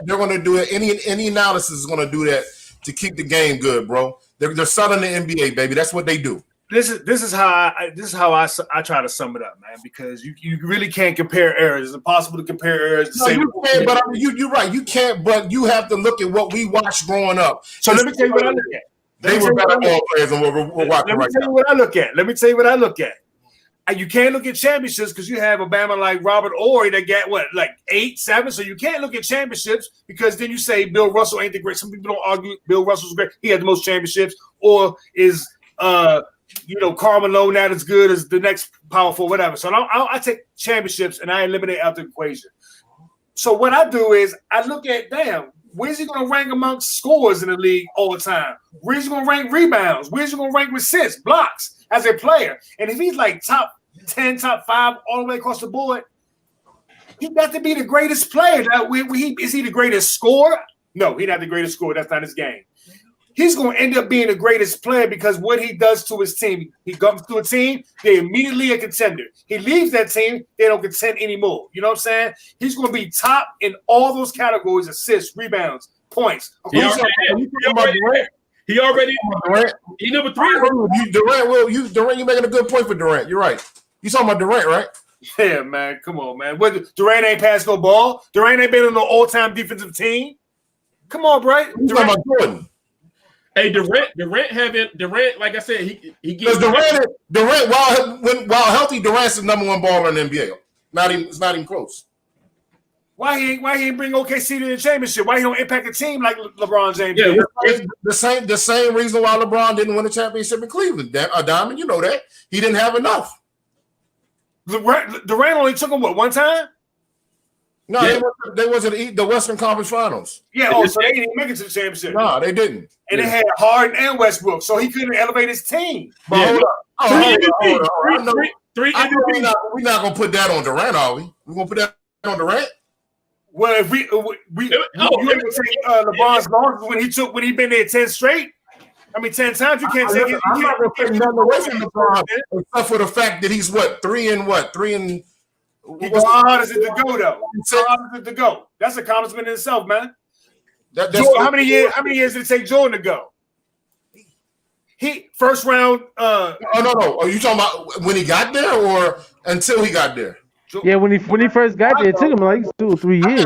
they're going to do it. Any analysis is going to do that to keep the game good, bro. They're selling the NBA, baby. That's what they do. this is how I try to sum it up, man. Because you really can't compare eras. It's impossible to compare eras. No, you can't, but I mean, you're right. You can't, but you have to look at what we watched growing up. So let me tell you what I look at. They were better ball players than what we're watching right now. Let me tell you what I look at. You can't look at championships because you have Alabama like Robert Ory that got like 8, 7. So you can't look at championships because then you say Bill Russell ain't the great. Some people don't argue Bill Russell's great. He had the most championships, or is Karl Malone not as good as the next powerful, whatever. So I take championships and I eliminate out the equation. So what I do is I look at, where's he going to rank amongst scores in the league all the time? Where's he going to rank rebounds? Where's he going to rank assists, blocks as a player? And if he's like top 10, top 5 all the way across the board, he got to be the greatest player. Is he the greatest scorer? No, he's not the greatest scorer. That's not his game. He's going to end up being the greatest player because what he does to his team. He comes to a team, they're immediately a contender. He leaves that team, they don't contend anymore. You know what I'm saying? He's going to be top in all those categories: assists, rebounds, points. He number 3. Durant, you're making a good point for Durant. You're right. You talking about Durant, right? Yeah, man. Come on, man. Durant ain't passed no ball. Durant ain't been on the all-time defensive team. Come on, bro. You talking about Jordan? Hey, Durant, like I said, he gets Durant while healthy, Durant's the number 1 baller in the NBA. It's not even close. Why he ain't bring OKC to the championship? Why he don't impact a team like LeBron James? Yeah, the same reason why LeBron didn't win a championship in Cleveland. Diamond, you know that he didn't have enough. Durant only took him one time? No, they wasn't the Western Conference Finals. Yeah, so they didn't make it to the championship. No, they didn't. And they had Harden and Westbrook, so he couldn't elevate his team. But hold up. We're not gonna put that on Durant, are we? We're gonna put that on Durant? Well, if you ever say LeBron's losses when he been there 10 straight. I mean, 10 times you can't take it. I'm not gonna take nothing away from LeBron except for the fact that he's 3 and. He goes, how hard is it to go though? How hard is it to go? That's an accomplishment in itself, man. How many years did it take Jordan to go? He first round. No. Are you talking about when he got there or until he got there? Yeah, when he first got there, it took him like 2 or 3 years.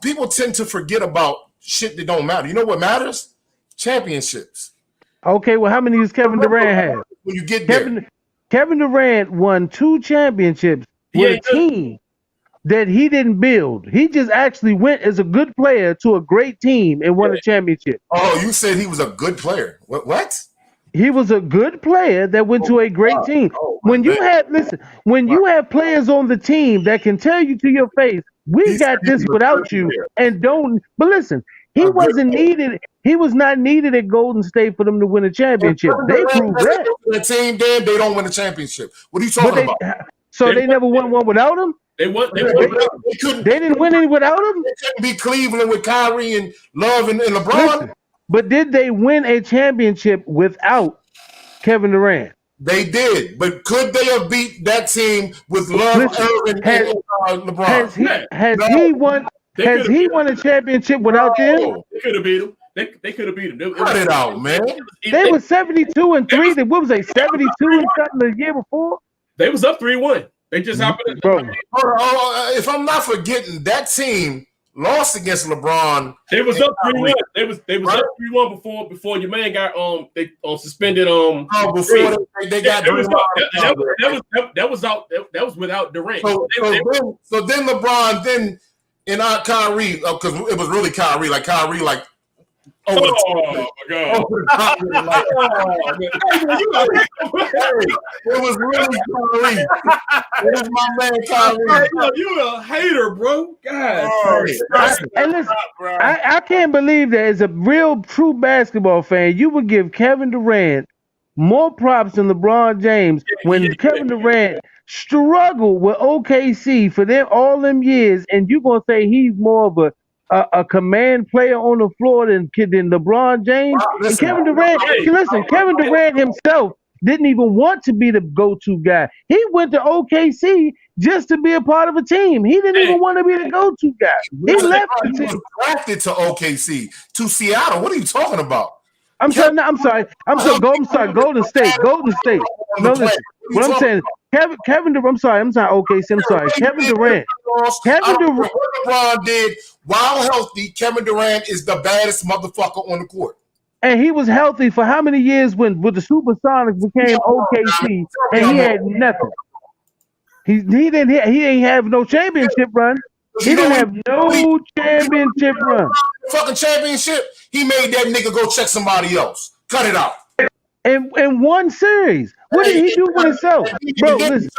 People tend to forget about shit that don't matter. You know what matters? Championships. Okay, well, how many does Kevin Durant have? When you get there. Kevin Durant won 2 championships with a team that he didn't build. He just actually went as a good player to a great team and won a championship. Oh, you said he was a good player. What? He was a good player that went to a great team. When you have players on the team that can tell you to your face, we got this without you, and don't. But listen, he wasn't needed. He was not needed at Golden State for them to win a championship. They proved that. The team, Dan, they don't win a championship. What are you talking about? So they never won one without him? They didn't win any without him? They couldn't beat Cleveland with Kyrie and Love and LeBron. Listen, but did they win a championship without Kevin Durant? They did, but could they have beat that team with Love, Irving, and LeBron? Has he won a championship without them? They could have beat him. They could have beat him. Cut it out, man. They were 72-3. What was they? 72 and something the year before. They was up 3-1. They just happened. If I'm not forgetting, that team lost against LeBron. They was up 3-1. They was up 3-1 before your man got they suspended before they got that was without Durant. So then LeBron and Kyrie, because it was really Kyrie, like oh my God! It was really Kyrie. It was my man Kyrie. You a hater, bro. God. And listen, I can't believe that as a real true basketball fan, you would give Kevin Durant more props than LeBron James when Kevin Durant struggled with OKC for them all them years, and you're gonna say he's more of a command player on the floor than LeBron James. And Kevin Durant, Kevin Durant himself didn't even want to be the go-to guy. He went to OKC just to be a part of a team. He didn't even want to be the go-to guy. He left the team. Drafted to OKC, to Seattle. What are you talking about? I'm sorry. Golden State. No, listen. What I'm saying, Kevin Durant. I'm sorry. OKC. I'm sorry. Kevin Durant. What LeBron did while healthy, Kevin Durant is the baddest motherfucker on the court. And he was healthy for how many years when the Supersonics became OKC and he had nothing. He ain't have no championship run. He didn't have no championship run. Fucking championship. He made that nigga go check somebody else. Cut it out. And one series. What did he do with himself, bro? Listen,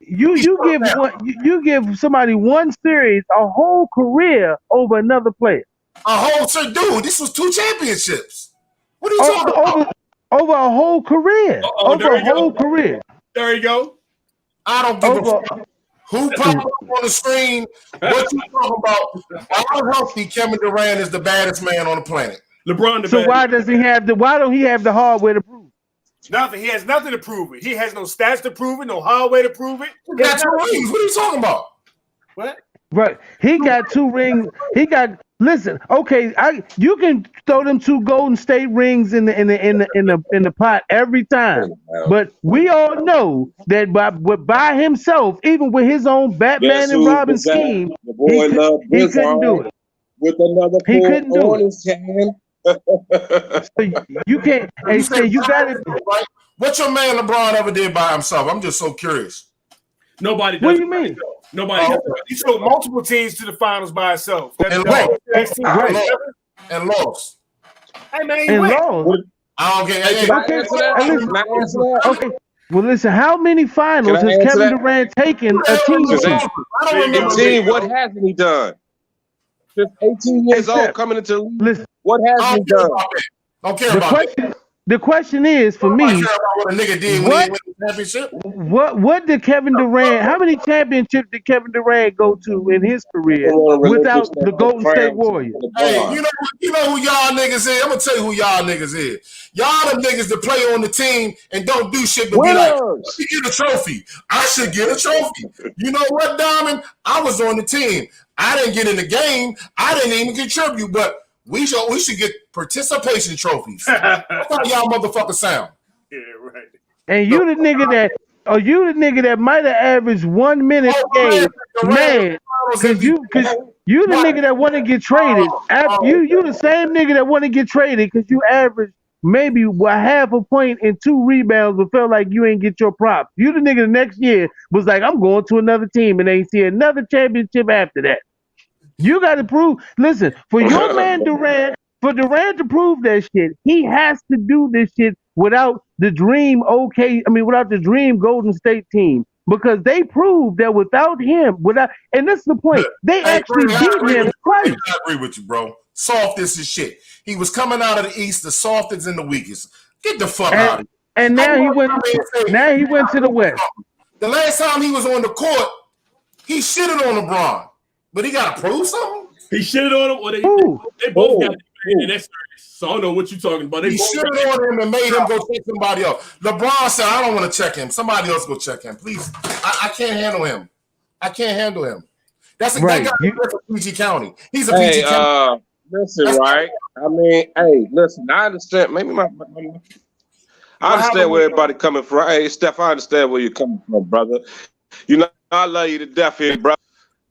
you give somebody one series a whole career over another player. A whole dude. This was 2 championships. What are you talking about? Over a whole career. Career. There you go. I don't give a fuck. Who popped up on the screen? What you talking about? How healthy Kevin Durant is the baddest man on the planet. LeBron. So why don't he have the hardware to prove? Nothing. He has nothing to prove it. He has no stats to prove it, no hardware to prove it. He got 2 rings. What are you talking about? What? Right. He got 2 rings. Listen, okay, you can throw them 2 Golden State rings in the pot every time. But we all know that by himself, even with his own Batman and Robin scheme, he couldn't do it. With another he couldn't do it. His hand. You can't. Hey, say you got it. Right? What your man LeBron ever did by himself? I'm just so curious. Nobody. What do you mean? Nobody. He took multiple teams to the finals by himself. And lost. Hey man, and lost. I don't get. Okay. Well, listen. How many finals has Kevin Durant taken a team to? What hasn't he done? Just 18 years old, coming into the league. Listen, what has he done? Don't care about it. The question is for me, what a nigga did when he won the championship. What did Kevin Durant? How many championships did Kevin Durant go to in his career without the Golden State Warriors? Hey, you know who y'all niggas is? I'm gonna tell you who y'all niggas is. Y'all them niggas that play on the team and don't do shit but be like, let me get a trophy. I should get a trophy. You know what, Diamond? I was on the team. I didn't get in the game. I didn't even contribute, but we should get participation trophies. That's how y'all motherfuckers sound. Yeah, right. And you the nigga that might have averaged 1 minute a game, man. Cause you the nigga that want to get traded. You the same nigga that want to get traded because you averaged maybe a half a point and 2 rebounds, but felt like you ain't get your props. You the nigga the next year was like, I'm going to another team and ain't see another championship after that. You got to prove. Listen, for your man Durant, for Durant to prove that shit, he has to do this shit without the dream. Without the dream Golden State team, because they proved that without him, and this is the point, they actually beat him twice. I agree with you, bro. Softest as shit. He was coming out of the East, the softest and the weakest. Get the fuck out of here. And now he went to the West. The last time he was on the court, he shitted on LeBron. But he got to prove something? He shitted on him, or they both got in that series. So I don't know what you're talking about. He shitted on him and made him go check somebody else. LeBron said, I don't want to check him. Somebody else go check him. Please. I can't handle him. That's a guy from PG County. He's a PG County. Listen, right? I mean, hey, listen, I understand. Maybe I understand where everybody coming from. Hey, Steph, I understand where you're coming from, brother. You know, I love you to death here, brother.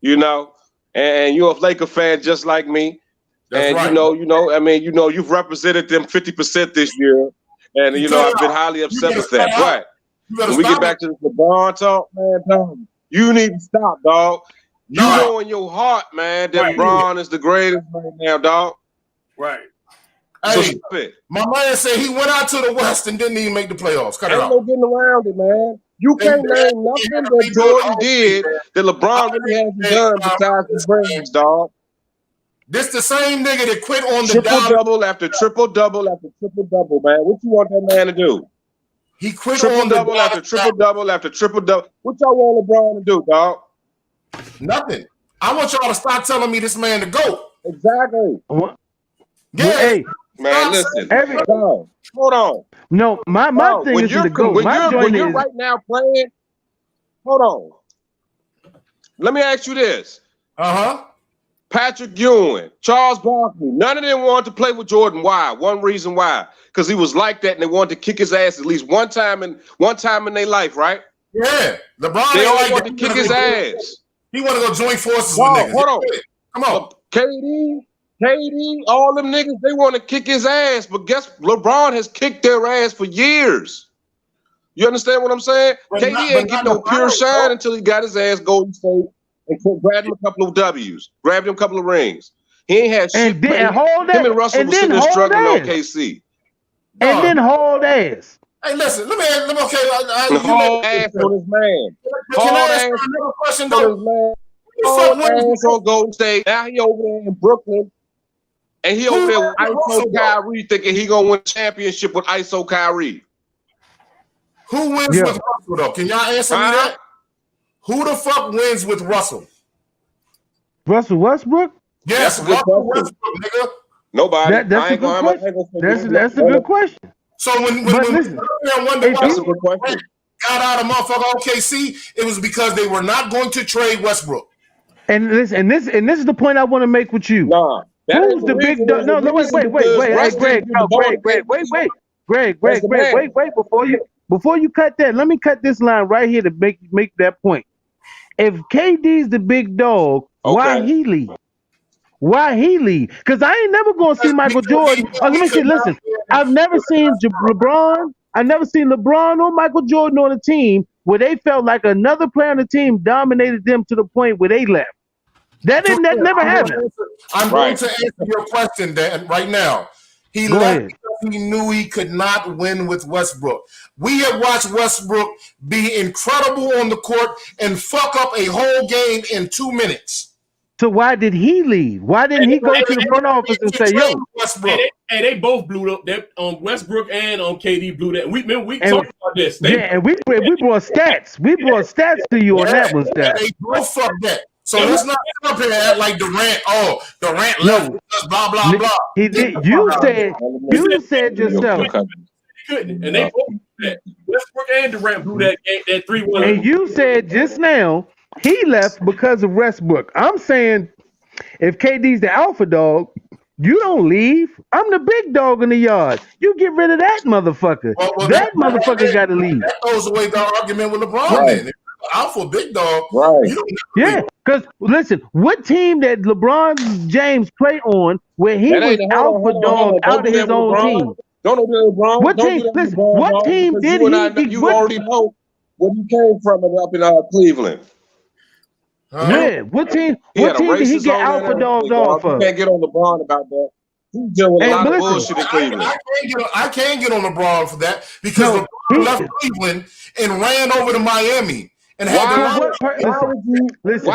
You know, and you're a Laker fan just like me. That's and right. You've represented them 50% this year. And I've been highly upset with that. But when we get back to the LeBron talk, man, dog, you need to stop, dog. You know in your heart, man, that LeBron is the greatest right now, dog. Right. Hey, my man said he went out to the West and didn't even make the playoffs. Cut it out. Ain't no getting around it, man. You can't name nothing that Jordan did that LeBron really hasn't done besides the brains, dog. This the same nigga that quit on the triple-double after triple-double after triple-double, man. What you want that man to do? He quit triple-double after triple-double after triple-double. What y'all want LeBron to do, dog? Nothing. I want y'all to stop telling me this man to go. Exactly. Yeah. Hey, man, listen. Hold on. No, my thing is to go. When you're right now playing, hold on. Let me ask you this. Patrick Ewing, Charles Barkley, none of them wanted to play with Jordan. Why? One reason why. Because he was like that and they wanted to kick his ass at least one time in their life, right? Yeah. LeBron They all like wanted to kick his ass. He want to go join forces with niggas. Hold on. Come on. KD, all them niggas, they want to kick his ass. But guess LeBron has kicked their ass for years. You understand what I'm saying? KD ain't get no pure shine until he got his ass Golden State and grabbed him a couple of W's, grabbed him a couple of rings. He ain't had shit. Him and Russell was sitting there struggling on KC. And then hauled ass. Hey, listen, let me okay. Hauled ass on his man. Can I ask another question though? Hauled ass on Golden State. Now he over there in Brooklyn. And he over there with ISO Kyrie thinking he gonna win a championship with ISO Kyrie. Who wins with Russell though? Can y'all answer me that? Who the fuck wins with Russell? Russell Westbrook? Yes, Russell Westbrook, nigga. Nobody. That's a good question. That's a good question. So when listen, that's a good question. Got out of motherfucker OKC, it was because they were not going to trade Westbrook. And this is the point I want to make with you. Nah, who's the big dog? No, wait. Hey, Greg, wait. Before you cut that, let me cut this line right here to make that point. If KD's the big dog, why he leave? Why he leave? Because I ain't never gonna see Michael Jordan. Let me see. Listen, I've never seen LeBron. I've never seen LeBron or Michael Jordan on a team where they felt like another player on the team dominated them to the point where they left. That never happened. I'm going to answer your question, Dan, right now. He left because he knew he could not win with Westbrook. We have watched Westbrook be incredible on the court and fuck up a whole game in 2 minutes. So why did he leave? Why didn't he go to the front office and say, "Yo"? They both blew up. Westbrook and KD blew that. We talked about this. And we brought stats. We brought stats to you on that one. Stats. They both fucked that. So let's not sit up here and act like Durant. Oh, Durant left us, blah blah blah. He did. You said yourself. He couldn't, and they both blew that. Westbrook and Durant blew that 3-1. And you said just now he left because of Westbrook. I'm saying if KD's the alpha dog, you don't leave. I'm the big dog in the yard. You get rid of that motherfucker. Well, that motherfucker got to leave. That goes away the argument with LeBron. Then alpha big dog. Right. Yeah, because listen, what team that LeBron James play on where he was alpha dog out of his own team? Don't know LeBron. What team? Listen, what team did he? You already know where he came from up in Cleveland. Yeah, what team? What team did he get alpha dogs off of? You can't get on LeBron about that. He's dealing with a lot of bullshit in Cleveland. I can't get on LeBron for that because LeBron left Cleveland and ran over to Miami. And listen,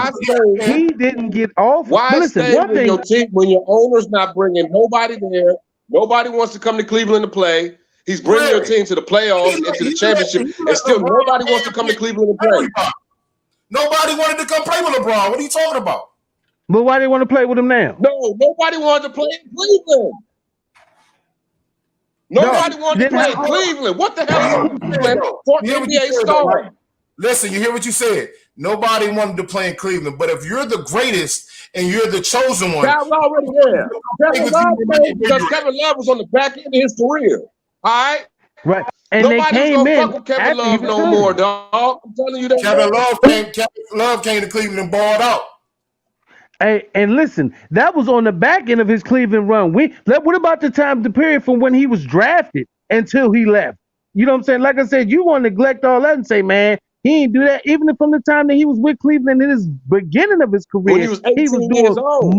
he didn't get off. Why stay with your team when your owner's not bringing nobody there? Nobody wants to come to Cleveland to play. He's bringing your team to the playoffs and to the championship, and still nobody wants to come to Cleveland to play. Nobody wanted to come play with LeBron. What are you talking about? But why they want to play with him now? No, nobody wanted to play in Cleveland. Nobody wanted to play in Cleveland. What the hell is Cleveland for NBA star? Listen, you hear what you said. Nobody wanted to play in Cleveland, but if you're the greatest and you're the chosen one, Kevin Love already there. Because Kevin Love was on the back end of his career. All right. Right. And nobody's they came gonna in fuck with Kevin Love no more, dog. I'm telling you that. Kevin Love came to Cleveland and balled out. Hey, and listen, that was on the back end of his Cleveland run. What about the period from when he was drafted until he left? You know what I'm saying? Like I said, you want to neglect all that and say, man, he ain't do that. Even from the time that he was with Cleveland in his beginning of his career, when he was 18 years old.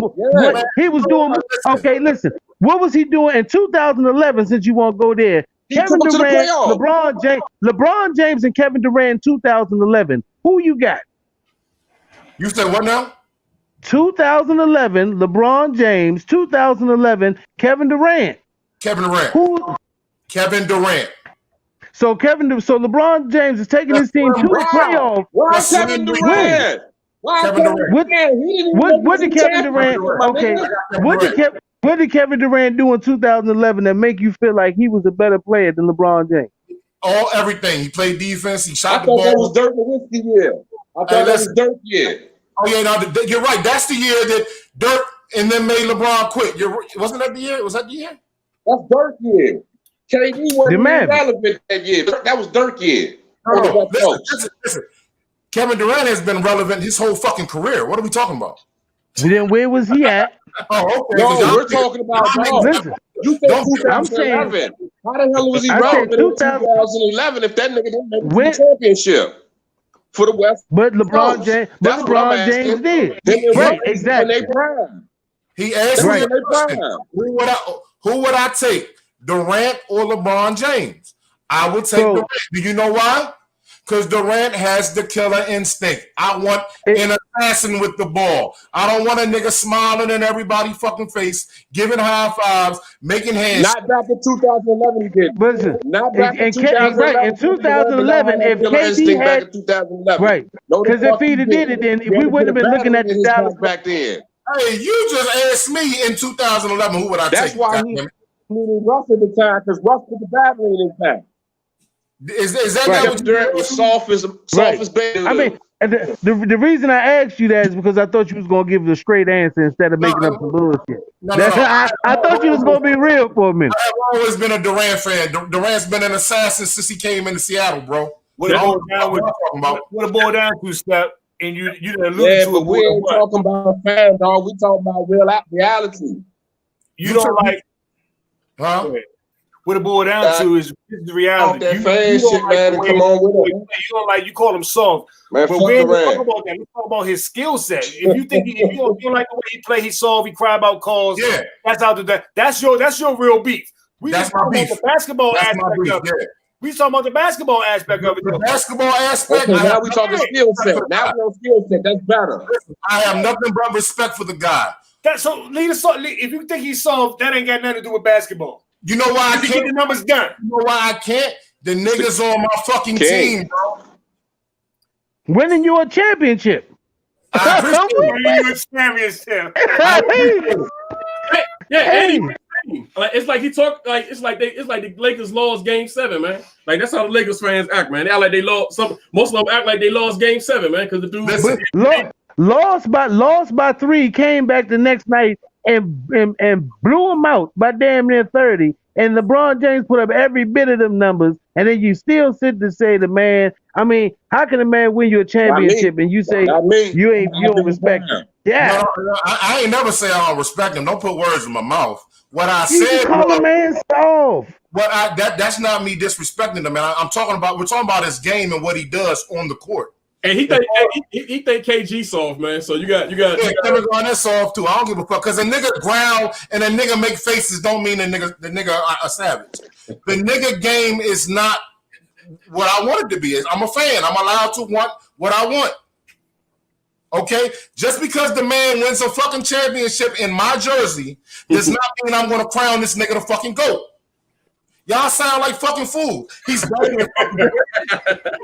He was doing. Okay, listen, what was he doing in 2011? Since you won't go there, Kevin Durant, LeBron James, and Kevin Durant in 2011. Who you got? You said what now? 2011, LeBron James. 2011, Kevin Durant. Kevin Durant. Who? Kevin Durant. So LeBron James is taking his team to the playoffs. Why Kevin Durant? What did Kevin Durant? Okay, what did Kevin Durant do in 2011 that make you feel like he was a better player than LeBron James? Everything. He played defense. He shot the ball. ball. That was Dirk Nowitzki year. I thought that was Dirk year. Oh yeah, no, you're right. That's the year that Dirk and then made LeBron quit. Wasn't that the year? Was that the year? That's Dirk year. KD wasn't relevant that year. That was Dirk year. No, listen. Kevin Durant has been relevant his whole fucking career. What are we talking about? Then where was he at? Oh, okay. No, we're talking about. Listen, you said 2011. How the hell was he relevant in 2011 if that nigga didn't make the championship for the West? But LeBron James, James did. Right, exactly. He asked me a question. Who would I take, Durant or LeBron James? I would take Durant. Do you know why? Because Durant has the killer instinct. I want an assassin with the ball. I don't want a nigga smiling in everybody's fucking face, giving high fives, making hands. Not back in 2011, he did. Listen, not back in 2011. Right, in 2011, if KD had, back in 2011. Right, because if he'd have did it, then we wouldn't have been looking at 2000 back then. Hey, you just asked me in 2011 who would I take? That's why he needed Russ at the time, because Russ put the battery in his back. Is that right. What Durant was soft as baby? I mean, the reason I asked you that is because I thought you was gonna give the straight answer instead of making up some bullshit. I thought you was gonna be real for a minute. I've always been a Durant fan. Durant's been an assassin since he came into Seattle, bro. What it boiled down to, Step, and you didn't allude to but we ain't talking about fans, dog. We talking about reality. You don't like, huh? What it boiled down to is the reality. That fan shit, man. Come on with it. You don't like. You call him soft, man. But we ain't talking about that. We talk about his skill set. If you think if you don't like the way he play, he soft. He cry about calls. Yeah, that's out there. That's your real beef. We that's my beef. The basketball aspect of it. We talking about the basketball aspect of it. The basketball aspect. Okay, now we talking skill set. Now we on skill set. That's better. I have nothing but respect for the guy. If you think he's soft, that ain't got nothing to do with basketball. You know why I can't get the numbers done? You know why I can't? The niggas on my fucking team, bro. Winning you a championship. Like it's like he talked like it's like the Lakers lost Game 7, man. Like that's how the Lakers fans act, man. They act like they lost. Most of them act like they lost Game 7, man, because the dude lost by 3, came back the next night and blew them out by damn near 30. And LeBron James put up every bit of them numbers, and then you still sit to say the man. I mean, how can a man win you a championship and you say you don't respect him? Yeah, no, I ain't never say I don't respect him. Don't put words in my mouth. What I you said, call a man soft. That's not me disrespecting him, man. We're talking about his game and what he does on the court. And he think KG soft, man. So you got Kevin Garnett soft too. I don't give a fuck because a nigga growl and a nigga make faces don't mean the nigga a savage. The nigga game is not what I want it to be. I'm a fan. I'm allowed to want what I want. Okay, just because the man wins a fucking championship in my jersey does not mean I'm going to crown this nigga the fucking GOAT. Y'all sound like fucking fools. He's better than get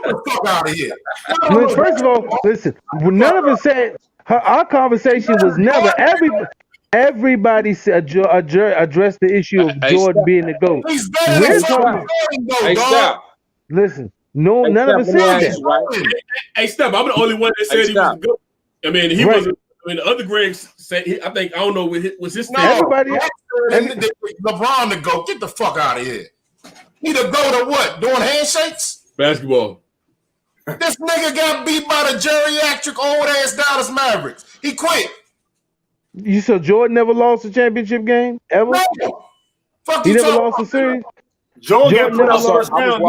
the fuck out of here. First of all, listen. None of us said our conversation was never. Everybody said addressed the issue of Jordan being the GOAT. He's better than fucking Jordan, dog. Listen, none of us said that. Hey, Steph, I'm the only one that said he was GOAT. I mean, he was. I mean, the other Gregs said. I think I don't know. Was his everybody? LeBron the GOAT. Get the fuck out of here. He the GOAT or what? Doing handshakes? Basketball. This nigga got beat by the geriatric old ass Dallas Mavericks. He quit. You said Jordan never lost a championship game ever? No. Fuck he you never lost a series. Jordan put out first round.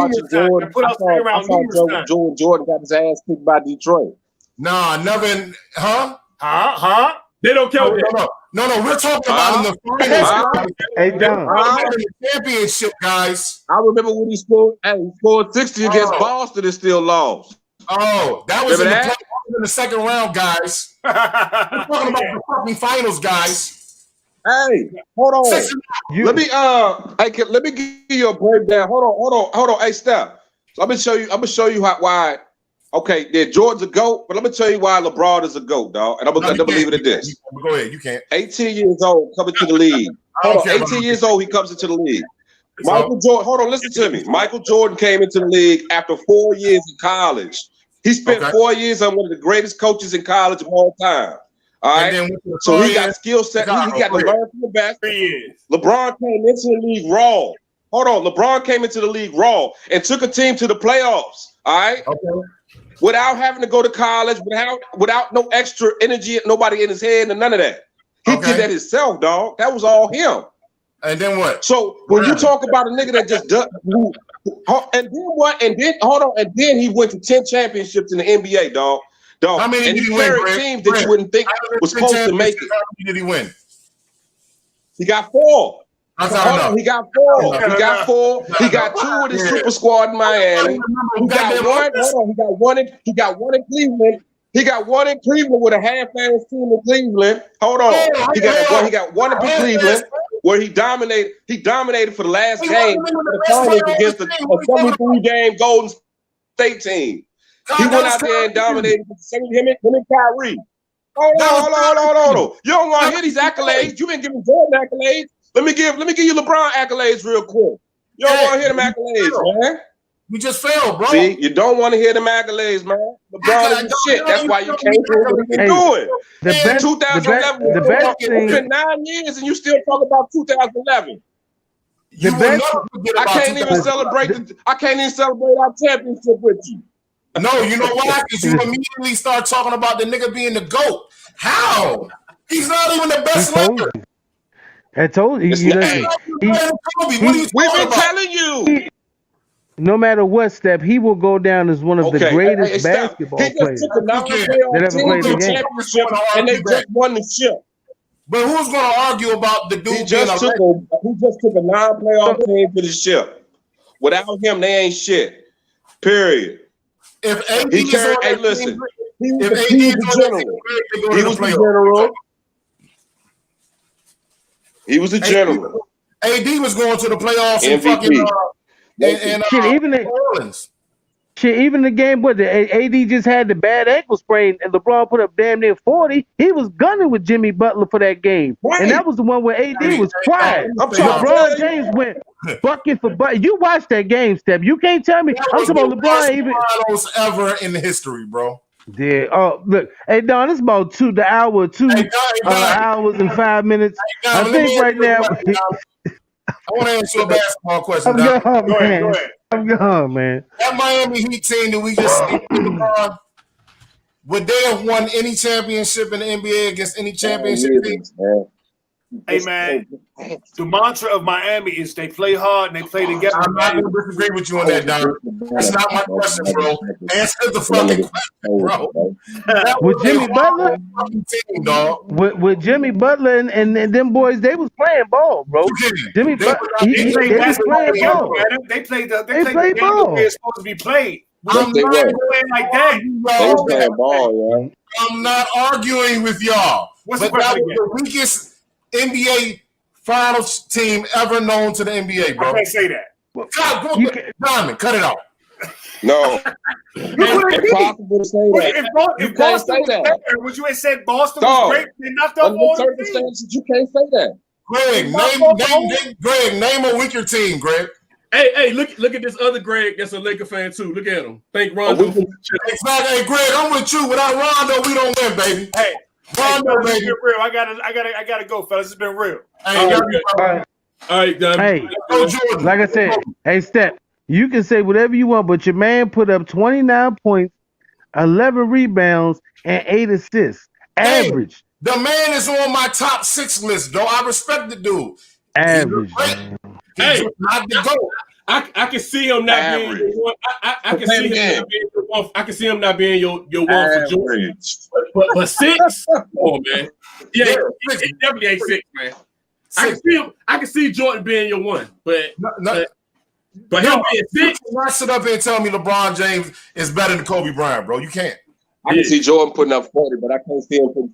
Jordan got his ass kicked by Detroit. Nah, never. Huh? They don't count that. No, we're talking about in the finals. Hey, Don. The championship, guys. I remember when he scored. Hey, he scored 60 against Boston and still lost. Oh, that was in the second round, guys. We're talking about the fucking finals, guys. Hey, hold on. Let me give you a breakdown. Hold on. Hey, Steph. So I'm gonna show you why. Okay, yeah, Jordan's a GOAT, but let me tell you why LeBron is a GOAT, dog. And I'm gonna leave it at this. Go ahead, you can't. 18 years old, coming to the league. 18 years old, he comes into the league. Michael Jordan, hold on, listen to me. Michael Jordan came into the league after 4 years in college. He spent 4 years on one of the greatest coaches in college of all time. All right. So he got skill set. He got to learn from the best. 3 years. LeBron came into the league raw. Hold on. LeBron came into the league raw and took a team to the playoffs. All right. Okay. Without having to go to college, without no extra energy, nobody in his head, and none of that. He did that himself, dog. That was all him. And then what? So when you talk about a nigga that just does, and then what? And then hold on, and then he went to 10 championships in the NBA, dog. How many and did he he win, carried teams that you wouldn't think was supposed to make it. How many did he win? He got 4. That's not enough. He got 4. He got 4. He got 2 with his super squad in Miami. He got 1. Hold on. He got one in Cleveland. He got 1 in Cleveland with a half-ass team in Cleveland. Hold on. He got one in Cleveland where he dominated. He dominated for the last game the finals against a 73-game Golden State team. He went out there and dominated him and Kyrie. Hold on. You don't want to hear these accolades. You been giving Jordan accolades. Let me give you LeBron accolades real quick. You don't want to hear them accolades, man. We just failed, bro. See, you don't want to hear them accolades, man. LeBron is shit. That's why you can't do what you're doing. In 2011, it's been 9 years and you still talk about 2011. I can't even celebrate our championship with you. No, you know why? Because you immediately start talking about the nigga being the GOAT. How? He's not even the best player. I told you. We've been telling you. No matter what step, he will go down as one of the greatest basketball players that ever played the game. And they just won the ship. But who's going to argue about the dude? He just took a non-playoff team to the ship. Without him, they ain't shit. Period. If AD he carried, hey, listen. He was the general. He was the general. He was the general. AD was going to the playoffs and fucking even the game where the AD just had the bad ankle sprain and LeBron put up damn near 40. He was gunning with Jimmy Butler for that game, and that was the one where AD was quiet. LeBron James went bucket for bucket. You watched that game, Step. You can't tell me. I'm talking about LeBron even finals ever in the history, bro. Yeah. Oh, look. Hey, Don, it's about 2 hours and 5 minutes. I think right now. I want to answer a basketball question. I'm gone, man. That Miami Heat team that we just LeBron, would they have won any championship in the NBA against any championship team? Hey, man, the mantra of Miami is they play hard and they play together. I'm not going to disagree with you on that, Don. That's not my question, bro. Answer the fucking question, bro. With Jimmy Butler? Team, dog. With Jimmy Butler and them boys, they was playing ball, bro. Jimmy Butler, they was playing ball. They played ball. They're supposed to be played. I'm not playing like that. I'm not arguing with y'all. But that was the weakest NBA finals team ever known to the NBA, bro. I can't say that. Diamond, cut it out. No. It's possible to say that. If Boston was better, would you have said Boston was great? They knocked off all the teams. You can't say that. Greg, name a weaker team, Greg. Hey, look at this other Greg that's a Laker fan too. Look at him. Thank Rondo. Exactly. Hey, Greg, I'm with you. Without Rondo, we don't win, baby. Hey, Rondo, baby. It's been real. I gotta go, fellas. It's been real. All right, guys. Hey, like I said, hey, Step, you can say whatever you want, but your man put up 29 points, 11 rebounds, and 8 assists. Average. Hey, the man is on my top 6 list, though. I respect the dude. Average. Hey, not the GOAT. I can see him not being your one. I can see him not being your one. I can see him not being your one for Jordan. But 6? Come on, man. Yeah, it definitely ain't 6, man. I can see Jordan being your one, but him being 6. You not sit up here and tell me LeBron James is better than Kobe Bryant, bro. You can't. I can see Jordan putting up 40, but I can't see him putting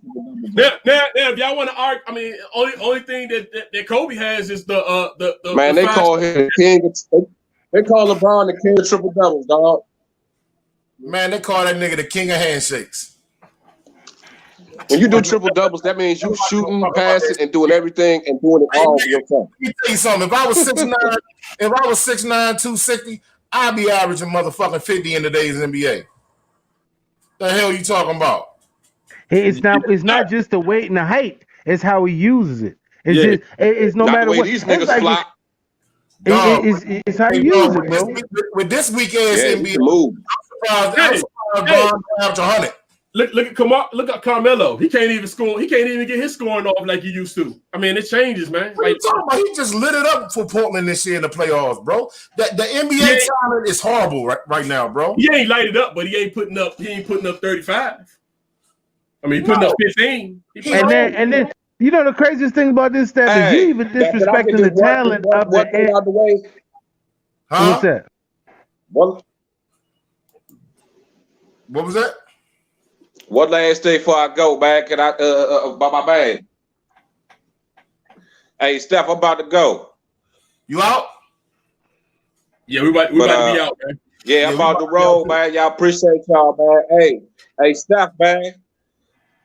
now, if y'all want to argue, I mean, only thing that Kobe has is the man. They call him the king. They call LeBron the king of triple doubles, dog. Man, they call that nigga the king of handshakes. When you do triple doubles, that means you shooting, passing, and doing everything and doing it all for yourself. Let me tell you something. If I was 6'9", 260, I'd be averaging motherfucking 50 in today's NBA. The hell you talking about? It's not just the weight and the height. It's how he uses it. It's no Not matter the way what. these niggas flop. It's how you use it, bro. With this weak ass NBA, I'm surprised Bron averaged 100. Look at Carmelo. He can't even score. He can't even get his scoring off like he used to. I mean, it changes, man. What are you talking about? He just lit it up for Portland this year in the playoffs, bro. The NBA talent is horrible right now, bro. He ain't light it up, but he ain't putting up 35. I mean, he putting up 15. And then you know the craziest thing about this stuff is you even disrespecting the talent of the out the way. What's that? What was that? One last thing before I go, man. Can I about my man? Hey, Steph, I'm about to go. You out? Yeah, we about to be out, man. Yeah, I'm about to roll, man. Y'all appreciate y'all, man. Hey, Steph, man.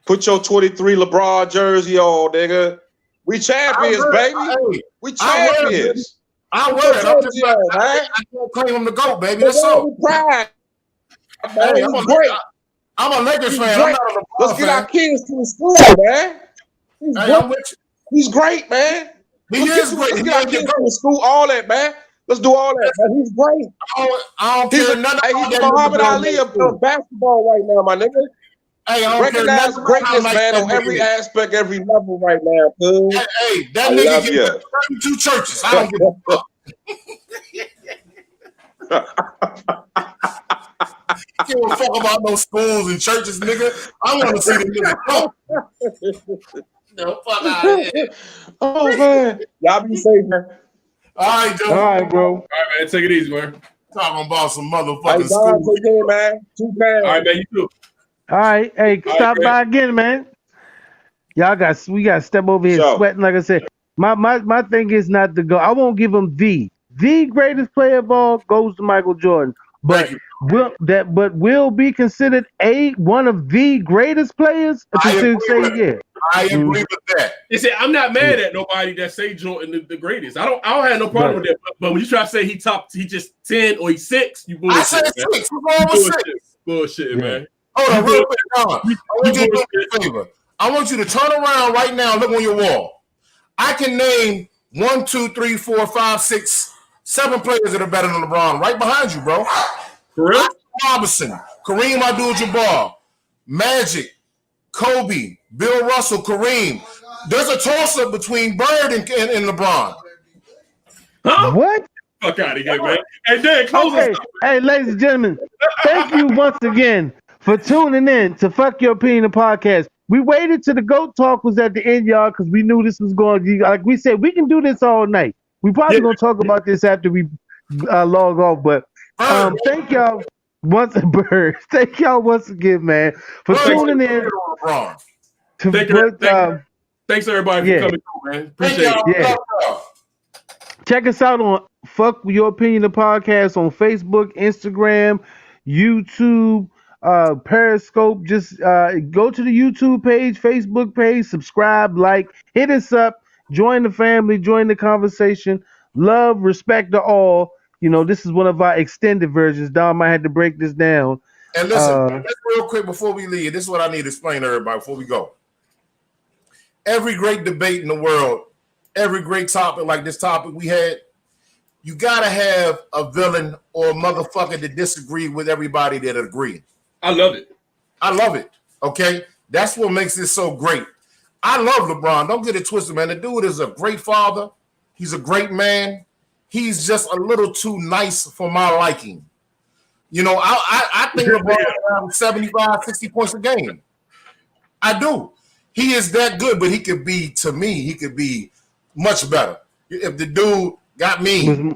Put your 23 LeBron jersey on, nigga. We champions, baby. We champions. I wear it. I can't claim him to go, baby. That's all. Pride. Hey, I'm a Lakers fan. I'm not a LeBron Let's get fan. our kids to the school, man. He's great, man. He is great. Let's get our kids to the school, all that, man. Let's do all that, man. He's great. I don't care nothing about He's that. Muhammad Ali of basketball right now, my nigga. Hey, I don't recognize care greatness, like man, on every aspect, every level right now, dude. Hey, that nigga gets 32 churches. I don't give a fuck. Give a fuck about no schools and churches, nigga. I want to see the nigga go. No, fuck out of here. Oh, man. Y'all be safe, man. All right, Joe. All right, bro. All right, man. Take it easy, man. Talking about some motherfucking Hey, school. take care, man. Toucan. All right, man. You too. All right, hey, stop by again, man. We got to step over here sweating. Like I said, my thing is not to go. I won't give him the greatest player of all goes to Michael Jordan, but will be considered one of the greatest players. I agree with that. They say I'm not mad at nobody that say Jordan the greatest. I don't have no problem with that. But when you try to say he just 10 or he's 6, you bullshit. I said 6. What's wrong with 6? Bullshit, man. Hold on, real quick, Don. I want you to do me a favor. I want you to turn around right now and look on your wall. I can name 1, 2, 3, 4, 5, 6, 7 players that are better than LeBron right behind you, bro. For real? Robinson, Kareem Abdul-Jabbar, Magic, Kobe, Bill Russell, Kareem. There's a toss-up between Bird and LeBron. Huh? What? Fuck out of here, man. Hey, Dan, close us. Hey, ladies and gentlemen, thank you once again for tuning in to Fuck Your Opinion podcast. We waited till the GOAT talk was at the end, y'all, because we knew this was going to, like we said, we can do this all night. We probably going to talk about this after we log off, but thank y'all once again, man, for tuning in. Thanks everybody for coming through, man. Appreciate it. Yeah. Check us out on Fuck Your Opinion, the podcast on Facebook, Instagram, YouTube, Periscope. Just go to the YouTube page, Facebook page, subscribe, like, hit us up, join the family, join the conversation. Love, respect to all. You know, this is one of our extended versions. Dom, I had to break this down. And listen, just real quick before we leave, this is what I need to explain to everybody before we go. Every great debate in the world, every great topic like this topic we had, you got to have a villain or a motherfucker that disagree with everybody that agree. I love it. I love it. Okay? That's what makes this so great. I love LeBron. Don't get it twisted, man. The dude is a great father. He's a great man. He's just a little too nice for my liking. You know, I think LeBron around 75, 60 points a game. I do. He is that good, but he could be, to me, he could be much better. If the dude got me.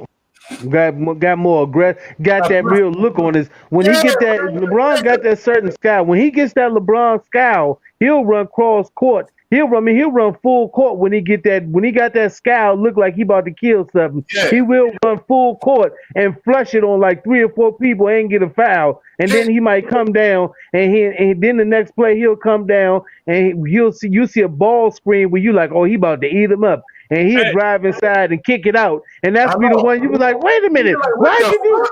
Got more aggressive, got that real look on his. When he get that, LeBron got that certain scowl. When he gets that LeBron scowl, he'll run cross court. He'll run full court when he get that. When he got that scowl, look like he about to kill something. Yeah. He will run full court and flush it on like 3 or 4 people and get a foul. And then he might come down, and then the next play he'll come down and you see a ball screen where you like, oh, he about to eat him up. And he'll drive inside and kick it out. And that's be the one you was like, wait a minute, why did you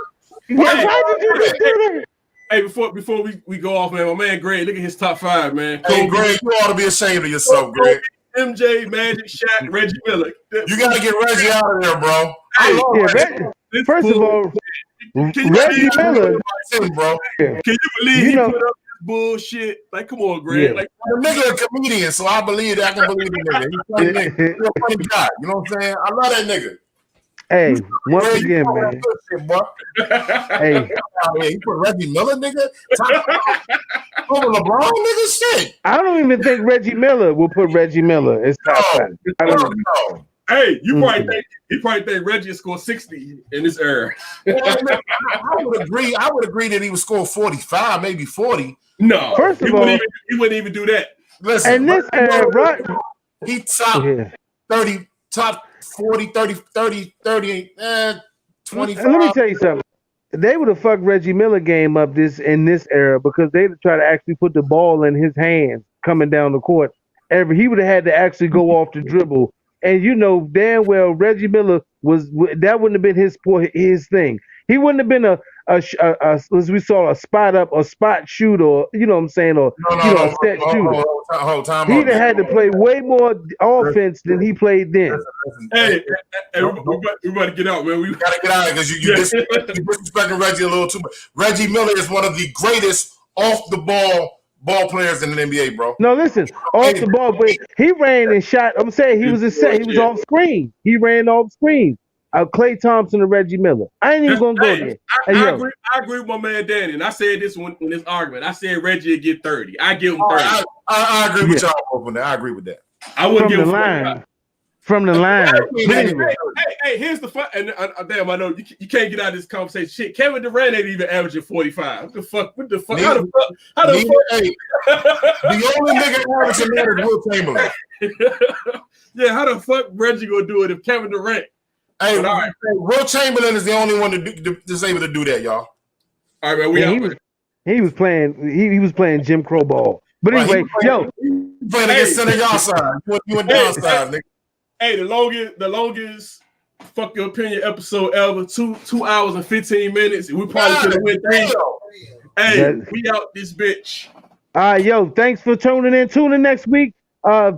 just do that? Hey, before we go off, man, my man Greg, look at his top 5, man. Hey, Greg, you ought to be ashamed of yourself, Greg. MJ, Magic, Shaq, Reggie Miller. You got to get Reggie out of there, bro. First of all, Reggie Miller, bro. Can you believe he put up this bullshit? Like, come on, Greg. Like, the nigga a comedian, so I can believe the nigga. He's a funny nigga. He's a funny guy. You know what I'm saying? I love that nigga. Hey, once again, man. Hey, he put Reggie Miller, nigga. LeBron, nigga, shit. I don't even think Reggie Miller will put Reggie Miller as top 5. I don't know. Hey, you probably think Reggie scored 60 in this era. I would agree. I would agree that he would score 45, maybe 40. No, first of all, he wouldn't even do that. Listen, and this era, right? He top 30, top 40, 30, 25. Let me tell you something. They would have fucked Reggie Miller game up in this era because they'd try to actually put the ball in his hands coming down the court. He would have had to actually go off the dribble. And you know damn well Reggie Miller that wouldn't have been his thing. He wouldn't have been a as we saw a spot shoot, or you know what I'm saying, or a set shooter. He'd have had to play way more offense than he played then. Hey, we about to get out, man. We gotta get out because you disrespecting Reggie a little too much. Reggie Miller is one of the greatest off the ball players in the NBA, bro. No, listen, off the ball, but he ran and shot. I'm saying he was off screen. He ran off screen. Klay Thompson and Reggie Miller. I ain't even gonna go there. I agree with my man Danny, and I said this in this argument. I said Reggie would get 30. I give him 30. I agree with y'all on that. I agree with that. I wouldn't give him 45. From the line. Hey, here's the fun. And damn, I know you can't get out of this conversation. Shit, Kevin Durant ain't even averaging 45. What the fuck? How the fuck? Hey, the only nigga averaging that is Will Chamberlain. Yeah, how the fuck Reggie gonna do it if Kevin Durant? Hey, right. Will Chamberlain is the only one that's able to do that, y'all. All right, man. He was playing Jim Crow ball. But anyway, playing against center y'all side. You went down side, nigga. Hey, the longest fuck your opinion episode ever. 2 hours and 15 minutes. We probably could have went 3. Hey, we out this bitch. All right, yo, thanks for tuning in. Tune in next week.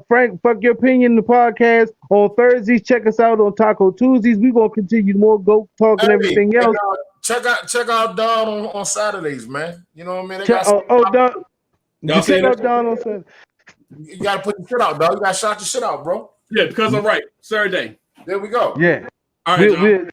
Frank, fuck your opinion, the podcast on Thursdays. Check us out on Taco Tuesdays. We're gonna continue more GOAT talk and everything else. Check out Don on Saturdays, man. You know what I mean? Don. You check out Don on Saturdays. You gotta put your shit out, dog. You gotta shout your shit out, bro. Yeah, because I'm right. Saturday. There we go. Yeah. All right,